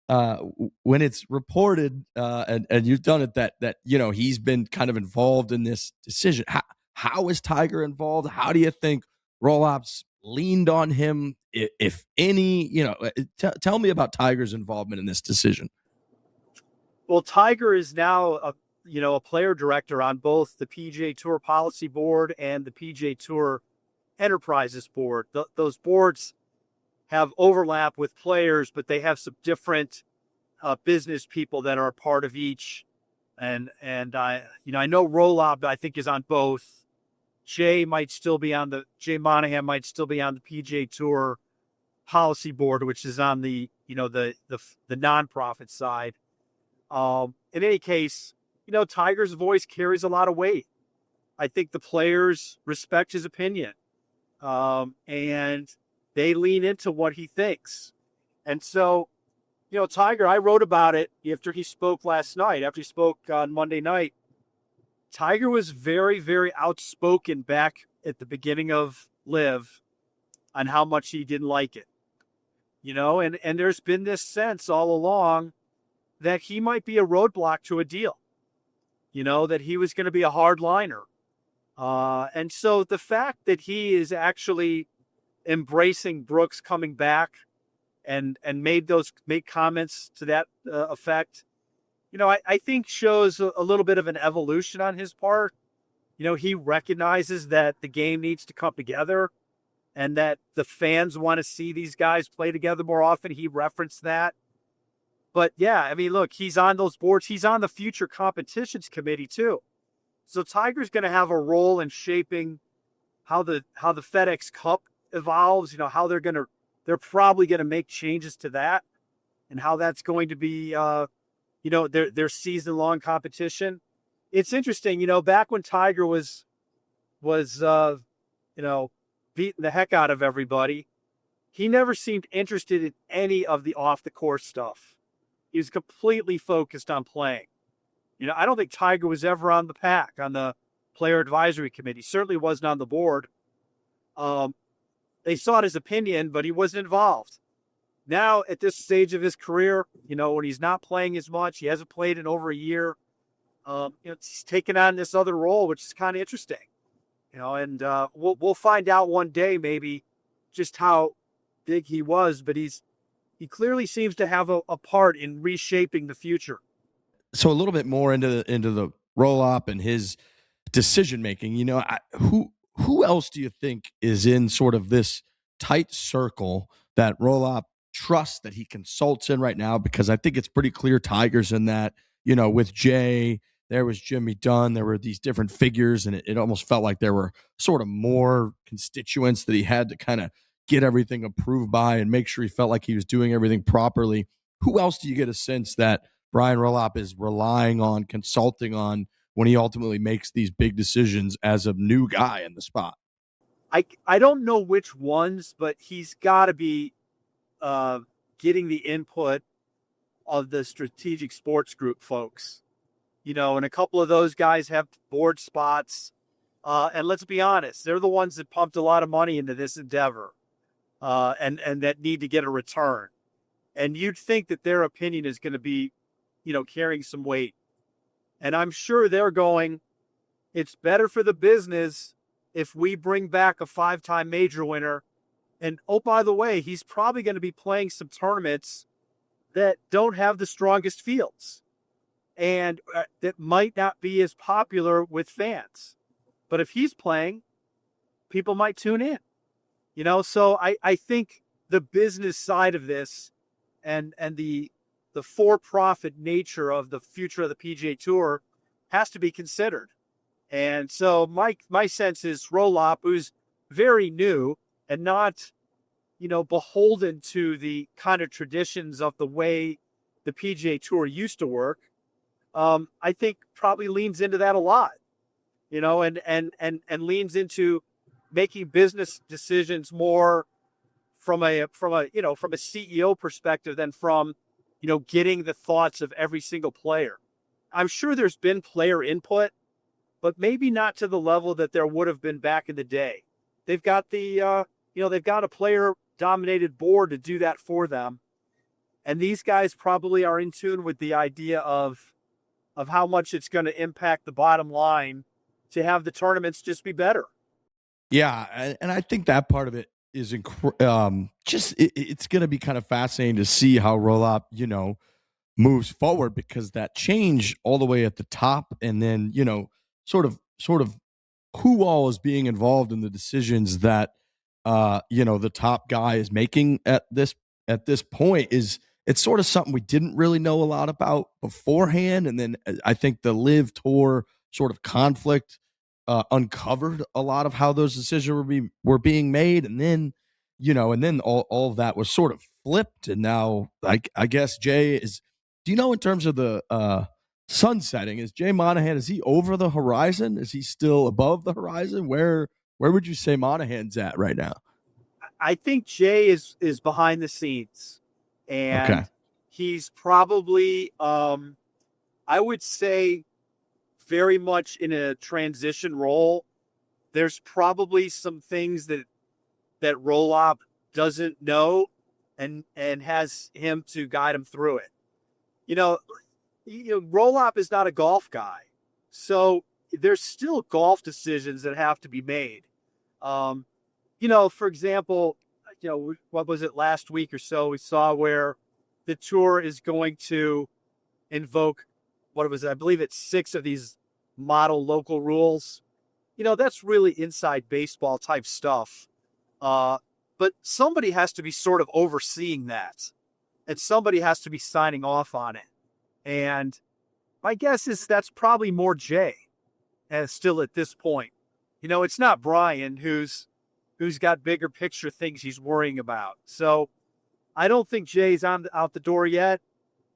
when it's reported and you've done it that he's been kind of involved in this decision, how is Tiger involved? How do you think roll-ups leaned on him, if any? Tell me about Tiger's involvement in this decision. Well, Tiger is now a player director on both the PGA Tour Policy Board and the PGA Tour Enterprises Board. Those boards have overlap with players, but they have some different business people that are a part of each. And I know Rolab, I think, is on both. Jay Monahan might still be on the PGA Tour Policy Board, which is on the nonprofit side. In any case, Tiger's voice carries a lot of weight. I think the players respect his opinion, and they lean into what he thinks. And so, Tiger, I wrote about it after he spoke last night, after he spoke on Monday night. Tiger was very, very outspoken back at the beginning of LIV on how much he didn't like it. And there's been this sense all along that he might be a roadblock to a deal. That he was going to be a hardliner. And so the fact that he is actually embracing Brooks coming back and made comments to that effect, I think shows a little bit of an evolution on his part. He recognizes that the game needs to come together and that the fans want to see these guys play together more often. He referenced that. But yeah, look, he's on those boards. He's on the future competitions committee too. So Tiger's going to have a role in shaping how the FedEx Cup evolves, how they're probably going to make changes to that and how that's going to be, their season-long competition. It's interesting, back when Tiger was beating the heck out of everybody, he never seemed interested in any of the off-the-course stuff. He was completely focused on playing. I don't think Tiger was ever on the pack, on the player advisory committee. Certainly wasn't on the board. They sought his opinion, but he wasn't involved. Now, at this stage of his career, when he's not playing as much, he hasn't played in over a year. He's taken on this other role, which is kind of interesting. And we'll find out one day maybe just how big he was, but he clearly seems to have a part in reshaping the future. So a little bit more into the roll-up and his decision making. Who else do you think is in sort of this tight circle that roll-up trusts that he consults in right now? Because I think it's pretty clear Tiger's in that. With Jay, there was Jimmy Dunn, there were these different figures, and it almost felt like there were sort of more constituents that he had to kind of get everything approved by and make sure he felt like he was doing everything properly. Who else do you get a sense that Brian Rollop is relying on, consulting on when he ultimately makes these big decisions as a new guy in the spot? I don't know which ones, but he's got to be getting the input of the strategic sports group folks. And a couple of those guys have board spots. And let's be honest, they're the ones that pumped a lot of money into this endeavor. And that need to get a return. And you'd think that their opinion is going to be, carrying some weight. And I'm sure they're going, it's better for the business if we bring back a 5-time major winner. And oh, by the way, he's probably going to be playing some tournaments that don't have the strongest fields and that might not be as popular with fans. But if he's playing, people might tune in. So I think the business side of this and the for-profit nature of the future of the PGA Tour has to be considered. And so my sense is Rolop, who's very new and not, beholden to the kind of traditions of the way the PGA Tour used to work, I think probably leans into that a lot, and leans into making business decisions more from a CEO perspective than from, getting the thoughts of every single player. I'm sure there's been player input, but maybe not to the level that there would have been back in the day. They've got they've got a player-dominated board to do that for them, and these guys probably are in tune with the idea of how much it's going to impact the bottom line to have the tournaments just be better. Yeah, and I think that part of it is it's going to be kind of fascinating to see how Rolop, moves forward, because that change all the way at the top, and then sort of who all is being involved in the decisions that the top guy is making at this point it's sort of something we didn't really know a lot about beforehand. And then I think the LIV Tour sort of conflict uncovered a lot of how those decisions were being made, and then all of that was sort of flipped, and now I guess Jay is. Do you know, in terms of the sunsetting, is Jay Monahan, is he over the horizon? Is he still above the horizon? Where would you say Monahan's at right now? I think Jay is behind the scenes, and he's probably I would say very much in a transition role. There's probably some things that Rolop doesn't know, and has him to guide him through it. Rolop is not a golf guy, so there's still golf decisions that have to be made. For example, what was it, last week or so, we saw where the tour is going to invoke, what was it? I believe it's 6 of these model local rules. That's really inside baseball type stuff. But somebody has to be sort of overseeing that, and somebody has to be signing off on it. And my guess is that's probably more Jay, still at this point. It's not Brian who's got bigger picture things he's worrying about. So I don't think Jay's out the door yet.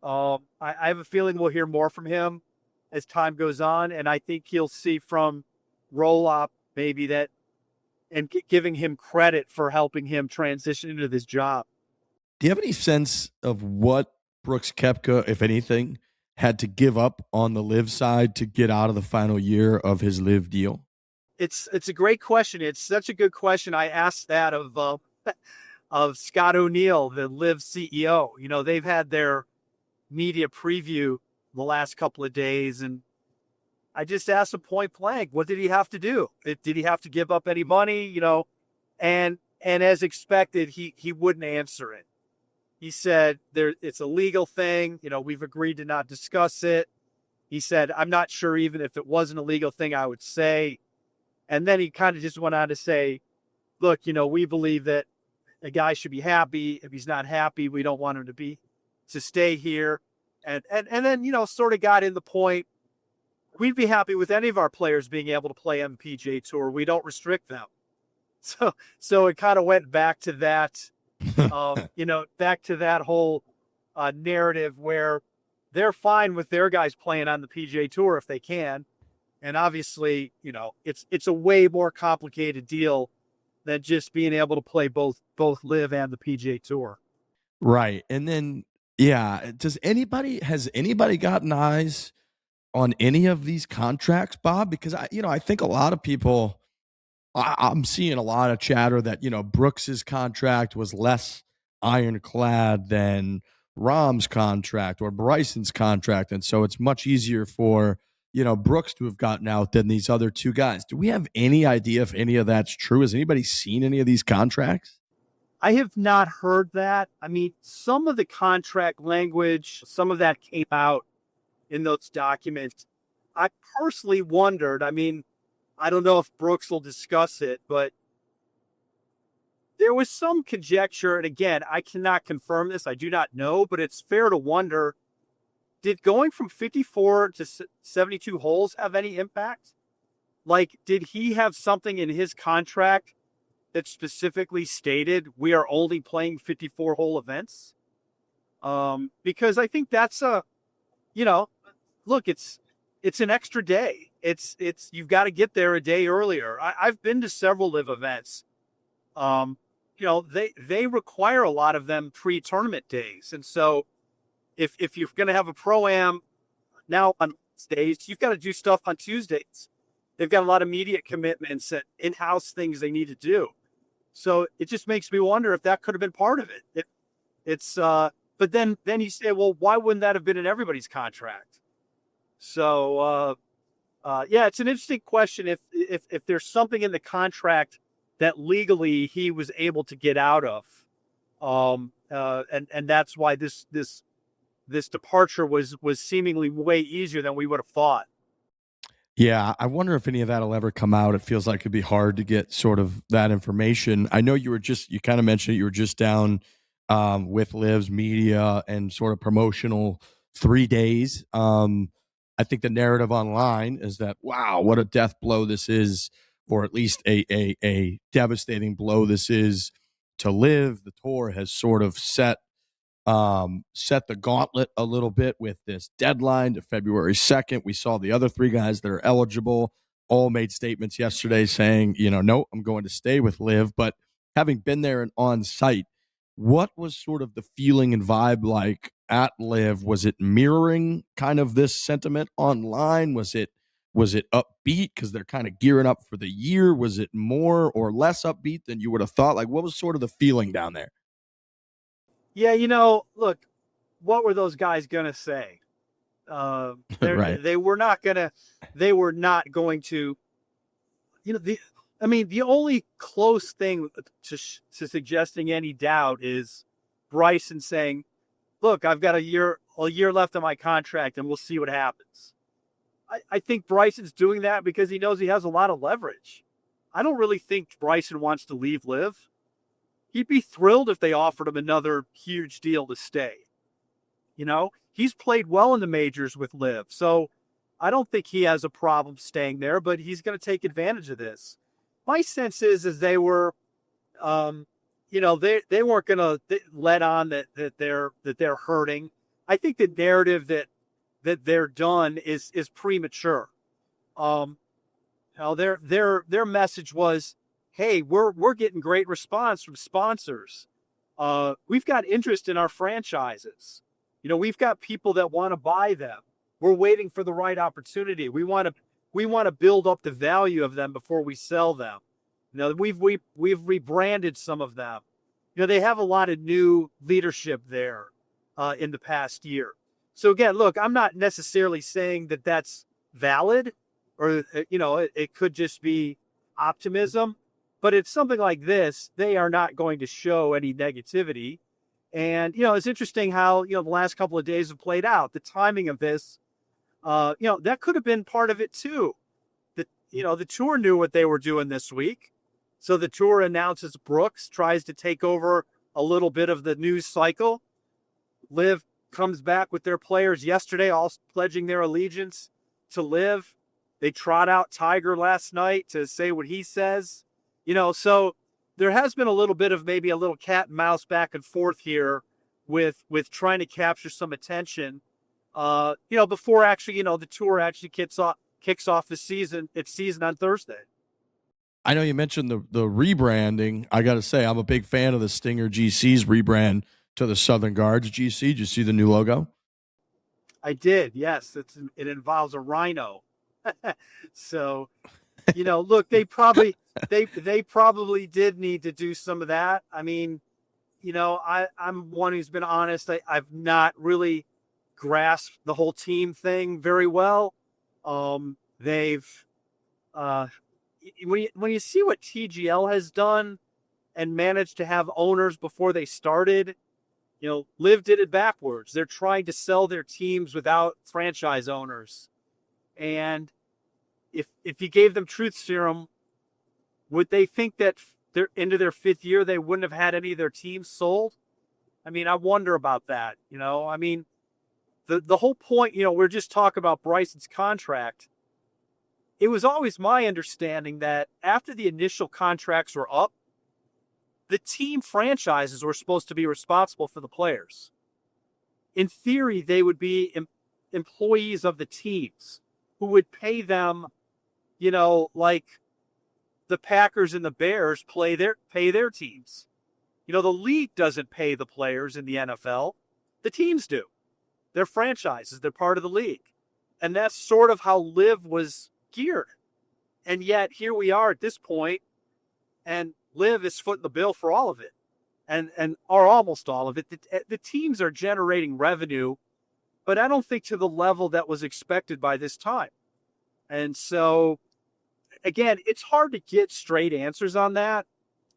I have a feeling we'll hear more from him as time goes on, and I think he'll see from Rolop maybe that, and giving him credit for helping him transition into this job. Do you have any sense of what Brooks Koepka, if anything, had to give up on the LIV side to get out of the final year of his LIV deal? It's a great question. It's such a good question. I asked that of Scott O'Neill, the LIV CEO. They've had their media preview the last couple of days, and I just asked him point blank, what did he have to do? Did he have to give up any money? And as expected, he wouldn't answer it. He said it's a legal thing. We've agreed to not discuss it. He said, I'm not sure even if it wasn't a legal thing, I would say. And then he kind of just went on to say, look, we believe that a guy should be happy. If he's not happy, we don't want him to stay here. And then, sort of got in the point, we'd be happy with any of our players being able to play on the PGA Tour. We don't restrict them. So it kind of went back to that, back to that whole narrative where they're fine with their guys playing on the PGA Tour if they can. And obviously, it's a way more complicated deal than just being able to play both LIV and the PGA Tour. Right. And then, has anybody gotten eyes on any of these contracts, Bob? Because I think a lot of people, I'm seeing a lot of chatter that, Brooks's contract was less ironclad than Rahm's contract or Bryson's contract. And so it's much easier for, Brooks to have gotten out than these other two guys. Do we have any idea if any of that's true? Has anybody seen any of these contracts? I have not heard that. I mean, some of the contract language, some of that came out in those documents. I personally wondered, I don't know if Brooks will discuss it, but there was some conjecture, and again, I cannot confirm this, I do not know, but it's fair to wonder, did going from 54 to 72 holes have any impact? like, did he have something in his contract that specifically stated we are only playing 54 hole events? Because I think that's look, it's an extra day. It's you've got to get there a day earlier. I've been to several LIV events. They require a lot of them pre-tournament days, and so if you're going to have a pro-am now on Wednesdays, you've got to do stuff on Tuesdays. They've got a lot of media commitments and in-house things they need to do. So it just makes me wonder if that could have been part of it. But then you say, well, why wouldn't that have been in everybody's contract? So it's an interesting question. If there's something in the contract that legally he was able to get out of, and that's why this departure was seemingly way easier than we would have thought. Yeah, I wonder if any of that will ever come out. It feels like it'd be hard to get sort of that information. I know you kind of mentioned it, you were just down with LIV's media and sort of promotional 3 days. I think the narrative online is that, wow, what a death blow this is, or at least a devastating blow this is to LIV. The tour has sort of set the gauntlet a little bit with this deadline to February 2nd. We saw the other 3 guys that are eligible all made statements yesterday saying, no, I'm going to stay with LIV. But having been there and on site, what was sort of the feeling and vibe like at LIV? Was it mirroring kind of this sentiment online? Was it upbeat because they're kind of gearing up for the year? Was it more or less upbeat than you would have thought? Like, what was sort of the feeling down there? Yeah, look, what were those guys going to say? Right. They were not going to, the only close thing to suggesting any doubt is Bryson saying, look, I've got a year left on my contract and we'll see what happens. I think Bryson's doing that because he knows he has a lot of leverage. I don't really think Bryson wants to leave LIV. He'd be thrilled if they offered him another huge deal to stay. He's played well in the majors with LIV, so I don't think he has a problem staying there, but he's going to take advantage of this. My sense is they were, they weren't going to let on that they're hurting. I think the narrative that they're done is premature. Their message was, hey, we're getting great response from sponsors. We've got interest in our franchises. We've got people that want to buy them. We're waiting for the right opportunity. We want to build up the value of them before we sell them. We've rebranded some of them. They have a lot of new leadership there in the past year. So again, look, I'm not necessarily saying that that's valid, or it could just be optimism. But it's something like this, they are not going to show any negativity. And, it's interesting how, the last couple of days have played out. The timing of this, that could have been part of it too. The tour knew what they were doing this week. So the tour announces Brooks, tries to take over a little bit of the news cycle. LIV comes back with their players yesterday, all pledging their allegiance to LIV. They trot out Tiger last night to say what he says. So there has been a little bit of maybe a little cat and mouse back and forth here with trying to capture some attention, before actually, the tour actually kicks off its season on Thursday. I know you mentioned the rebranding. I got to say, I'm a big fan of the Stinger GC's rebrand to the Southern Guards GC. Did you see the new logo? I did. Yes. It involves a rhino. So, look, they probably did need to do some of that. I mean, I'm one who's been honest. I've not really grasped the whole team thing very well. They've, when you see what TGL has done and managed to have owners before they started, LIV did it backwards. They're trying to sell their teams without franchise owners. And if you gave them truth serum, would they think that they're into their 5th year, they wouldn't have had any of their teams sold? I mean, I wonder about that. I mean, the whole point, we're just talking about Bryson's contract. it was always my understanding that after the initial contracts were up, the team franchises were supposed to be responsible for the players. In theory, they would be employees of the teams who would pay them, like the Packers and the Bears pay their teams. The league doesn't pay the players in the NFL. The teams do. They're franchises. They're part of the league. And that's sort of how LIV was geared. And yet here we are at this point, and LIV is footing the bill for all of it. And or almost all of it. The teams are generating revenue, but I don't think to the level that was expected by this time. And so, again, it's hard to get straight answers on that.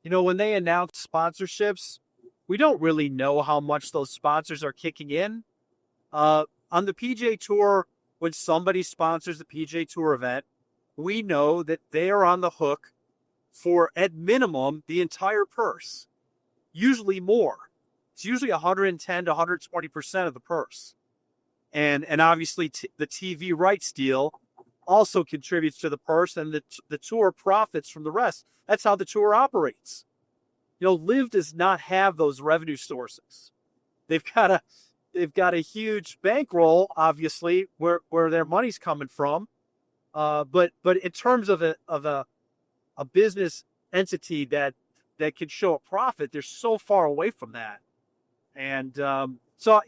When they announce sponsorships, we don't really know how much those sponsors are kicking in. On the PGA Tour, when somebody sponsors the PGA Tour event, we know that they are on the hook for, at minimum, the entire purse. Usually more. It's usually 110 to 120% of the purse. And obviously the TV rights deal also contributes to the purse, and the tour profits from the rest. That's how the tour operates. LIV does not have those revenue sources. They've got a huge bankroll, obviously, where their money's coming from. But in terms of a business entity that can show a profit, they're so far away from that. And so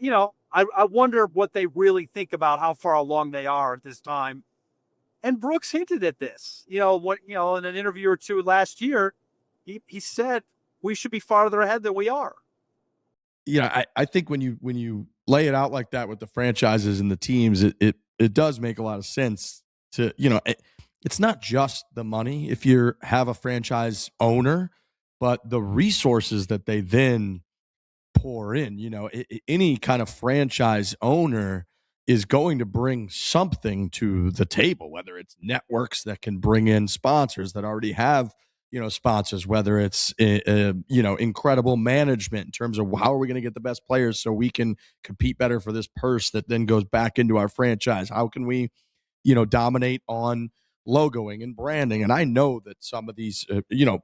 I wonder what they really think about how far along they are at this time. And Brooks hinted at this, in an interview or two last year, he said we should be farther ahead than we are. I think when you lay it out like that with the franchises and the teams, it does make a lot of sense to, it's not just the money if you have a franchise owner, but the resources that they then pour in. Any kind of franchise owner is going to bring something to the table, whether it's networks that can bring in sponsors that already have, sponsors, whether it's, incredible management in terms of how are we going to get the best players so we can compete better for this purse that then goes back into our franchise. How can we, dominate on logoing and branding? And I know that some of these,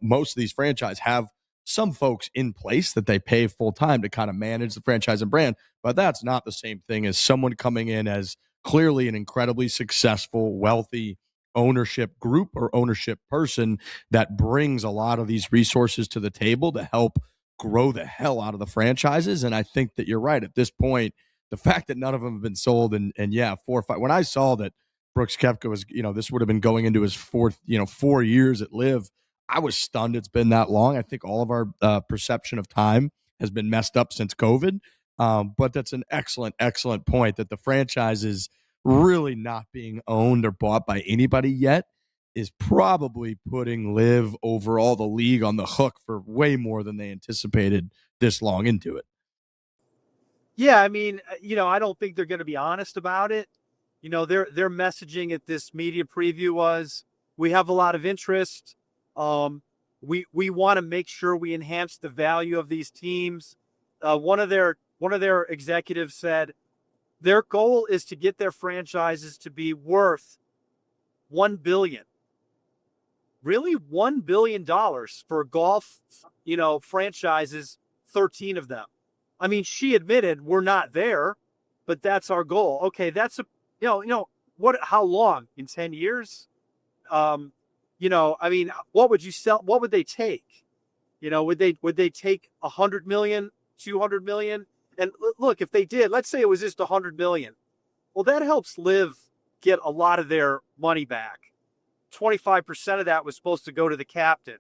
most of these franchises have some folks in place that they pay full time to kind of manage the franchise and brand, but that's not the same thing as someone coming in as clearly an incredibly successful, wealthy ownership group or ownership person that brings a lot of these resources to the table to help grow the hell out of the franchises. And I think that you're right at this point, the fact that none of them have been sold and 4 or 5, when I saw that Brooks Koepka was, this would have been going into his 4 years at LIV, I was stunned it's been that long. I think all of our perception of time has been messed up since COVID. But that's an excellent, excellent point that the franchise is really not being owned or bought by anybody yet is probably putting LIV overall the league on the hook for way more than they anticipated this long into it. Yeah, I mean, I don't think they're going to be honest about it. Their messaging at this media preview was, we have a lot of interest. We want to make sure we enhance the value of these teams. One of their executives said their goal is to get their franchises to be worth $1 billion. Really, $1 billion for golf, franchises, 13 of them. I mean, she admitted we're not there, but that's our goal. Okay, that's how long? In 10 years? I mean, what would you sell? What would they take? Would they take 100 million, 200 million? And look, if they did, let's say it was just 100 million. Well, that helps LIV get a lot of their money back. 25% of that was supposed to go to the captain.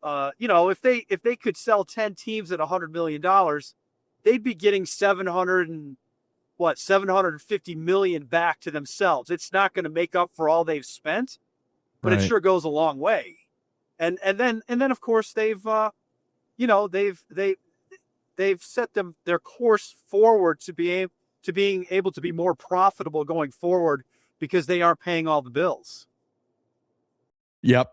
If they could sell 10 teams at $100 million, they'd be getting 750 million back to themselves. It's not going to make up for all they've spent, but It sure goes a long way. And then of course they've set their course forward to being able to be more profitable going forward because they aren't paying all the bills. Yep.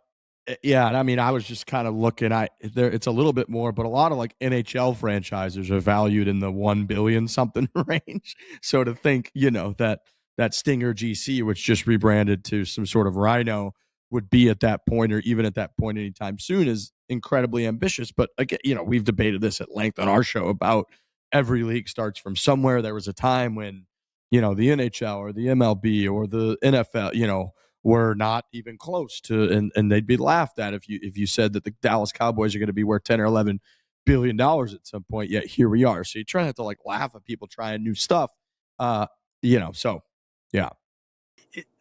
Yeah, and I mean, I was just kind of looking. It's a little bit more, but a lot of like NHL franchises are valued in the 1 billion something range. So to think, that that Stinger GC, which just rebranded to some sort of Rhino, would be at that point, or even at that point anytime soon, is incredibly ambitious. But again, we've debated this at length on our show about every league starts from somewhere. There was a time when, the NHL or the MLB or the NFL, were not even close to, and they'd be laughed at if you said that the Dallas Cowboys are going to be worth 10 or 11 billion dollars at some point. Yet here we are. So you try not to laugh at people trying new stuff. So yeah.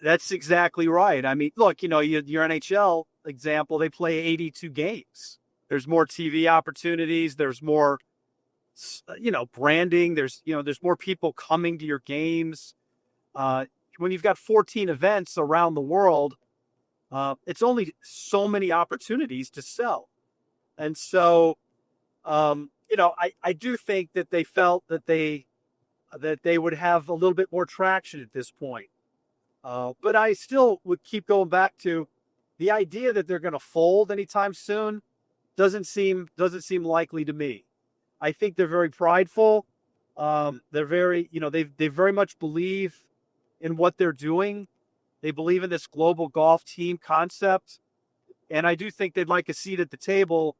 That's exactly right. I mean, look, your NHL example, they play 82 games. There's more TV opportunities. There's more, branding. There's more people coming to your games. When you've got 14 events around the world, it's only so many opportunities to sell. And so, I do think that they felt that they would have a little bit more traction at this point. But I still would keep going back to the idea that they're going to fold anytime soon. Doesn't seem likely to me. I think they're very prideful. They're very, they very much believe in what they're doing. They believe in this global golf team concept. And I do think they'd like a seat at the table,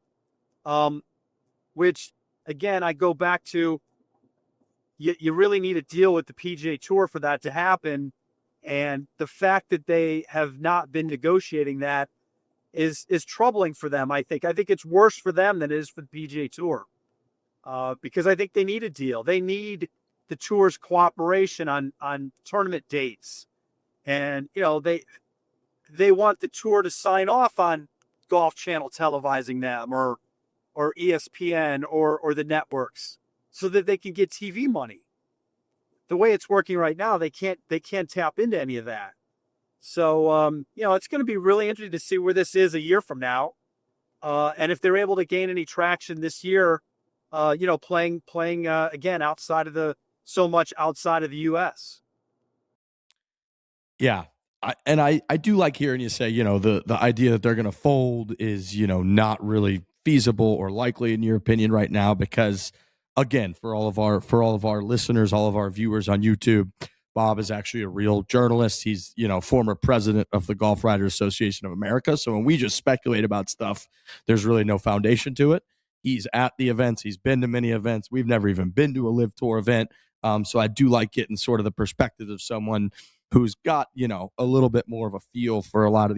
which, again, I go back to, you really need to deal with the PGA Tour for that to happen. And the fact that they have not been negotiating that is troubling for them, I think. I think it's worse for them than it is for the PGA Tour, because I think they need a deal. They need the Tour's cooperation on tournament dates. And, they want the Tour to sign off on Golf Channel televising them or ESPN or the networks so that they can get TV money. The way it's working right now, they can't tap into any of that. So, it's going to be really interesting to see where this is a year from now. And if they're able to gain any traction this year, playing again, outside of the U.S. Yeah. I do like hearing you say, the idea that they're going to fold is, not really feasible or likely in your opinion right now, because again, for all of our listeners, all of our viewers on YouTube, Bob is actually a real journalist. He's, former president of the Golf Writers Association of America. So when we just speculate about stuff, there's really no foundation to it. He's at the events. He's been to many events. We've never even been to a LIV Tour event. So I do like getting sort of the perspective of someone who's got, a little bit more of a feel for a lot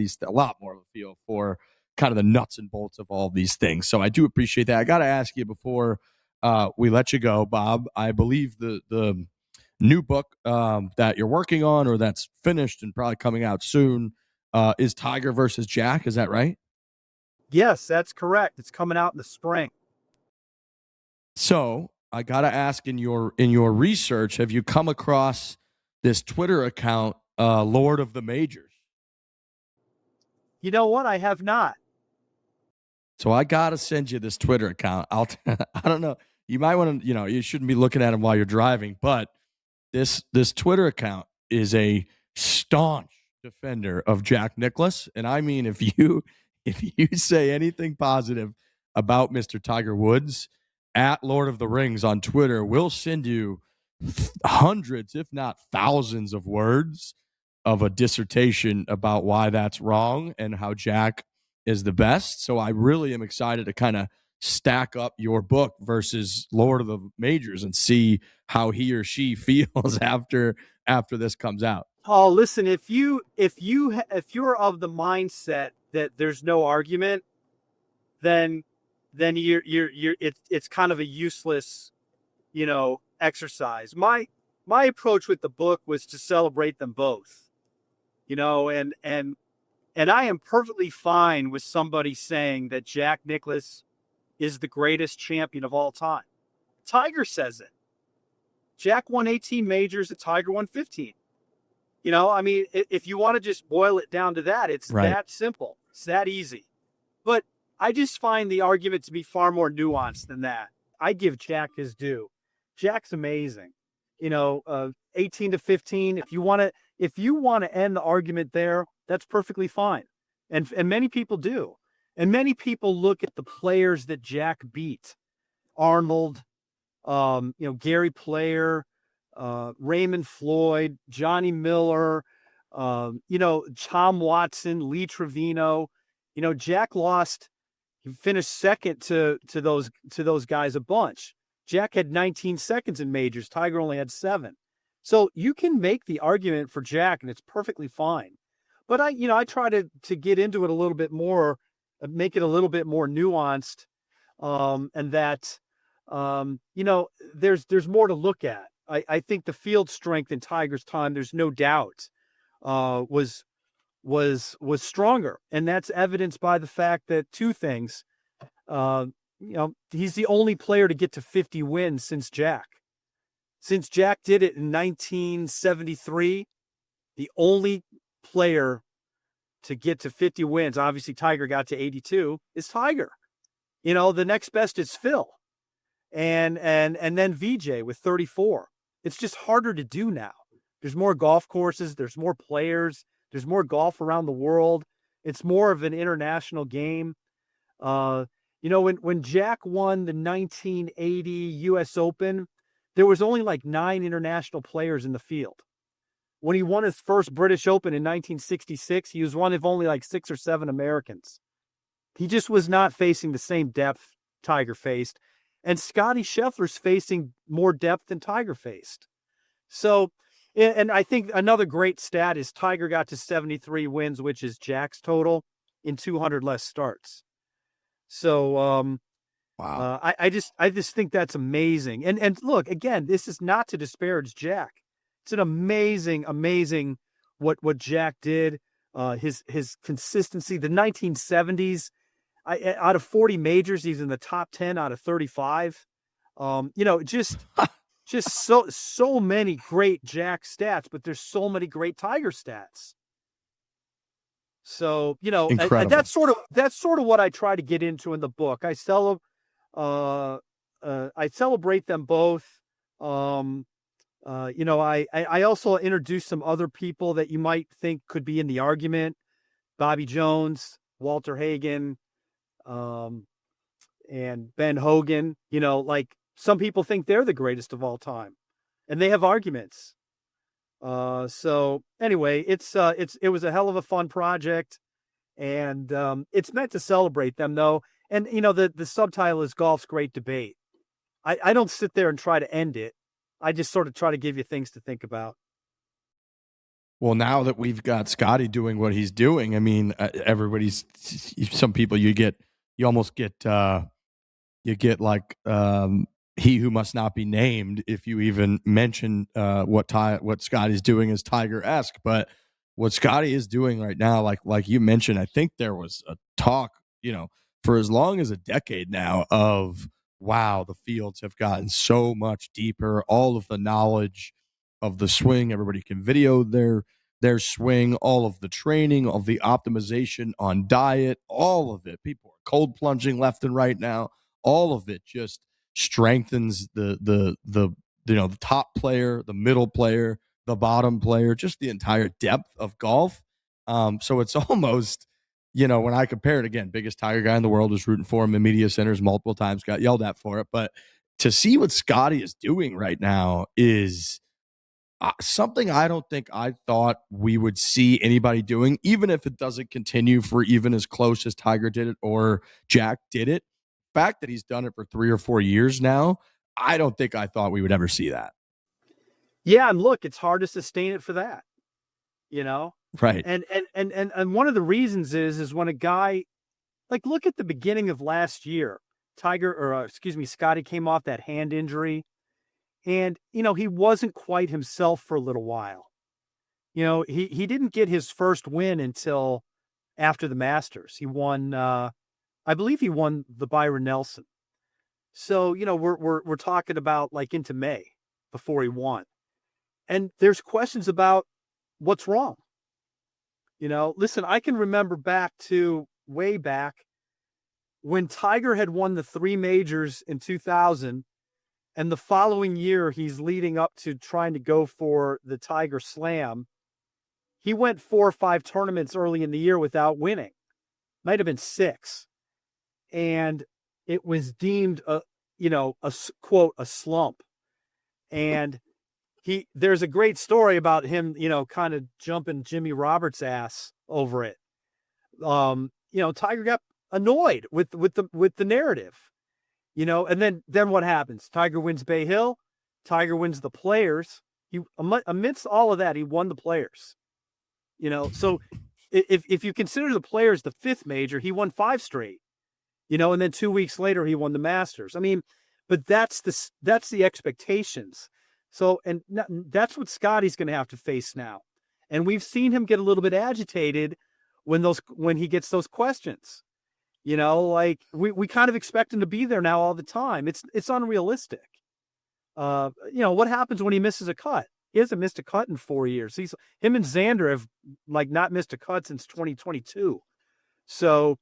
more of a feel for kind of the nuts and bolts of all of these things. So I do appreciate that. I got to ask you before we let you go, Bob, I believe the new book that you're working on, or that's finished and probably coming out soon, is Tiger versus Jack. Is that right? Yes, that's correct. It's coming out in the spring. So I got to ask, in your research, have you come across this Twitter account, Lord of the Majors? You know what? I have not. So I got to send you this Twitter account. I don't know. You might want to, you shouldn't be looking at them while you're driving, but this Twitter account is a staunch defender of Jack Nicklaus. And I mean, if you say anything positive about Mr. Tiger Woods, at Lord of the Rings on Twitter, we'll send you hundreds, if not thousands, of words of a dissertation about why that's wrong and how Jack is the best. So I really am excited to kind of stack up your book versus Lord of the Majors and see how he or she feels after this comes out. Oh, listen, if you're of the mindset that there's no argument, then it's kind of a useless, exercise. My approach with the book was to celebrate them both, and I am perfectly fine with somebody saying that Jack Nicklaus is the greatest champion of all time. Tiger says it. Jack won 18 majors and Tiger won 15. If you want to just boil it down to that, it's right. That simple. It's that easy. But I just find the argument to be far more nuanced than that. I give Jack his due. Jack's amazing. 18 to 15. If you want to end the argument there, that's perfectly fine. And many people do. And many people look at the players that Jack beat. Arnold, Gary Player, Raymond Floyd, Johnny Miller, Tom Watson, Lee Trevino. Jack lost. He finished second to those guys a bunch. Jack had 19 seconds in majors. Tiger only had 7. So you can make the argument for Jack, and it's perfectly fine. But I try to get into it a little bit more, make it a little bit more nuanced, and that there's more to look at. I think the field strength in Tiger's time, there's no doubt, was stronger, and that's evidenced by the fact that 2 things. He's the only player to get to 50 wins since Jack. Since Jack did it in 1973, the only player to get to 50 wins, obviously Tiger got to 82, is Tiger. The next best is Phil. And then VJ with 34. It's just harder to do now. There's more golf courses, there's more players, there's more golf around the world. It's more of an international game. When Jack won the 1980 US Open, there was only like 9 international players in the field. When he won his first British Open in 1966, he was one of only like 6 or 7 Americans. He just was not facing the same depth Tiger faced. And Scottie Scheffler's facing more depth than Tiger faced. So, and I think another great stat is Tiger got to 73 wins, which is Jack's total, in 200 less starts. So, wow. I just think that's amazing. And look, again, this is not to disparage Jack. It's an amazing what Jack did. His consistency. The 1970s, out of 40 majors, he's in the top 10 out of 35. Just so many great Jack stats, but there's so many great Tiger stats. So, that's sort of what I try to get into in the book. I celebrate them both. I also introduce some other people that you might think could be in the argument. Bobby Jones, Walter Hagen, and Ben Hogan. Some people think they're the greatest of all time, and they have arguments. So anyway, it was a hell of a fun project, and it's meant to celebrate them though. And the subtitle is Golf's Great Debate. I don't sit there and try to end it. I just sort of try to give you things to think about. Well, now that we've got Scottie doing what he's doing, I mean, some people you almost get like he who must not be named if you even mention what Scottie's doing is Tiger-esque. But what Scottie is doing right now, like you mentioned, I think there was a talk, for as long as a decade now of, wow, the fields have gotten so much deeper. All of the knowledge of the swing, everybody can video their swing, all of the training, all of the optimization on diet, all of it. People are cold plunging left and right now. All of it just strengthens the top player, the middle player, the bottom player, just the entire depth of golf. So it's almost, when I compare it again, biggest Tiger guy in the world is rooting for him in media centers multiple times, got yelled at for it. But to see what Scottie is doing right now is something I don't think I thought we would see anybody doing, even if it doesn't continue for even as close as Tiger did it or Jack did it. The fact that he's done it for 3 or 4 years now, I don't think I thought we would ever see that. Yeah, and look, it's hard to sustain it for that, Right. And one of the reasons is when a guy, look at the beginning of last year, Scottie came off that hand injury, and he wasn't quite himself for a little while. He didn't get his first win until after the Masters. He won, I believe he won the Byron Nelson. So we're talking about into May before he won, and there's questions about what's wrong. Listen, I can remember way back when Tiger had won the 3 majors in 2000, and the following year he's leading up to trying to go for the Tiger Slam. He went 4 or 5 tournaments early in the year without winning. Might have been 6. And it was deemed a quote, a slump. And there's a great story about him, kind of jumping Jimmy Roberts' ass over it. Tiger got annoyed with the narrative, and then what happens? Tiger wins Bay Hill. Tiger wins the Players. He, amidst all of that, he won the Players. So if you consider the Players the 5th major, he won 5 straight. And then 2 weeks later he won the Masters. I mean, but that's the expectations. So, and that's what Scotty's going to have to face now. And we've seen him get a little bit agitated when he gets those questions. Like we kind of expect him to be there now all the time. It's unrealistic. What happens when he misses a cut? He hasn't missed a cut in 4 years. Him and Xander have not missed a cut since 2022. So,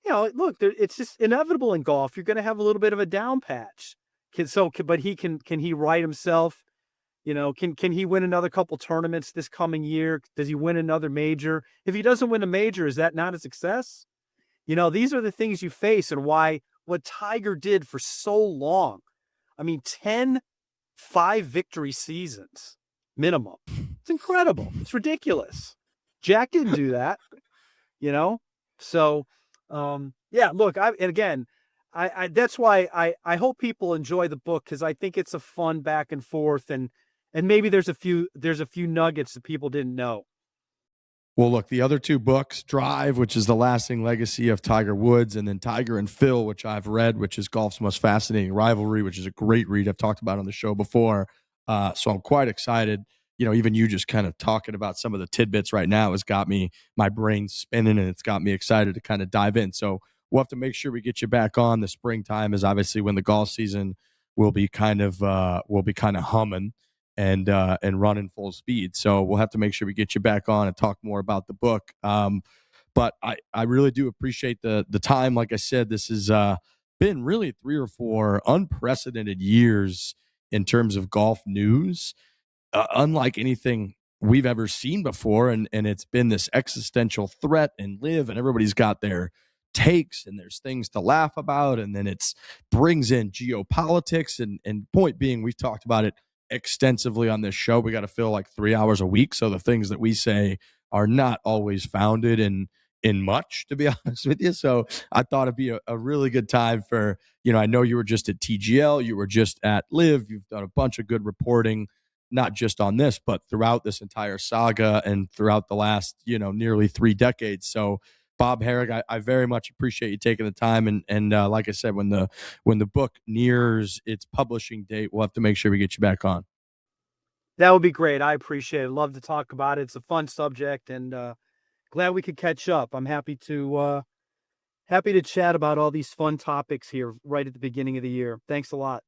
look, it's just inevitable in golf. You're going to have a little bit of a down patch. But can he right himself? Can he win another couple tournaments this coming year? Does he win another major? If he doesn't win a major, is that not a success? These are the things you face, and why what Tiger did for so long. I mean, 10 5-victory seasons minimum. It's incredible. It's ridiculous. Jack didn't do that, So, look, that's why I hope people enjoy the book, because I think it's a fun back and forth, and maybe there's a few nuggets that people didn't know. Well, look, the other 2 books, Drive, which is the lasting legacy of Tiger Woods, and then Tiger and Phil, which I've read, which is golf's most fascinating rivalry, which is a great read I've talked about on the show before. So I'm quite excited. Even you just kind of talking about some of the tidbits right now has got my brain spinning, and it's got me excited to kind of dive in. So we'll have to make sure we get you back on. The springtime is obviously when the golf season will be kind of humming and running full speed. So we'll have to make sure we get you back on and talk more about the book. But I really do appreciate the time. Like I said, this has been really 3 or 4 unprecedented years in terms of golf news, unlike anything we've ever seen before. And it's been this existential threat and LIV, and everybody's got their takes, and there's things to laugh about. And then it's brings in geopolitics, and point being, we've talked about it extensively on this show. We got to fill like 3 hours a week. So the things that we say are not always founded in much, to be honest with you. So I thought it'd be a really good time for, I know you were just at TGL, you were just at LIV, you've done a bunch of good reporting, not just on this, but throughout this entire saga and throughout the last, nearly 3 decades. So Bob Harig, I very much appreciate you taking the time. And like I said, when the book nears its publishing date, we'll have to make sure we get you back on. That would be great. I appreciate it. Love to talk about it. It's a fun subject, and glad we could catch up. I'm happy to chat about all these fun topics here right at the beginning of the year. Thanks a lot.